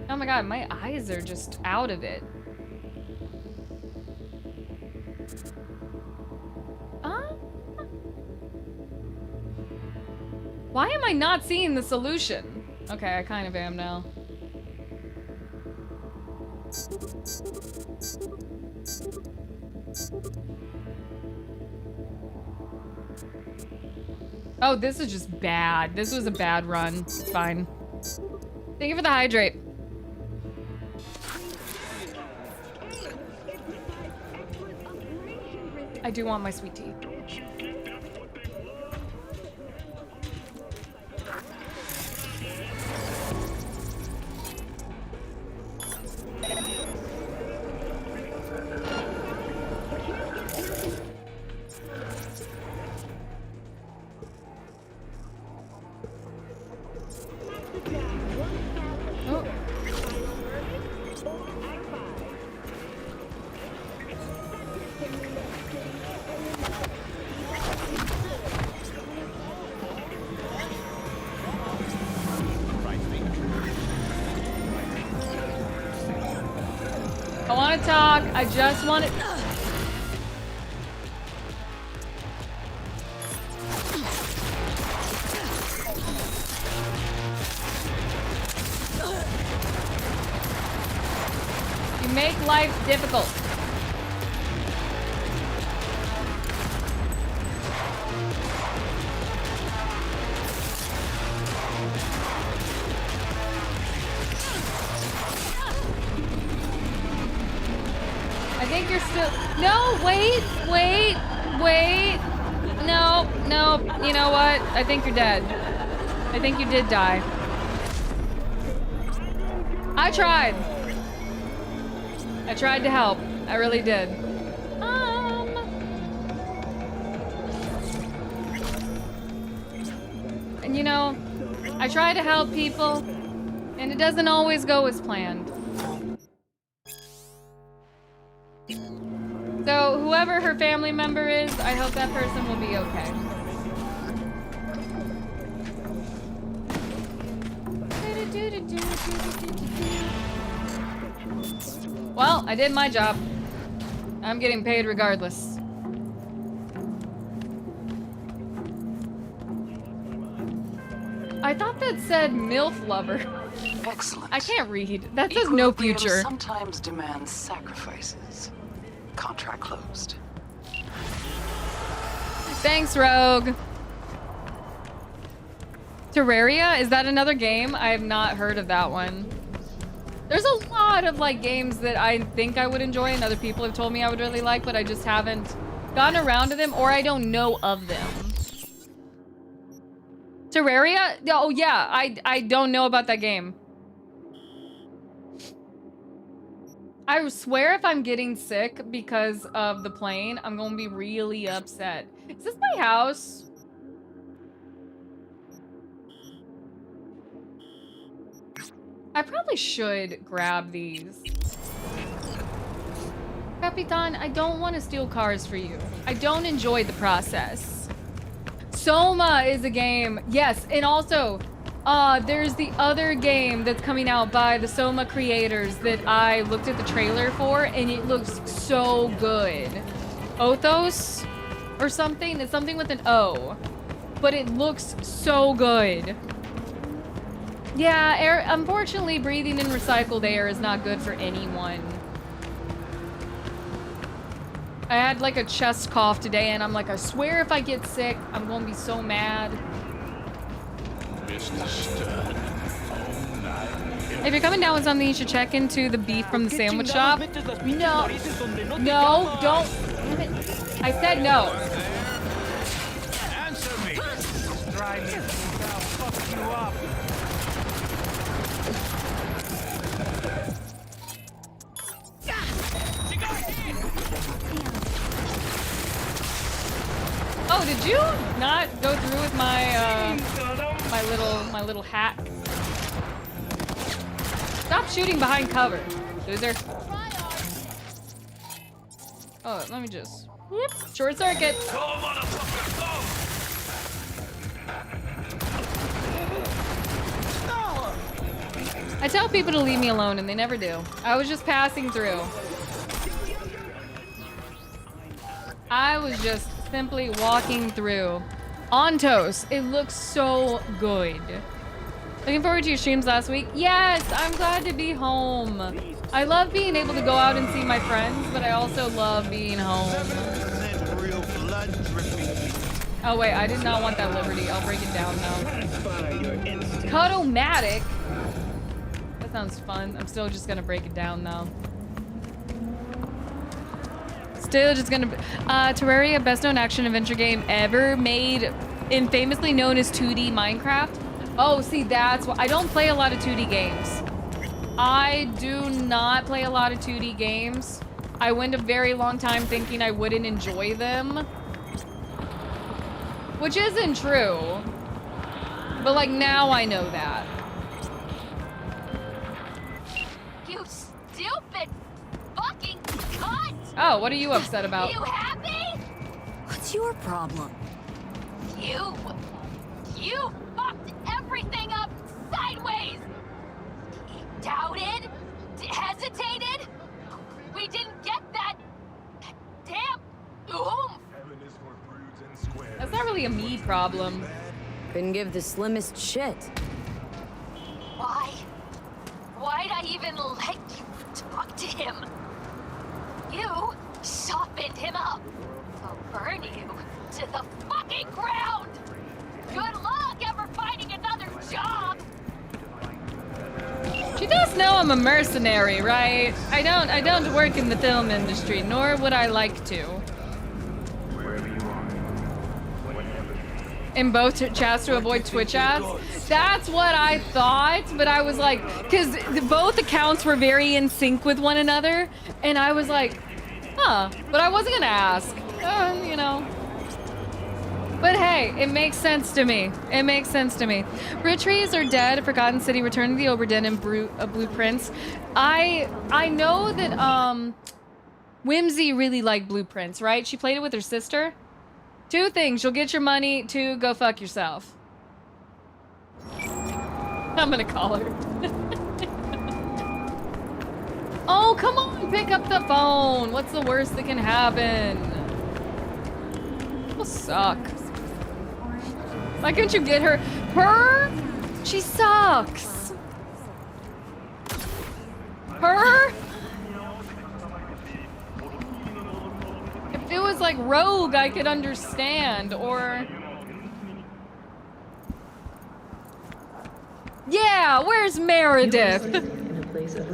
Oh my god, my eyes are just out of it. Why am I not seeing the solution? Okay, I kind of am now. Oh, this is just bad. This was a bad run. It's fine. Thank you for the hydrate. I do want my sweet tea. Oh. want to talk. I just want to... You make life difficult. I think you're still... No, wait. No. You know what? I think you're dead. I think you did die. I tried to help. I really did. And you know, I try to help people, and it doesn't always go as planned. So whoever her family member is, I hope that person will be okay. Well, I did my job. I'm getting paid regardless. I thought that said MILF lover. Excellent. I can't read. That says no Equilibrium future. sometimes demands sacrifices. Contract closed. Thanks, Rogue. Terraria? Is that another game? I have not heard of that one. There's a lot of like games that I think I would enjoy and other people have told me I would really like, but I just haven't gotten around to them or I don't know of them. Terraria? Oh yeah, I don't know about that game. I swear if I'm getting sick because of the plane, I'm gonna be really upset. Is this my house? I probably should grab these. Capitan, I don't want to steal cars for you. I don't enjoy the process. Soma is a game. Yes, and also, there's the other game that's coming out by the Soma creators that I looked at the trailer for, and it looks so good. Othos or something? It's something with an O. But it looks so good. Yeah, air, unfortunately, breathing in recycled air is not good for anyone. I had like a chest cough today, and I'm like, I swear if I get sick, I'm gonna be so mad. If you're coming down with something, you should check into the beef from the sandwich shop. No, don't. Damn it. I said no. Answer me. Try me. I'll fuck you up. Oh, did you not go through with my my little hack? Stop shooting behind cover, loser. Oh, let me just whoop, short circuit. Go, motherfucker, go! I tell people to leave me alone, and they never do. I was just passing through. I was just simply walking through. Ontos, it looks so good. Looking forward to your streams last week. Yes, I'm glad to be home. I love being able to go out and see my friends, but I also love being home. Oh wait, I did not want that Liberty. I'll break it down though. Cutomatic? That sounds fun. I'm still just gonna break it down though. Still just gonna... Terraria, best known action adventure game ever made and famously known as 2D Minecraft. Oh, see, that's why I don't play a lot of 2D games. I do not play a lot of 2D games. I went a very long time thinking I wouldn't enjoy them. Which isn't true. But like now I know that. You stupid fucking cunt! Oh, what are you upset about? You happy? What's your problem? You fucked everything up sideways! Doubted? Hesitated? We That's not really a me problem. Couldn't give the slimmest shit. Why? Why'd I even let you talk to him? You softened him up. I'll burn you to the fucking ground! Good luck ever finding another job! She does know I'm a mercenary, right? I don't work in the film industry, nor would I like to. In both chats to avoid Twitch ads? That's what I thought, but I was like, because both accounts were very in sync with one another, and I was like, huh, but I wasn't gonna ask, you know. But hey, it makes sense to me. It makes sense to me. Retrees are dead, Forgotten City, Return to the Oberdin, and Blueprints. I know that Whimsy really liked Blueprints, right? She played it with her sister. 2 things, you'll get your money. 2, go fuck yourself. I'm gonna call her. Oh, come on, pick up the phone. What's the worst that can happen? People suck. Why couldn't you get her? Her? She sucks. Her? If it was like Rogue, I could understand, or... Yeah, where's Meredith?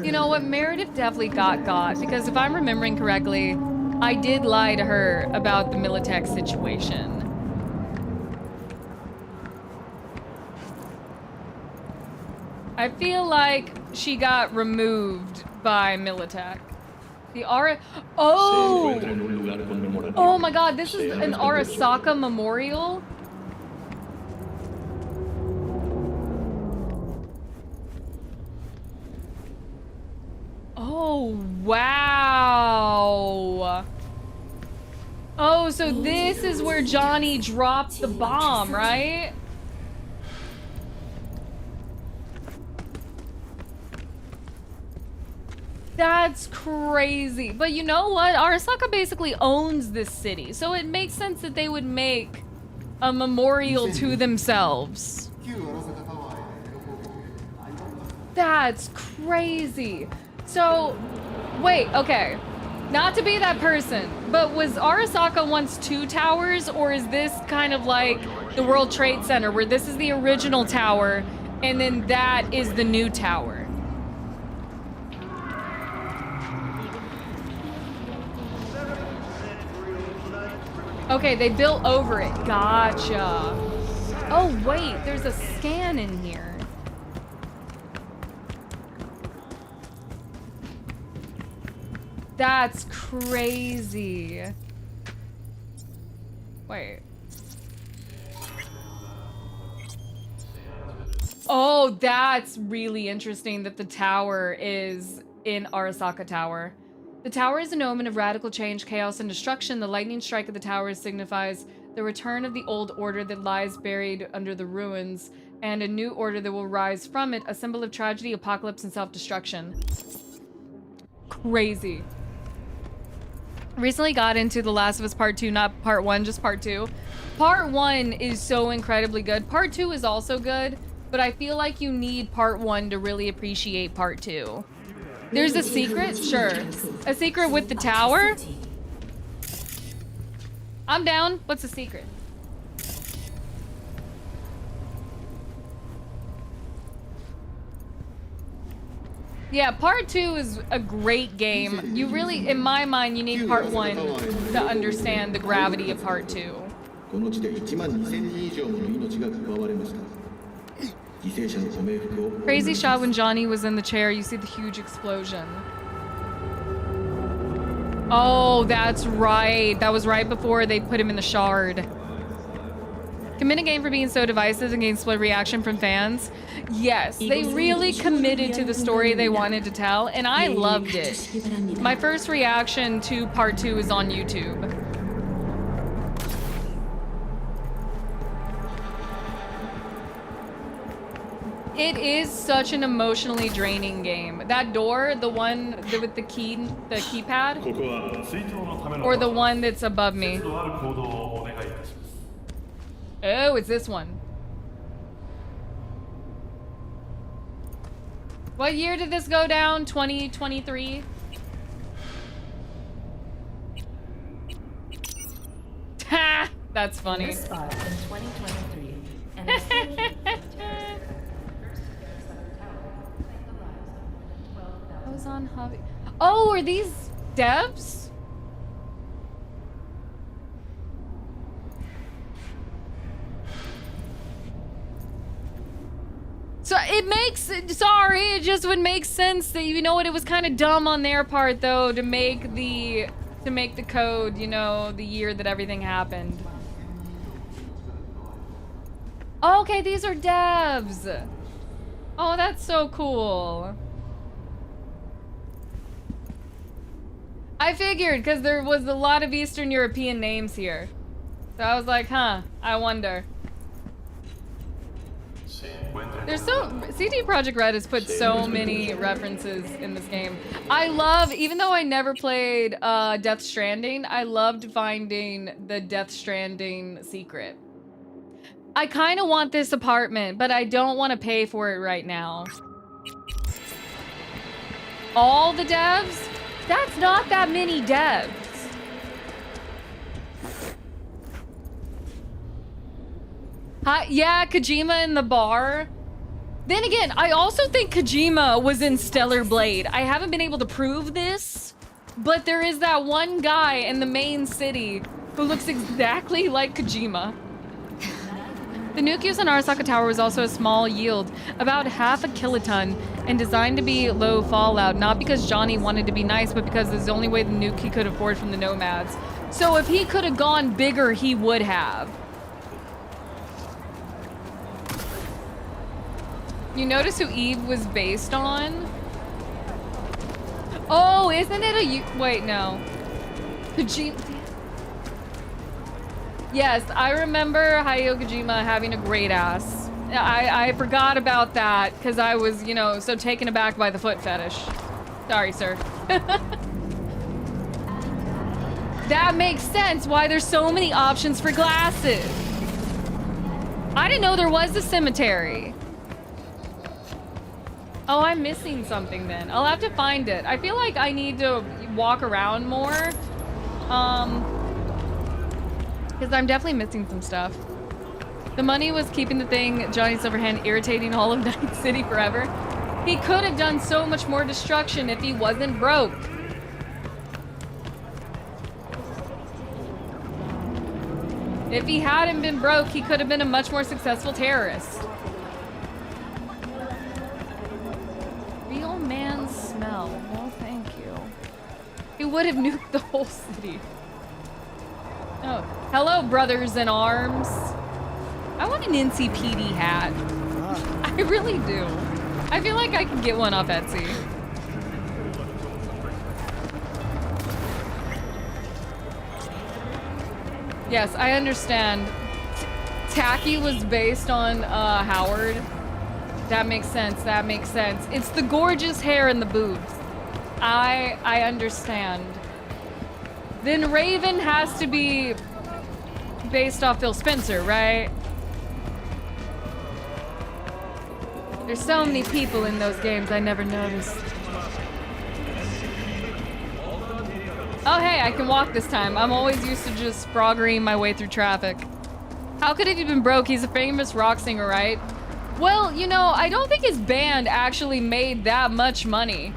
You know what, Meredith definitely got, because if I'm remembering correctly, I did lie to her about the Militech situation. I feel like she got removed by Militech. The Oh! Oh my god, this is an Arasaka memorial? Oh, wow. Oh, so this is where Johnny dropped the bomb, right? That's crazy. But you know what? Arasaka basically owns this city, so it makes sense that they would make a memorial to themselves. That's crazy. So, wait, okay. Not to be that person, but was Arasaka once 2 towers, or is this kind of like the World Trade Center, where this is the original tower, and then that is the new tower? Okay, they built over it. Gotcha. Oh, wait, there's a scan in here. That's crazy. Wait. Oh, that's really interesting that the tower is in Arasaka Tower. The tower is an omen of radical change, chaos, and destruction. The lightning strike of the tower signifies the return of the old order that lies buried under the ruins, and a new order that will rise from it, a symbol of tragedy, apocalypse, and self-destruction. Crazy. Recently got into The Last of Us Part 2, not Part 1, just Part 2. Part 1 is so incredibly good. Part 2 is also good, but I feel like you need Part 1 to really appreciate Part 2. There's a secret? Sure. A secret with the tower? I'm down. What's the secret? Yeah, Part 2 is a great game. You really, in my mind, you need Part 1 to understand the gravity of Part 2. Crazy shot when Johnny was in the chair. You see the huge explosion. Oh, that's right. That was right before they put him in the shard. Commit a game for being so divisive and getting split reaction from fans. Yes, they really committed to the story they wanted to tell, and I loved it. My first reaction to Part 2 is on YouTube. It is such an emotionally draining game. That door, the one with the keypad, ここは追悼のための or the one that's above me. 節度ある行動をお願いいたします。 Oh, it's this one. What year did this go down? 2023? Ha! That's funny. Spot in 2023. And I was on hobby. Oh, are these devs? So it makes, sorry, it just would make sense that, you know what, it was kind of dumb on their part though to make the code, you know, the year that everything happened. Oh, okay, these are devs. Oh, that's so cool. I figured, because there was a lot of Eastern European names here. So I was like, huh, I wonder. There's CD Projekt Red has put so many references in this game. I love, even though I never played Death Stranding, I loved finding the Death Stranding secret. I kind of want this apartment, but I don't want to pay for it right now. All the devs? That's not that many devs. Hi, yeah, Kojima in the bar. Then again, I also think Kojima was in Stellar Blade. I haven't been able to prove this, but there is that one guy in the main city who looks exactly like Kojima. The nuke used on Arasaka Tower was also a small yield, about half a kiloton, and designed to be low fallout, not because Johnny wanted to be nice, but because it's the only way the nuke he could afford from the nomads. So if he could have gone bigger, he would have. You notice who Eve was based on? Oh, isn't it a... Wait, no. Kojima... Yes, I remember Hideo Kojima having a great ass. I forgot about that because I was, you know, so taken aback by the foot fetish. Sorry, sir. That makes sense why there's so many options for glasses. I didn't know there was a cemetery. Oh, I'm missing something then. I'll have to find it. I feel like I need to walk around more. Because I'm definitely missing some stuff. The money was keeping the thing, Johnny Silverhand, irritating all of Night City forever. He could have done so much more destruction if he wasn't broke. If he hadn't been broke, he could have been a much more successful terrorist. Real man smell. No, thank you. He would have nuked the whole city. Oh, hello, brothers in arms. I want an NCPD hat. I really do. I feel like I could get one off Etsy. Yes, I understand. Tacky was based on Howard. That makes sense. That makes sense. It's the gorgeous hair and the boobs. I understand. Then Raven has to be based off Phil Spencer, right? There's so many people in those games I never noticed. Oh hey, I can walk this time. I'm always used to just froggering my way through traffic. How could he have been broke? He's a famous rock singer, right? Well, you know, I don't think his band actually made that much money.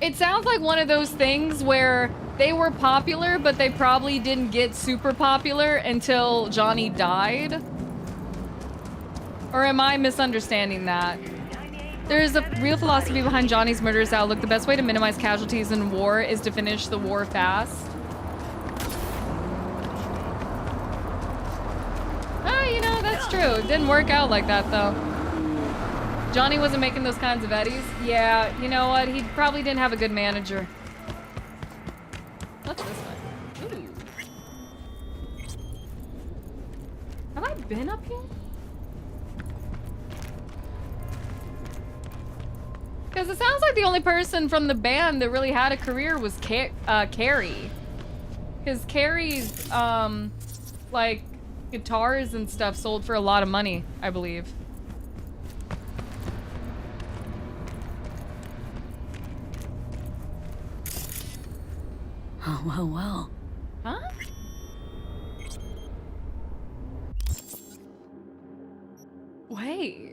It sounds like one of those things where they were popular, but they probably didn't get super popular until Johnny died. Or am I misunderstanding that? There is a real philosophy behind Johnny's murderous outlook. The best way to minimize casualties in war is to finish the war fast. Oh, you know, that's true. It didn't work out like that, though. Johnny wasn't making those kinds of eddies. Yeah, you know what? He probably didn't have a good manager. What's this one? Ooh. Have I been up here? Because it sounds like the only person from the band that really had a career was Carrie. Because Carrie's, like, guitars and stuff sold for a lot of money, I believe. Oh, well. Huh? Wait.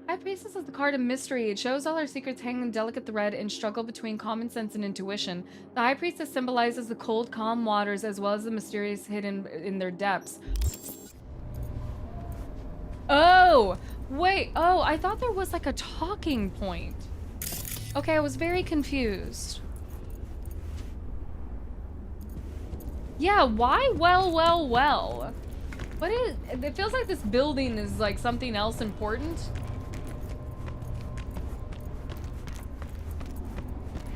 High Priestess is the card of mystery. It shows all our secrets hang in delicate thread and struggle between common sense and intuition. The High Priestess symbolizes the cold, calm waters as well as the mysterious hidden in their depths. Oh! Wait. Oh, I thought there was like a talking point. Okay, I was very confused. Yeah, why? Well. What is... It feels like this building is like something else important.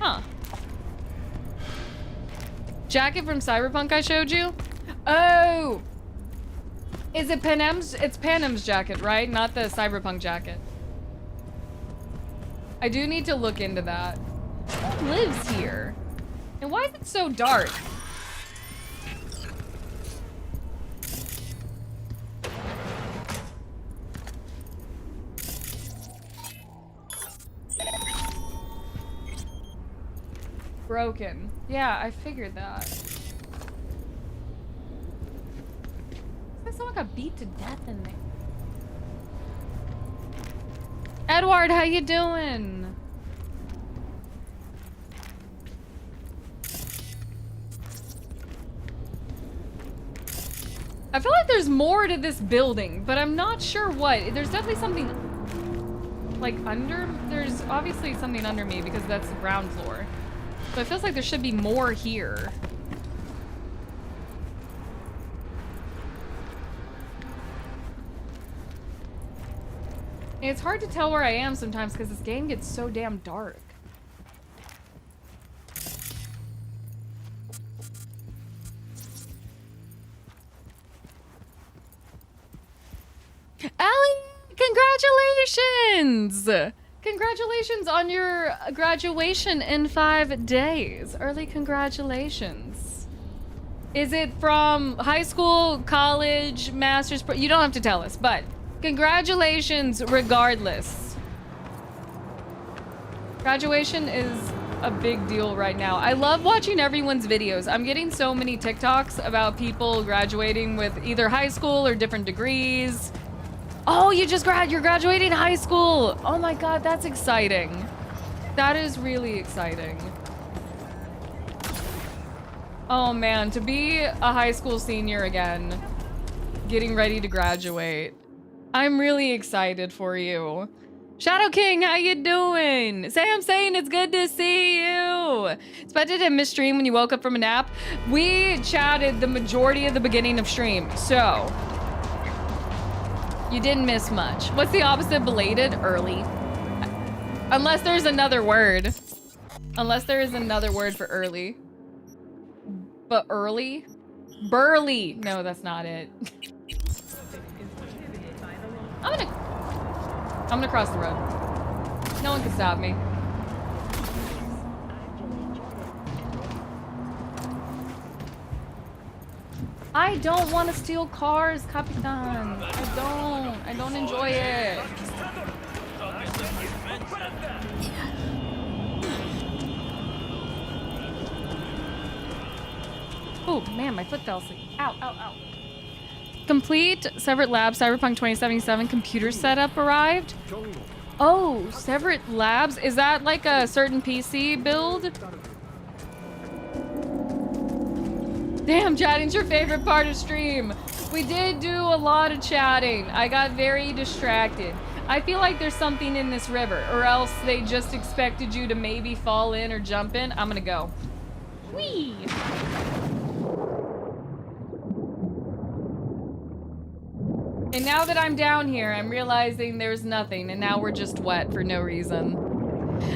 Huh. Jacket from Cyberpunk I showed you? Oh! Is it Panem's? It's Panem's jacket, right? Not the Cyberpunk jacket. I do need to look into that. Who lives here? And why is it so dark? Broken. Yeah, I figured that. Someone got beat to death in there. Edward, how you doing? I feel like there's more to this building, but I'm not sure what. There's definitely something like under. There's obviously something under me because that's the ground floor. But it feels like there should be more here. And it's hard to tell where I am sometimes because this game gets so damn dark. Allie, congratulations! Congratulations on your graduation in 5 days. Early congratulations. Is it from high school, college, master's? You don't have to tell us, but congratulations regardless. Graduation is a big deal right now. I love watching everyone's videos. I'm getting so many TikToks about people graduating with either high school or different degrees. Oh, you're graduating high school. Oh my God, that's exciting. That is really exciting. Oh man, to be a high school senior again, getting ready to graduate. I'm really excited for you. Shadow King, how you doing? Sam saying it's good to see you. Expected to miss stream when you woke up from a nap. We chatted the majority of the beginning of stream, so you didn't miss much. What's the opposite of belated? Early. Unless there's another word. Unless there is another word for early. But early? Burly. No, that's not it. I'm gonna cross the road. No one can stop me. I don't want to steal cars, Capitan. I don't enjoy it. Oh man, my foot fell asleep. Ow, ow, ow. Complete Severed Labs Cyberpunk 2077 computer setup arrived. Oh, Severed Labs? Is that like a certain PC build? Damn, chatting's your favorite part of stream. We did do a lot of chatting. I got very distracted. I feel like there's something in this river, or else they just expected you to maybe fall in or jump in. I'm gonna go. Whee! And now that I'm down here, I'm realizing there's nothing, and now we're just wet for no reason.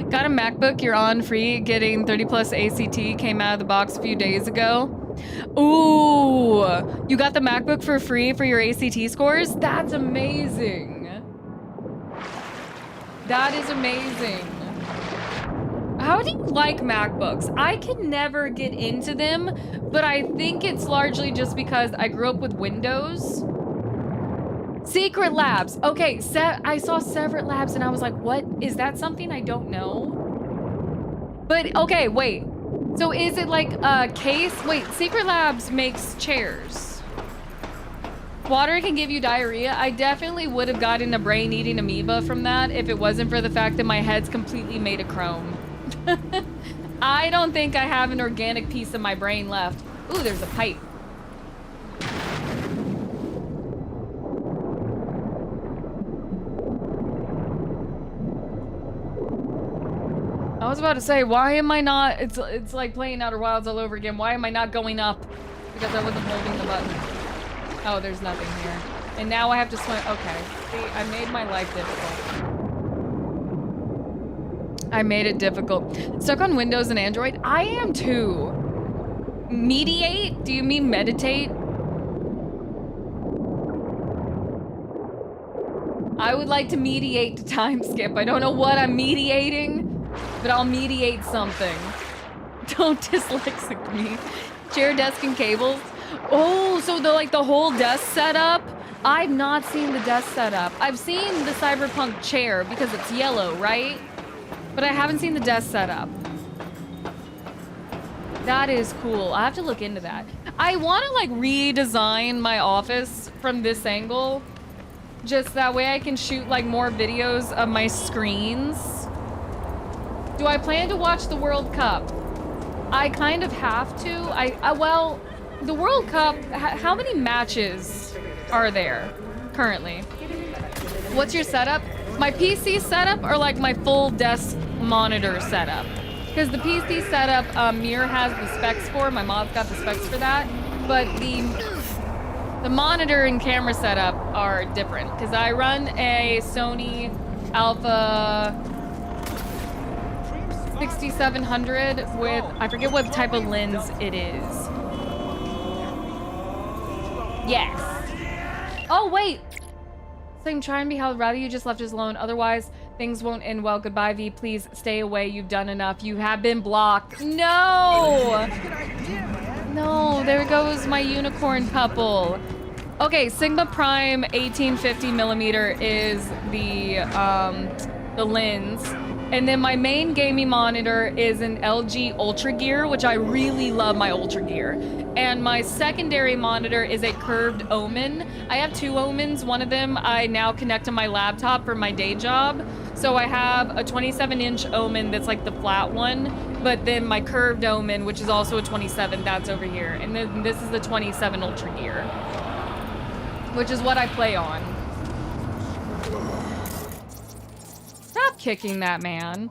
Got a MacBook, you're on free, getting 30 plus ACT, came out of the box a few days ago. Ooh, you got the MacBook for free for your ACT scores? That's amazing. That is amazing. How do you like MacBooks? I can never get into them, but I think it's largely just because I grew up with Windows. Secret Labs. Okay, I saw Secret Labs and I was like, what? Is that something I don't know? But, okay, wait. So is it like a case? Wait, Secret Labs makes chairs. Water can give you diarrhea. I definitely would have gotten a brain-eating amoeba from that if it wasn't for the fact that my head's completely made of chrome. I don't think I have an organic piece of my brain left. Ooh, there's a pipe. I was about to say, why am I not, it's like playing Outer Wilds all over again. Why am I not going up? Because I wasn't holding the button. Oh, there's nothing here. And now I have to swim. Okay. See, I made my life difficult. I made it difficult. Stuck on Windows and Android? I am too. Mediate? Do you mean meditate? I would like to mediate the time skip. I don't know what I'm mediating, but I'll mediate something. Don't dyslexic me. Chair, desk, and cables. Oh, so the whole desk setup? I've not seen the desk setup. I've seen the Cyberpunk chair because it's yellow, right? But I haven't seen the desk setup. That is cool. I have to look into that. I want to like redesign my office from this angle. Just that way I can shoot like more videos of my screens. Do I plan to watch the World Cup? I kind of have to. Well, the World Cup, how many matches are there currently? What's your setup? My PC setup or like my full desk monitor setup? Because the PC setup, Mir has the specs for. My mom's got the specs for that. But the monitor and camera setup are different. Because I run a Sony Alpha 6700 with, I forget what type of lens it is. Yes. Oh, wait. Same trying to be how rather you just left us alone. Otherwise, things won't end well. Goodbye, V. Please stay away. You've done enough. You have been blocked. No. No, there goes my unicorn couple. Okay, Sigma Prime 1850mm is the lens. And then my main gaming monitor is an LG Ultra Gear, which I really love my Ultra Gear. And my secondary monitor is a curved Omen. I have two Omens. One of them I now connect to my laptop for my day job. So I have a 27-inch Omen that's like the flat one, but then my curved Omen, which is also a 27, that's over here. And then this is the 27 Ultra Gear, which is what I play on. Stop kicking that man.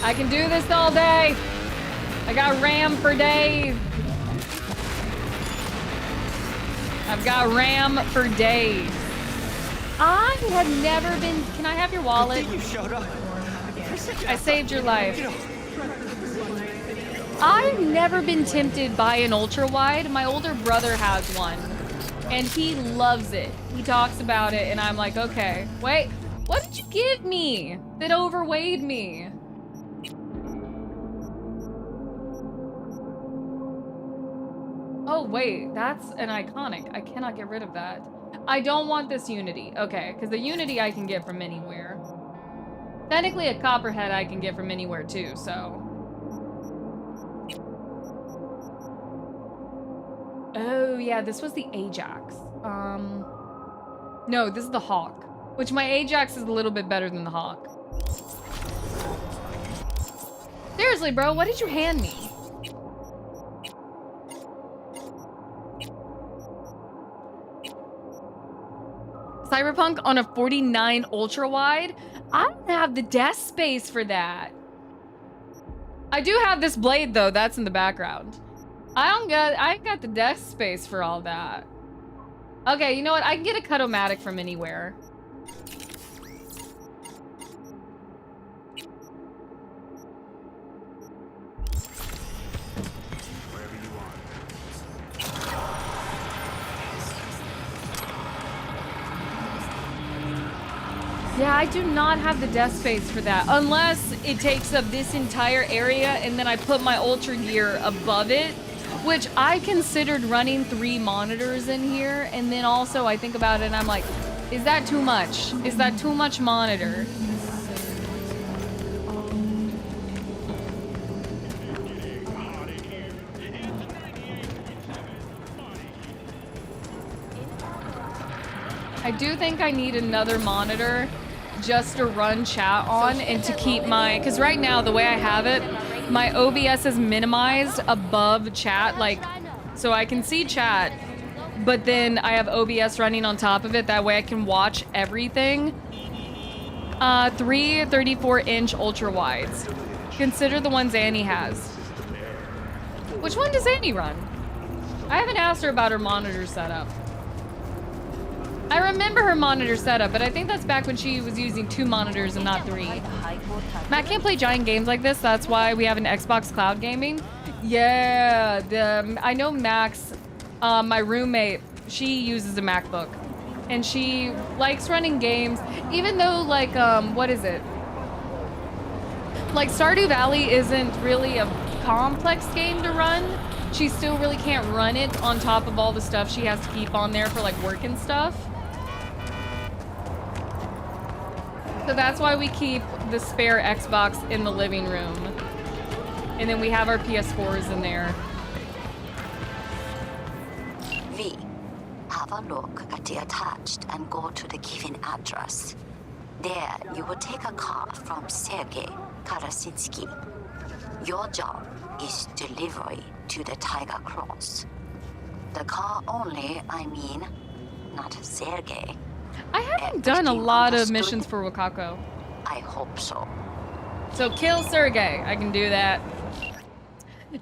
I can do this all day. I got RAM for days. I've got RAM for days. I have never been. Can I have your wallet? You showed up. I saved your life. I've never been tempted by an ultra wide. My older brother has one, and he loves it. He talks about it, and I'm like, okay, wait, what did you give me that overweighed me? Oh, wait, that's an iconic. I cannot get rid of that. I don't want this Unity. Okay, because the Unity I can get from anywhere. Technically, a Copperhead I can get from anywhere, too, so. Oh, yeah, this was the Ajax. No, this is the Hawk, which my Ajax is a little bit better than the Hawk. Seriously, bro, what did you hand me? Cyberpunk on a 49 ultra wide? I don't have the desk space for that. I do have this blade though, that's in the background. I ain't got the desk space for all that. Okay, you know what? I can get a Cut-O-Matic from anywhere. Yeah, I do not have the desk space for that. Unless it takes up this entire area and then I put my Ultra Gear above it, which I considered running 3 monitors in here. And then also I think about it and I'm like, is that too much? Is that too much monitor? I do think I need another monitor just to run chat on and to keep my, because right now the way I have it, my OBS is minimized above chat, like, so I can see chat, but then I have OBS running on top of it, that way I can watch everything. 3 34-inch ultra wides. Consider the ones Annie has. Which one does Annie run? I haven't asked her about her monitor setup. I remember her monitor setup, but I think that's back when she was using 2 monitors and not 3. Matt can't play giant games like this. That's why we have an Xbox Cloud Gaming. Yeah, I know Max, my roommate, she uses a MacBook. And she likes running games, even though, like, what is it? Like, Stardew Valley isn't really a complex game to run. She still really can't run it on top of all the stuff she has to keep on there for, like, work and stuff. So that's why we keep the spare Xbox in the living room. And then we have our PS4s in there. V, have a look at the attached and go to the given address. There, you will take a car from Sergei Karasitsky. Your job is delivery to the Tiger Cross. The car only, I mean, not Sergei. I haven't done a lot of missions for Wakako. I hope so. So kill Sergei. I can do that.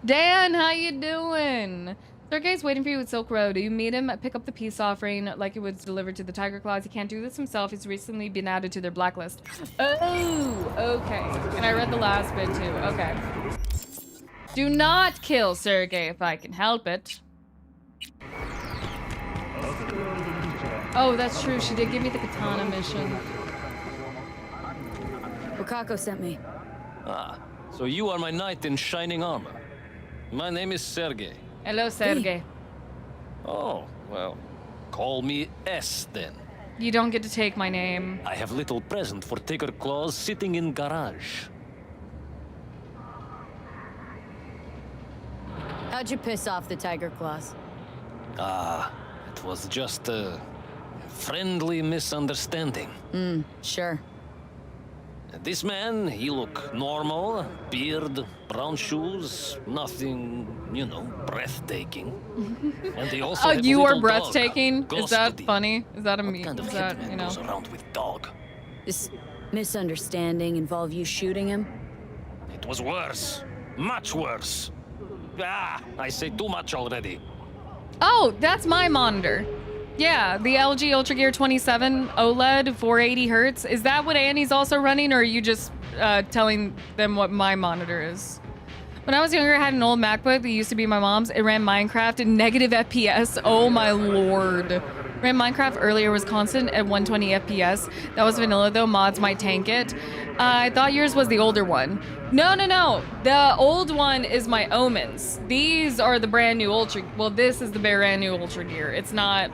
Dan, how you doing? Sergei's waiting for you at Silk Road. You meet him, pick up the peace offering like it was delivered to the Tiger Claws. He can't do this himself. He's recently been added to their blacklist. Oh, okay. And I read the last bit too. Okay. Do not kill Sergei if I can help it. Oh, that's true. She did give me the katana mission. Wakako sent me. Ah, so you are my knight in shining armor. My name is Sergei. Hello, Sergei. Oh, well, call me S then. You don't get to take my name. I have little present for Tiger Claws sitting in garage. How'd you piss off the Tiger Claws? Ah, it was just a friendly misunderstanding. Sure. This man, he look normal, beard, brown shoes, nothing, you know, breathtaking. And they also have you a are little breathtaking? dog, Is that Ghostly. funny? Is that a What meme? kind of Is that, hitman you know? goes around with dog? This misunderstanding involve you shooting him? It was worse. Much worse. Ah, I say too much already. Oh, that's my monitor. Yeah, the LG Ultra Gear 27 OLED, 480 hertz. Is that what Annie's also running, or are you just telling them what my monitor is? When I was younger, I had an old MacBook that used to be my mom's. It ran Minecraft in negative FPS. Oh my lord. Ran Minecraft earlier, was constant at 120 FPS. That was vanilla though, mods might tank it. I thought yours was the older one. No. The old one is my Omens. These are the brand new Ultra, well, this is the brand new Ultra Gear. It's not,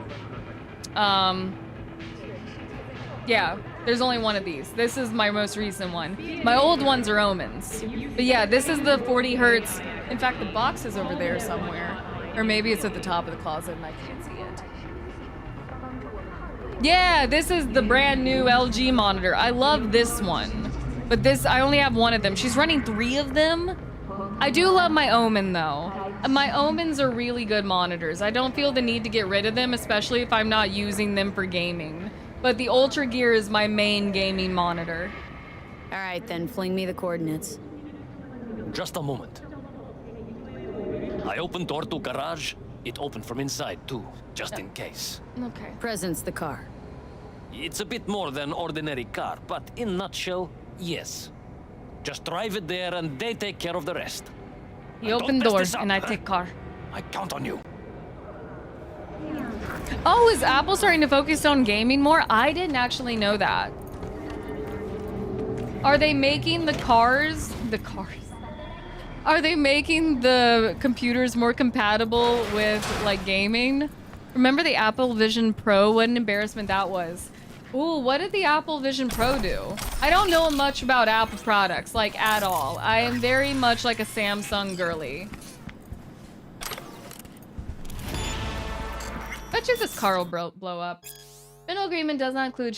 yeah, there's only one of these. This is my most recent one. My old ones are Omens. But yeah, this is the 40 hertz. In fact, the box is over there somewhere. Or maybe it's at the top of the closet and I can't see it. Yeah, this is the brand new LG monitor. I love this one. But this, I only have one of them. She's running 3 of them. I do love my Omen though. My Omens are really good monitors. I don't feel the need to get rid of them, especially if I'm not using them for gaming. But the Ultra Gear is my main gaming monitor. All right, then fling me the coordinates. Just a moment. I open door to garage. It opened from inside too, just in case. Okay. Present's the car. It's a bit more than ordinary car, but in a nutshell, yes. Just drive it there and they take care of the rest. He opened doors and I take car. I count on you. Oh, is Apple starting to focus on gaming more? I didn't actually know that. Are they making the cars? Are they making the computers more compatible with, like, gaming? Remember the Apple Vision Pro? What an embarrassment that was. Ooh, what did the Apple Vision Pro do? I don't know much about Apple products, like, at all. I am very much like a Samsung girly. Bet you this car will blow up. Rental agreement does not include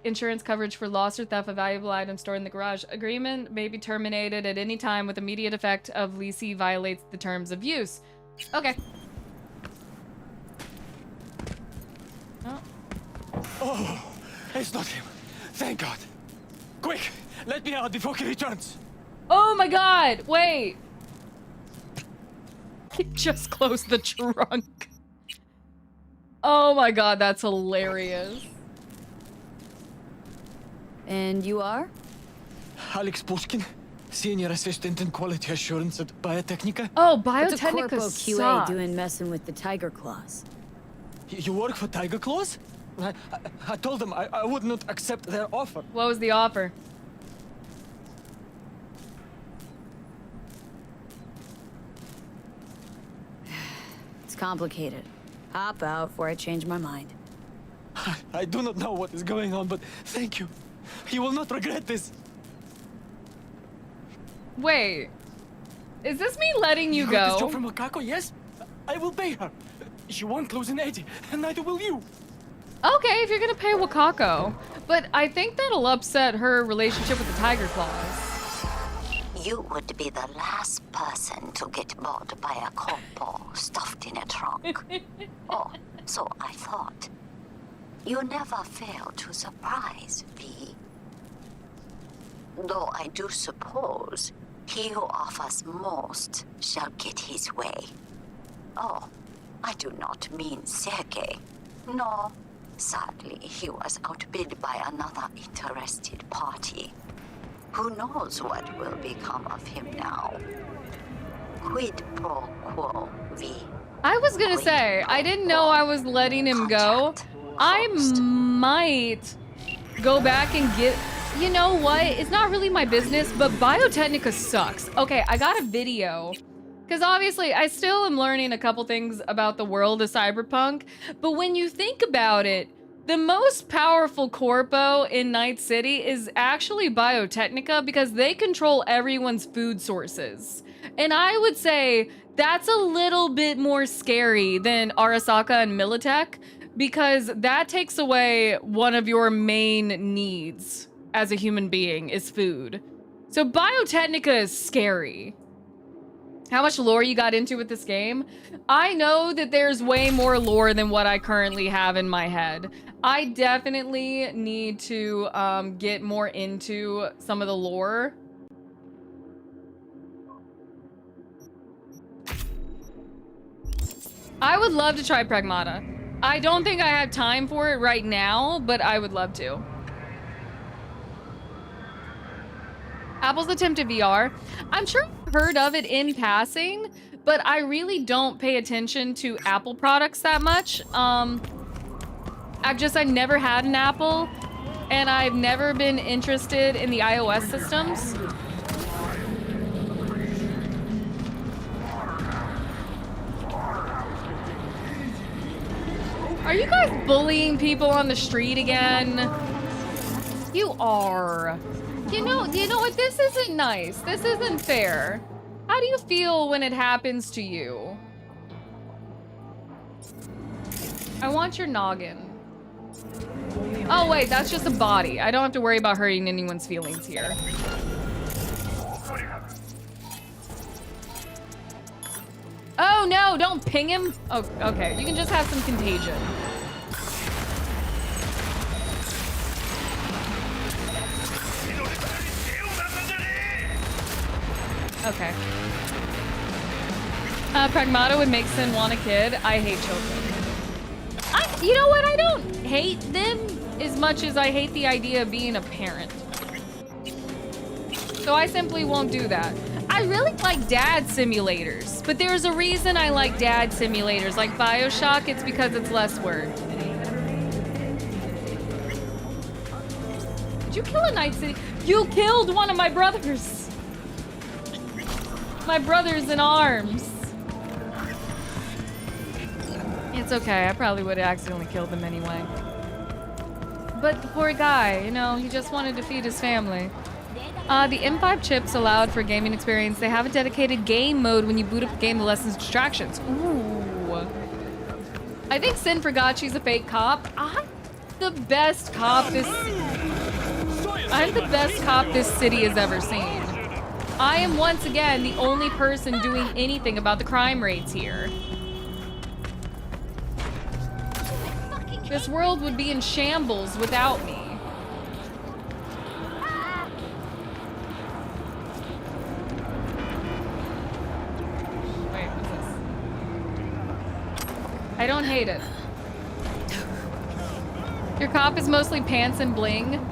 insurance coverage for loss or theft of valuable items stored in the garage. Agreement may be terminated at any time with immediate effect of leasee violates the terms of use. Okay. Oh, it's not him. Thank God. Quick, let me out before he returns. Oh my God, wait. He just closed the trunk. Oh my God, that's hilarious. And you are? Alex Pushkin, Senior Assistant in Quality Assurance at Biotechnica. Oh, What's a Biotechnica Corpo QA sucks. doing messing with the Tiger Claws? You work for Tiger Claws? I told them I would not accept their offer. What was the offer? It's complicated. Hop out before I change my mind. I do not know what is going on, but thank you. You will not regret this. Wait. Is this me letting you got this go? job from Makako, yes? I will pay her. She won't lose in 80, and neither will you. Okay, if you're gonna pay Wakako. But I think that'll upset her relationship with the Tiger Claws. You would be the last person to get bought by a Corpo stuffed in a trunk. Oh, so I thought. You never fail to surprise, V. Though I do suppose he who offers most shall get his way. Oh, I do not mean Sergei. No, sadly, he was outbid by another interested party. Who knows what will become of him now? Quid pro quo, V. I was gonna say, I didn't know I was letting him go. I might go back and get... You know what? It's not really my business, but Biotechnica sucks. Okay, I got a video. Because obviously, I still am learning a couple things about the world of Cyberpunk. But when you think about it, the most powerful corpo in Night City is actually Biotechnica because they control everyone's food sources. And I would say that's a little bit more scary than Arasaka and Militech because that takes away one of your main needs as a human being is food. So Biotechnica is scary. How much lore you got into with this game? I know that there's way more lore than what I currently have in my head. I definitely need to get more into some of the lore. I would love to try Pragmata. I don't think I have time for it right now, but I would love to. Apple's attempt at VR. I'm sure I've heard of it in passing, but I really don't pay attention to Apple products that much. I never had an Apple, and I've never been interested in the iOS systems. Are you guys bullying people on the street again? You are. You know what? This isn't nice. This isn't fair. How do you feel when it happens to you? I want your noggin. Oh wait, that's just a body. I don't have to worry about hurting anyone's feelings here. Oh no, don't ping him. Oh, okay. You can just have some contagion. Okay. Pragmata would make Sin want a kid. I hate children. You know what? I don't hate them as much as I hate the idea of being a parent. So I simply won't do that. I really like dad simulators, but there's a reason I like dad simulators. Like BioShock, it's because it's less work. Did you kill a Night City? You killed one of my brothers! My brothers in arms. It's okay, I probably would have accidentally killed them anyway. But the poor guy, you know, he just wanted to feed his family. The M5 chips allowed for gaming experience. They have a dedicated game mode when you boot up the game that lessens distractions. Ooh. I think Sin forgot she's a fake cop. I'm the best cop this city has ever seen. I am once again the only person doing anything about the crime rates here. This world would be in shambles without me. Wait, what's this? I don't hate it. Your cop is mostly pants and bling.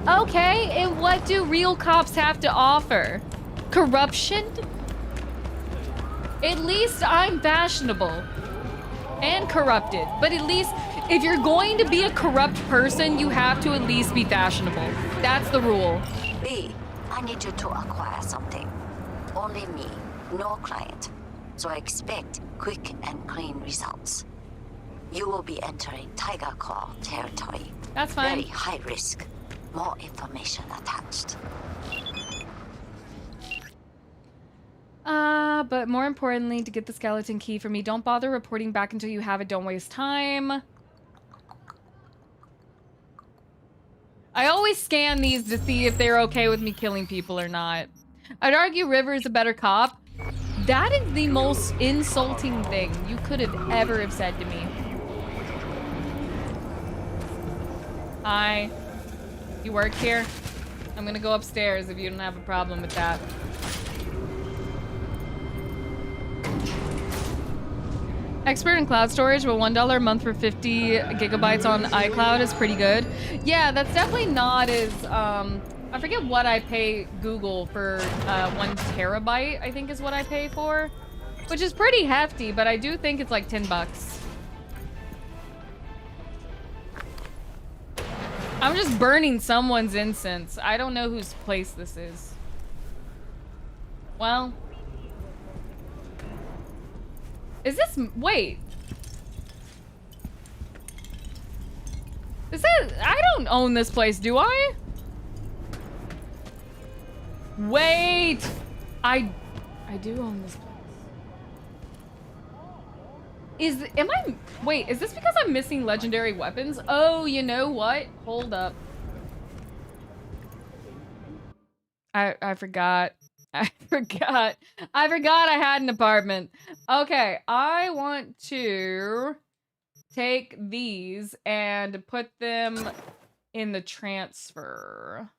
Okay, and what do real cops have to offer? Corruption? At least I'm fashionable. And corrupted. But at least, if you're going to be a corrupt person, you have to at least be fashionable. That's the rule. B, I need you to acquire something. Only me, no client. So I expect quick and clean results. You will be entering Tiger Claw territory. That's fine. Very high risk. More information attached. But more importantly, to get the skeleton key for me, don't bother reporting back until you have it. Don't waste time. I always scan these to see if they're okay with me killing people or not. I'd argue River is a better cop. That is the most insulting thing you could have ever have said to me. Hi. You work here? I'm gonna go upstairs if you don't have a problem with that. Expert in cloud storage, but $1 a month for 50 gigabytes on iCloud is pretty good. Yeah, that's definitely not as, I forget what I pay Google for 1 terabyte, I think is what I pay for. Which is pretty hefty, but I do think it's like 10 bucks. I'm just burning someone's incense. I don't know whose place this is. Well. Is this, wait. Is that, I don't own this place, do I? Wait. I do own this place. Wait, is this because I'm missing legendary weapons? Oh, you know what? Hold up. I forgot. I forgot I had an apartment. Okay, I want to take these and put them in the transfer.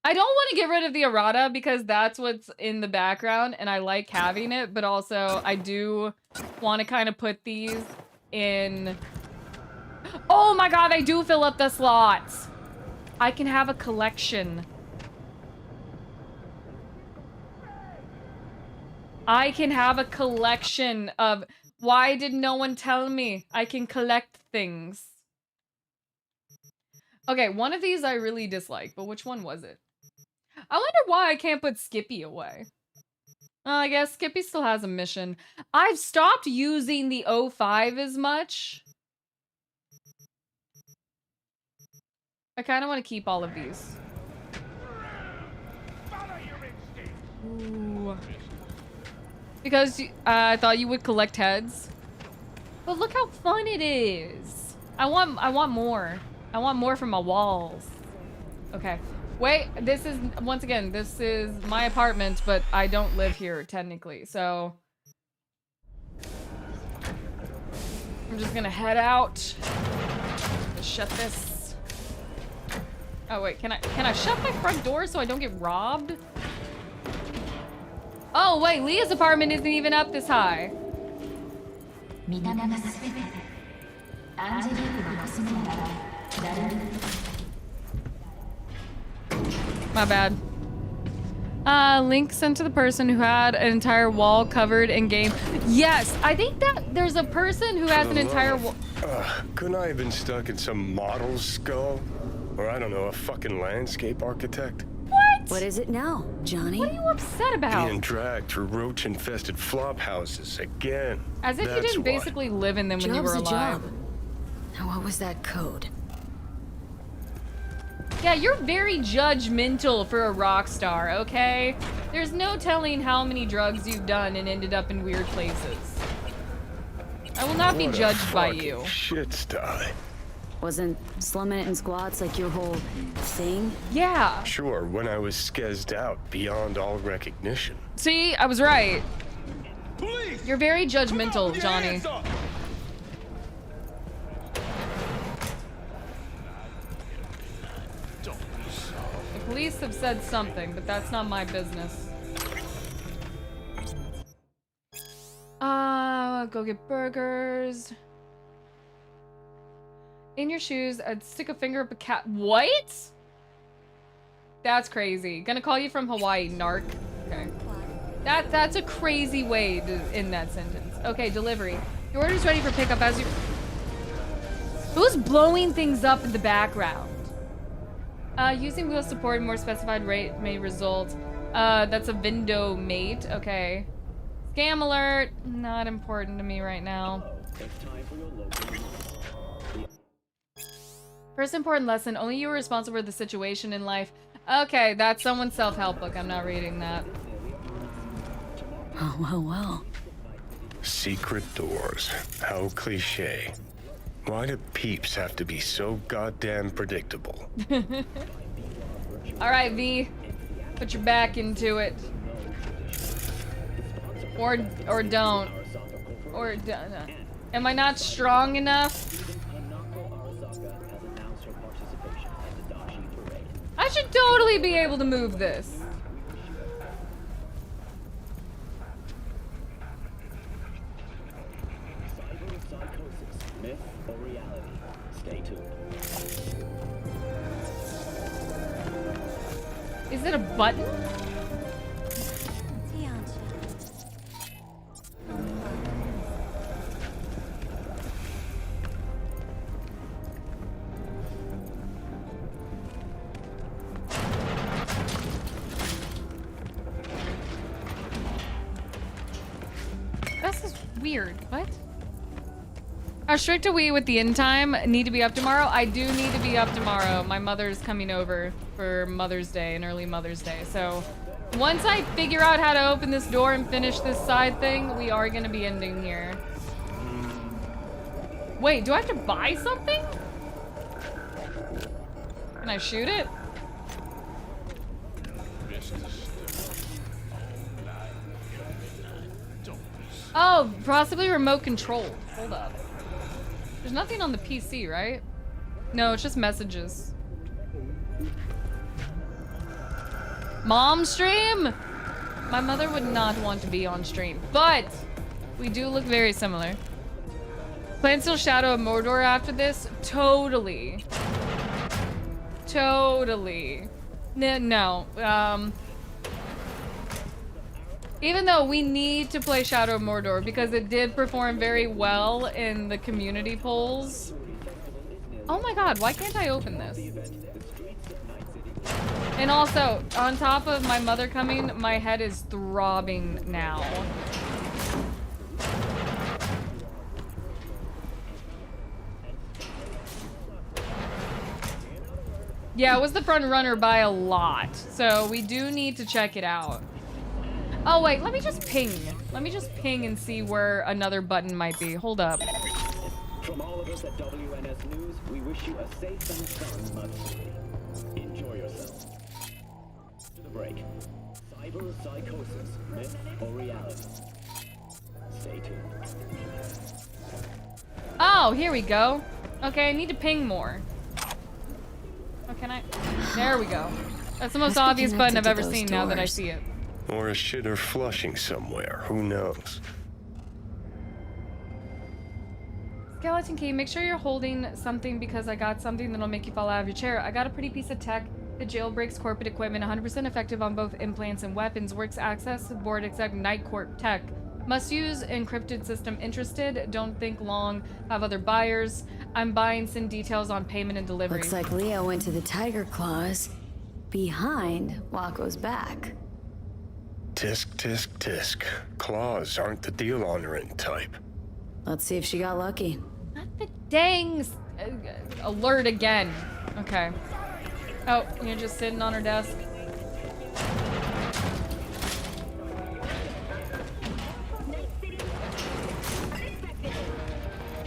I don't want to get rid of the errata because that's what's in the background and I like having it, but also I do want to kind of put these in. Oh my god, I do fill up the slots. I can have a collection. I can have a collection of... Why did no one tell me I can collect things? Okay, one of these I really dislike, but which one was it? I wonder why I can't put Skippy away. I guess Skippy still has a mission. I've stopped using the 05 as much. I kind of want to keep all of these. Ooh. Because I thought you would collect heads. But look how fun it is. I want more. I want more from my walls. Okay. Wait, this is, once again, this is my apartment, but I don't live here technically, so. I'm just gonna head out. Shut this. Oh wait, can I shut my front door so I don't get robbed? Oh, wait, Leah's apartment isn't even up this high. My bad. Link sent to the person who had an entire wall covered in game. Yes, I think that there's a person who has an entire wall. Couldn't I have been stuck in some model's skull? Or I don't know, a fucking landscape architect? What? What is it now, Johnny? What are you upset about? Being dragged through roach-infested flop houses again. As if you didn't basically live in them when you were alive. Now, what was that code? Yeah, you're very judgmental for a rock star, okay? There's no telling how many drugs you've done and ended up in weird places. I will not be judged by you. Shit sty. Wasn't slumming it in squats like your whole thing? Yeah. Sure, when I was skezzed out beyond all recognition. See, I was right. Police! You're very judgmental, Johnny. The police have said something, but that's not my business. Go get burgers. In your shoes, I'd stick a finger up a cat. What? That's crazy. Gonna call you from Hawaii, narc. Okay. That's a crazy way to end that sentence. Okay, delivery. Your order's ready for pickup as you... Who's blowing things up in the background? Using wheel support and more specified rate may result. That's a window mate. Okay. Scam alert. Not important to me right now. First important lesson. Only you are responsible for the situation in life. Okay, that's someone's self-help book. I'm not reading that. Oh, well. Secret doors. How cliche. Why do peeps have to be so goddamn predictable? Alright, V. Put your back into it. Or don't. Or don't. Am I not strong enough? I should totally be able to move this. Is it a button? This is weird. What? How strict are we with the end time? Need to be up tomorrow? I do need to be up tomorrow. My mother's coming over for Mother's Day, an early Mother's Day. So once I figure out how to open this door and finish this side thing, we are going to be ending here. Wait, do I have to buy something? Can I shoot it? Oh, possibly remote control. Hold up. There's nothing on the PC, right? No, it's just messages. Mom stream? My mother would not want to be on stream, but we do look very similar. Plan still Shadow of Mordor after this? Totally. Totally. No. Even though we need to play Shadow of Mordor because it did perform very well in the community polls. Oh my god, why can't I open this? And also, on top of my mother coming, my head is throbbing now. Yeah, it was the front runner by a lot, so we do need to check it out. Oh wait, let me just ping. Let me just ping and see where another button might be. Hold up. From all of us at WNS News, we wish you a safe and sound Mother's Day. Enjoy yourself. To the break. Cyber psychosis, myth or reality? Stay tuned. Oh, here we go. Okay, I need to ping more. Oh, can I? There we go. That's the most obvious button I've ever seen now that I see it. Or a shitter flushing somewhere, who knows? Skeleton key, make sure you're holding something because I got something that'll make you fall out of your chair. I got a pretty piece of tech that jailbreaks corporate equipment, 100% effective on both implants and weapons. Works access board except Night Corp tech. Must use encrypted system. Interested? Don't think long. Have other buyers. I'm buying. Send details on payment and delivery. Looks like Leo went to the Tiger Claws behind Waco's back. Tisk, tisk, tisk. Claws aren't the deal honoring type. Let's see if she got lucky. Not the dang alert again. Okay. Oh, you're just sitting on her desk.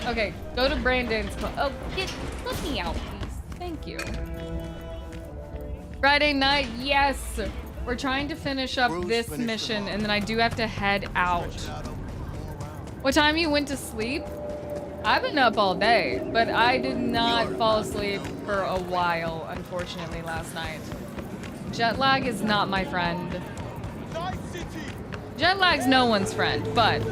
Okay, go to Brandon's. Oh, let me out, please. Thank you. Friday night, yes. We're trying to finish up this mission, and then I do have to head out. What time you went to sleep? I've been up all day, but I did not fall asleep for a while, unfortunately, last night. Jet lag is not my friend. Jet lag's no one's friend, but...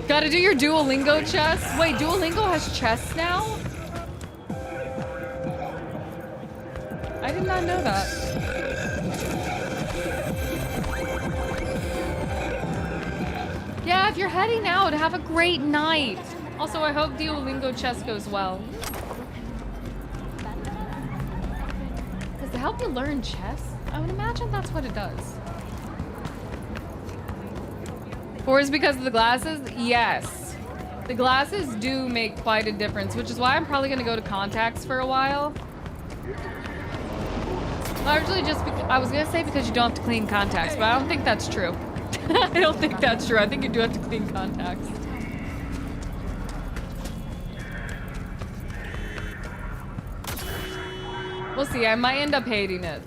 Gotta do your Duolingo chess? Wait, Duolingo has chess now? I did not know that. Yeah, if you're heading out, have a great night. Also, I hope Duolingo chess goes well. Does it help you learn chess? I would imagine that's what it does. 4 is because of the glasses? Yes. The glasses do make quite a difference, which is why I'm probably gonna go to contacts for a while. Largely just because, I was gonna say because you don't have to clean contacts, but I don't think that's true. I don't think that's true. I think you do have to clean contacts. We'll see. I might end up hating it.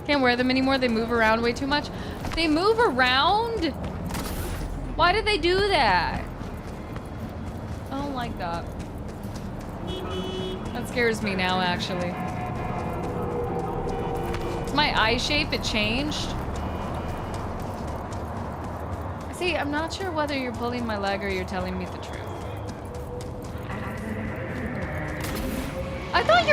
Can't wear them anymore. They move around way too much. They move around? Why did they do that? I don't like that. That scares me now, actually. My eye shape, it changed. See, I'm not sure whether you're pulling my leg or you're telling me the truth. I thought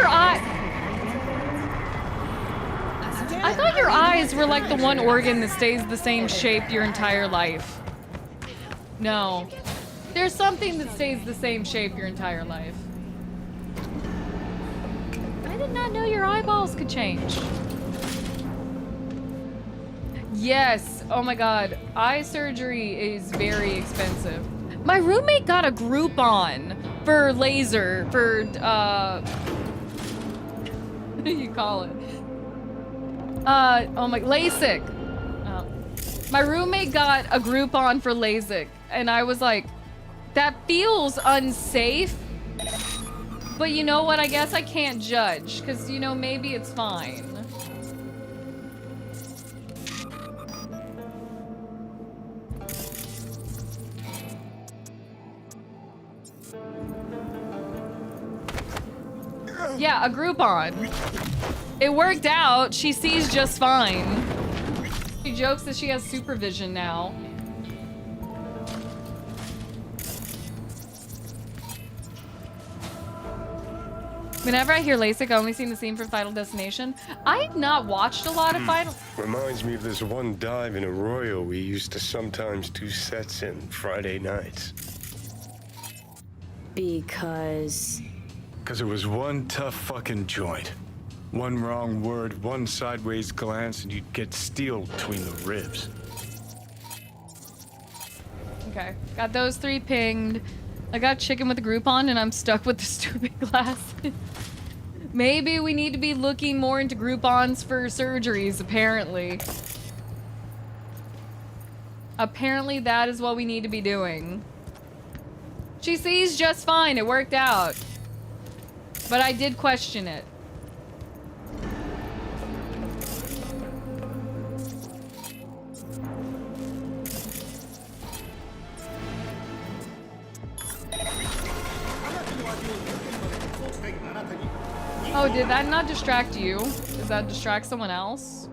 your eyes were like the one organ that stays the same shape your entire life. No. There's something that stays the same shape your entire life. I did not know your eyeballs could change. Yes. Oh my god. Eye surgery is very expensive. My roommate got a Groupon for laser, for, what do you call it? Oh my, LASIK. My roommate got a Groupon for LASIK, and I was like, that feels unsafe. But you know what? I guess I can't judge, because, you know, maybe it's fine. Yeah, a Groupon. It worked out. She sees just fine. She jokes that she has supervision now. Whenever I hear LASIK, I only seen the scene from Final Destination. I've not watched a lot of Final... Reminds me of this one dive in Arroyo we used to sometimes do sets in Friday nights. Because it was one tough fucking joint. One wrong word, one sideways glance, and you'd get steel between the ribs. Okay, got those 3 pinged. I got chicken with a Groupon, and I'm stuck with the stupid glasses. Maybe we need to be looking more into Groupons for surgeries, apparently. Apparently that is what we need to be doing. She sees just fine, it worked out. But I did question it. Oh, did that not distract you? Does that distract someone else?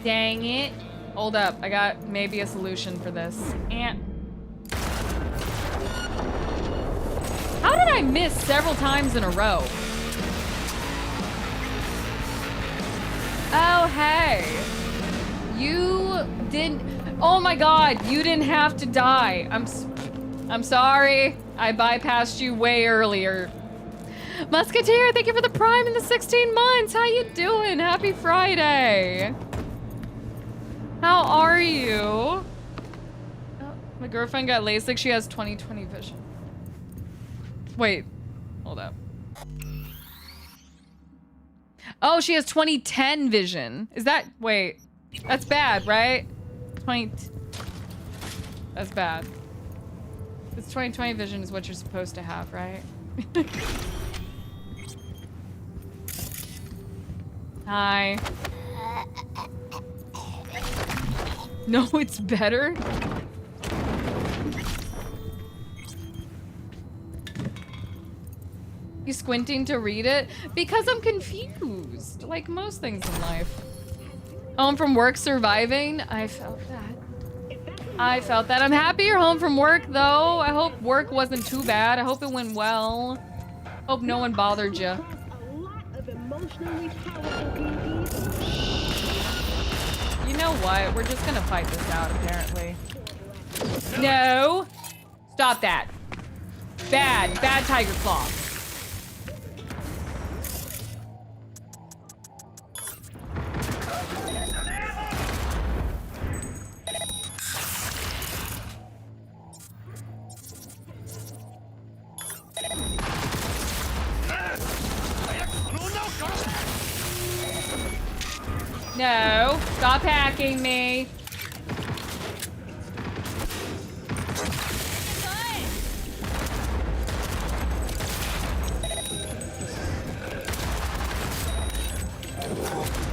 Dang it. Hold up, I got maybe a solution for this. And how did I miss several times in a row? Oh, hey. You didn't... Oh my god, you didn't have to die. I'm sorry. I bypassed you way earlier. Musketeer, thank you for the prime in the 16 months. How you doing? Happy Friday. How are you? Oh, my girlfriend got LASIK. She has 20/20 vision. Wait, hold up. Oh, she has 2010 vision. Is that, wait, that's bad, right? That's bad. It's 20/20 vision is what you're supposed to have, right? Hi. No, it's better. You squinting to read it? Because I'm confused, like most things in life. Home from work surviving? I felt that. I felt that. I'm happy you're home from work, though. I hope work wasn't too bad. I hope it went well. Hope no one bothered you. You know what? We're just gonna fight this out, apparently. No! Stop that. Bad. Bad Tiger Claw. No, stop hacking me.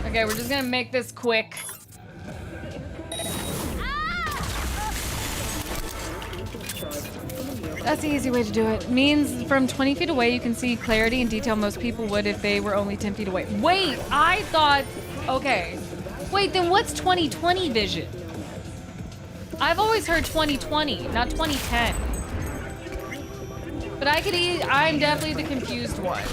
Okay, we're just gonna make this quick. That's the easy way to do it. Means from 20 feet away, you can see clarity and detail most people would if they were only 10 feet away. Wait, I thought, okay. Wait, then what's 20/20 vision? I've always heard 20/20, not 2010. But I'm definitely the confused one.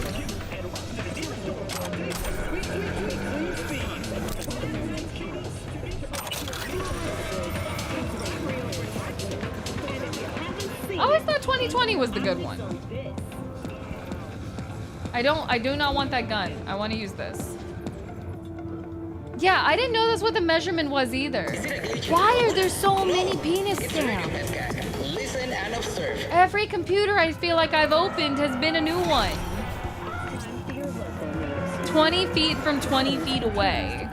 I always thought 20/20 was the good one. I do not want that gun. I want to use this. Yeah, I didn't know that's what the measurement was either. Why are there so many penis sounds? Listen and observe. Every computer I feel like I've opened has been a new one. 20 feet from 20 feet away.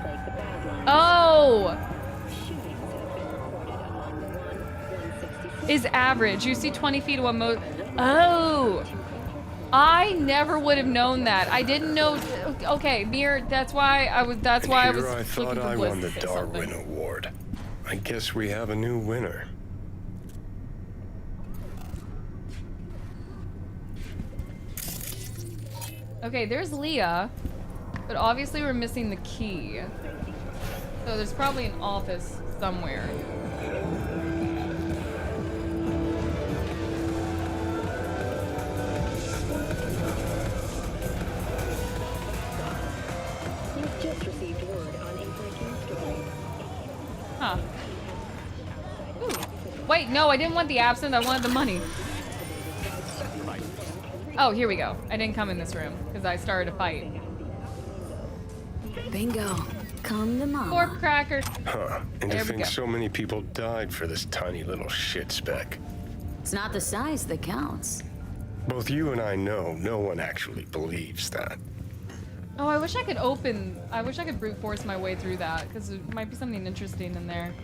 Oh! Is average. You see 20 feet away. Oh! I never would have known that. I didn't know. Okay, Mir. That's why I was. That's why I was. I thought I won the Darwin Award. I guess we have a new winner. Okay, there's Leah, but obviously we're missing the key. So there's probably an office somewhere. Huh. Ooh. Wait, no, I didn't want the absinthe. I wanted the money. Oh, here we go. I didn't come in this room because I started a fight. Bingo. Come to mama. Corp cracker. Huh. And to think so many people died for this tiny little shit speck. It's not the size that counts. Both you and I know no one actually believes that. Oh, I wish I could brute force my way through that, because there might be something interesting in there.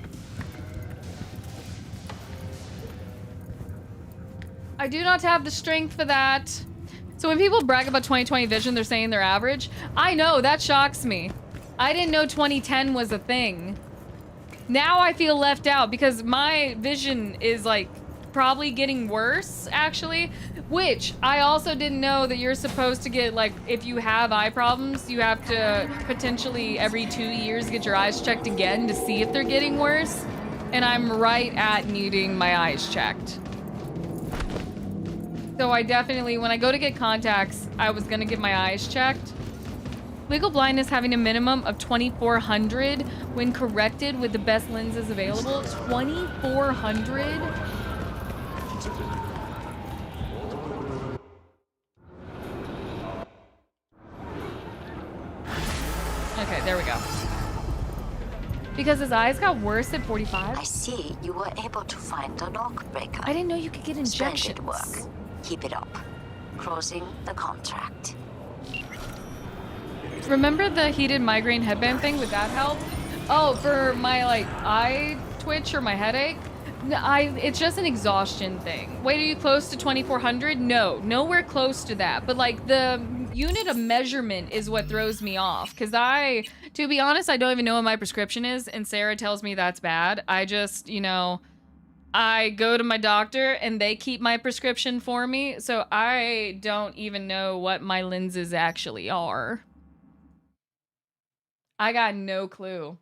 I do not have the strength for that. So when people brag about 20/20 vision, they're saying they're average. I know, that shocks me. I didn't know 2010 was a thing. Now I feel left out, because my vision is like probably getting worse, actually. Which, I also didn't know that you're supposed to get, like, if you have eye problems, you have to potentially every 2 years get your eyes checked again to see if they're getting worse. And I'm right at needing my eyes checked. So I definitely, when I go to get contacts, I was gonna get my eyes checked. Legal blindness having a minimum of 2,400 when corrected with the best lenses available. 2,400? Okay, there we go. Because his eyes got worse at 45? I see you were able to find the lock breaker. I didn't know you could get injections. Splendid work. Keep it up. Closing the contract. Remember the heated migraine headband thing? Would that help? Oh, for my like eye twitch or my headache? It's just an exhaustion thing. Wait, are you close to 2,400? No, nowhere close to that. But like the unit of measurement is what throws me off. Cause to be honest, I don't even know what my prescription is. And Sarah tells me that's bad. I just, you know, I go to my doctor and they keep my prescription for me. So I don't even know what my lenses actually are. I got no clue.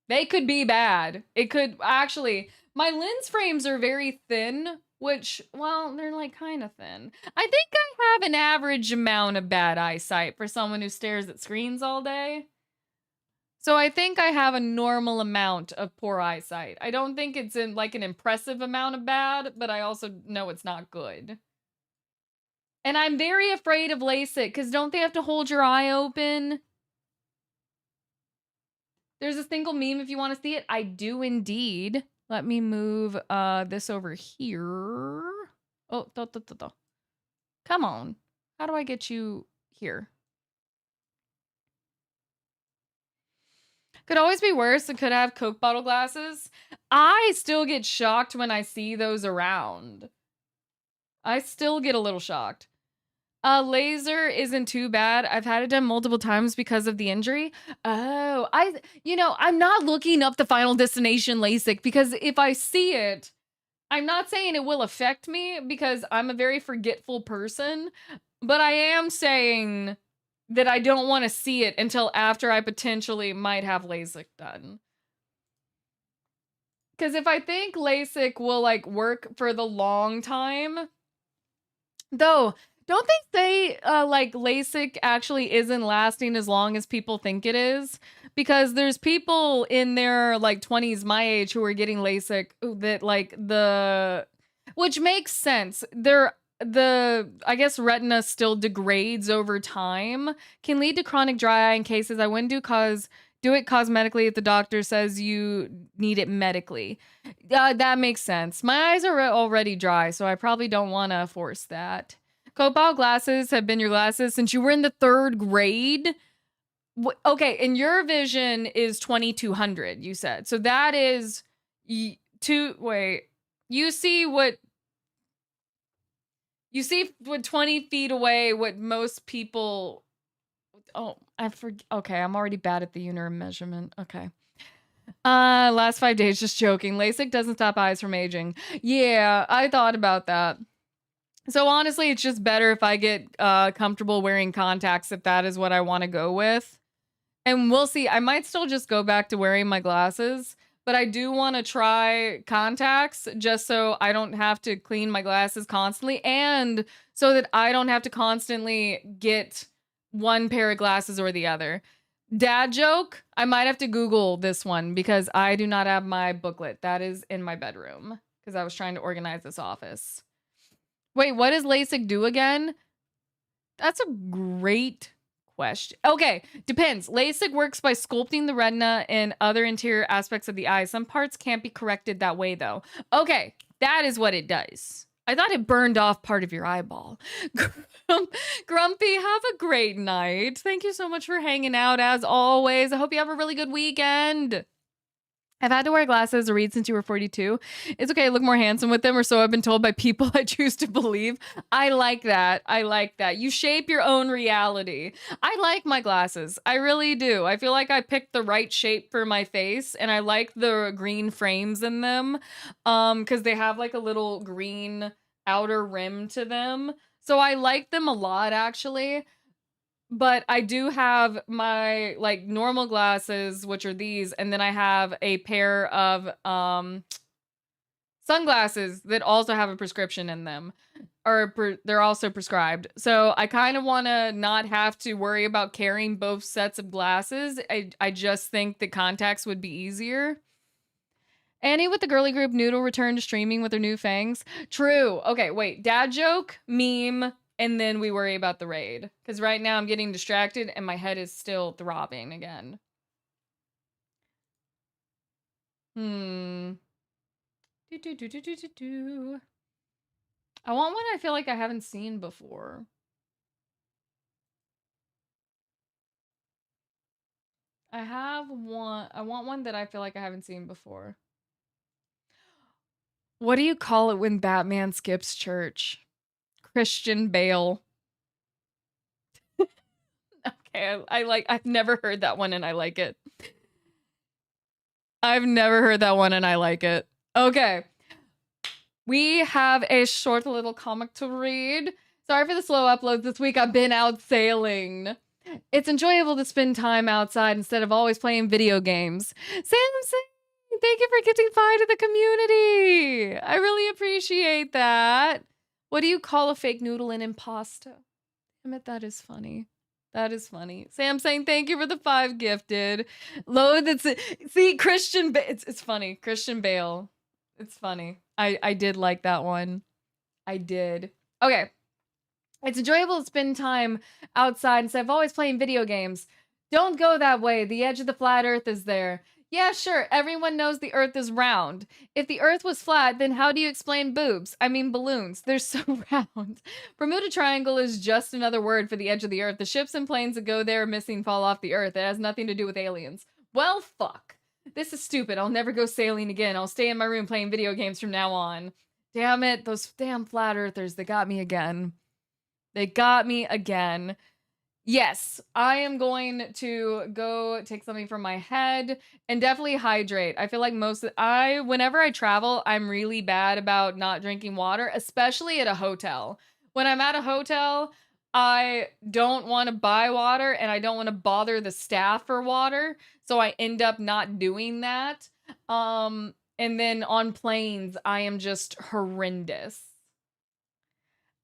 They could be bad. It could actually, my lens frames are very thin, which, well, they're like kind of thin. I think I have an average amount of bad eyesight for someone who stares at screens all day. So I think I have a normal amount of poor eyesight. I don't think it's in like an impressive amount of bad, but I also know it's not good. And I'm very afraid of LASIK because don't they have to hold your eye open? There's a single meme if you want to see it. I do indeed. Let me move this over here. Oh, come on. How do I get you here? Could always be worse. It could have Coke bottle glasses. I still get shocked when I see those around. I still get a little shocked. Laser isn't too bad. I've had it done multiple times because of the injury. Oh, I'm not looking up the Final Destination LASIK because if I see it, I'm not saying it will affect me because I'm a very forgetful person, but I am saying that I don't want to see it until after I potentially might have LASIK done. Because if I think LASIK will like work for the long time, though, don't they say like LASIK actually isn't lasting as long as people think it is? Because there's people in their like 20s, my age, who are getting LASIK that like which makes sense. I guess retina still degrades over time, can lead to chronic dry eye in cases I wouldn't do it cosmetically if the doctor says you need it medically. That makes sense. My eyes are already dry, so I probably don't want to force that. Cobalt glasses have been your glasses since you were in the 3rd grade. Okay, and your vision is 2,200, you said. So that is you see what 20 feet away, what most people, okay, I'm already bad at the unit measurement. Okay. Last 5 days, just joking. LASIK doesn't stop eyes from aging. Yeah, I thought about that. So honestly, it's just better if I get comfortable wearing contacts if that is what I want to go with. And we'll see. I might still just go back to wearing my glasses, but I do want to try contacts just so I don't have to clean my glasses constantly and so that I don't have to constantly get one pair of glasses or the other. Dad joke, I might have to Google this one because I do not have my booklet. That is in my bedroom because I was trying to organize this office. Wait, what does LASIK do again? That's a great question. Okay, depends. LASIK works by sculpting the retina and other interior aspects of the eye. Some parts can't be corrected that way, though. Okay, that is what it does. I thought it burned off part of your eyeball. Grumpy, have a great night. Thank you so much for hanging out, as always. I hope you have a really good weekend. I've had to wear glasses or read since you were 42. It's okay, I look more handsome with them, or so I've been told by people I choose to believe. I like that. I like that. You shape your own reality. I like my glasses. I really do. I feel like I picked the right shape for my face, and I like the green frames in them because they have like a little green outer rim to them. So I like them a lot, actually. But I do have my like normal glasses, which are these, and then I have a pair of sunglasses that also have a prescription in them, or they're also prescribed. So I kind of want to not have to worry about carrying both sets of glasses. I just think the contacts would be easier. Annie with the girly group Noodle returned to streaming with her new fangs. True. Okay, wait. Dad joke, meme, and then we worry about the raid. Because right now I'm getting distracted and my head is still throbbing again. I want one I feel like I haven't seen before. I want one that I feel like I haven't seen before. What do you call it when Batman skips church? Christian Bale. Okay, I've never heard that one and I like it. I've never heard that one and I like it. Okay. We have a short little comic to read. Sorry for the slow uploads this week. I've been out sailing. It's enjoyable to spend time outside instead of always playing video games. Samson, thank you for gifting 5 to the community. I really appreciate that. What do you call a fake noodle in impasta? Damn it, that is funny. That is funny. Sam saying thank you for the 5 gifted. Load that's it. See, Christian it's funny. Christian Bale. It's funny. I did like that one. I did. Okay. It's enjoyable to spend time outside instead of always playing video games. Don't go that way. The edge of the flat earth is there. Yeah, sure. Everyone knows the earth is round. If the earth was flat, then how do you explain boobs? I mean balloons. They're so round. Bermuda Triangle is just another word for the edge of the earth. The ships and planes that go there missing fall off the earth. It has nothing to do with aliens. Well, fuck. This is stupid. I'll never go sailing again. I'll stay in my room playing video games from now on. Damn it. Those damn flat earthers, they got me again. They got me again. Yes, I am going to go take something from my head and definitely hydrate. I feel like whenever I travel, I'm really bad about not drinking water, especially at a hotel. When I'm at a hotel, I don't want to buy water and I don't want to bother the staff for water. So I end up not doing that. And then on planes, I am just horrendous.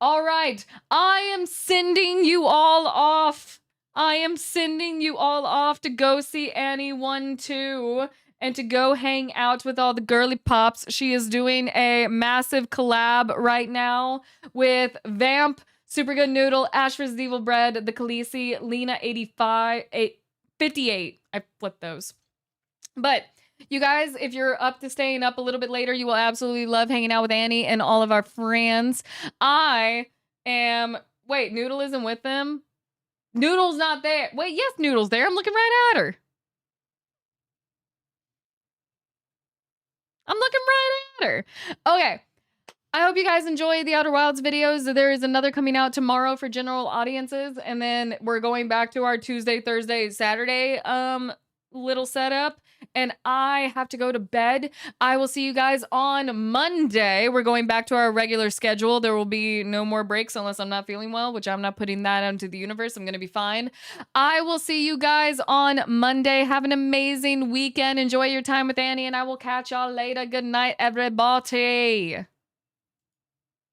All right, I am sending you all off. I am sending you all off to go see Annie 1-2 and to go hang out with all the girly pops. She is doing a massive collab right now with Vamp, Super Good Noodle, Ash vs. Evil Bread, The Khaleesi, Lena 58. I flipped those. But you guys, if you're up to staying up a little bit later, you will absolutely love hanging out with Annie and all of our friends. Wait, Noodle isn't with them? Noodle's not there. Wait, yes, Noodle's there. I'm looking right at her. I'm looking right at her. Okay. I hope you guys enjoy the Outer Wilds videos. There is another coming out tomorrow for general audiences. And then we're going back to our Tuesday, Thursday, Saturday little setup. And I have to go to bed. I will see you guys on Monday. We're going back to our regular schedule. There will be no more breaks unless I'm not feeling well, which I'm not putting that out into the universe. I'm going to be fine. I will see you guys on Monday. Have an amazing weekend. Enjoy your time with Annie, and I will catch y'all later. Good night, everybody.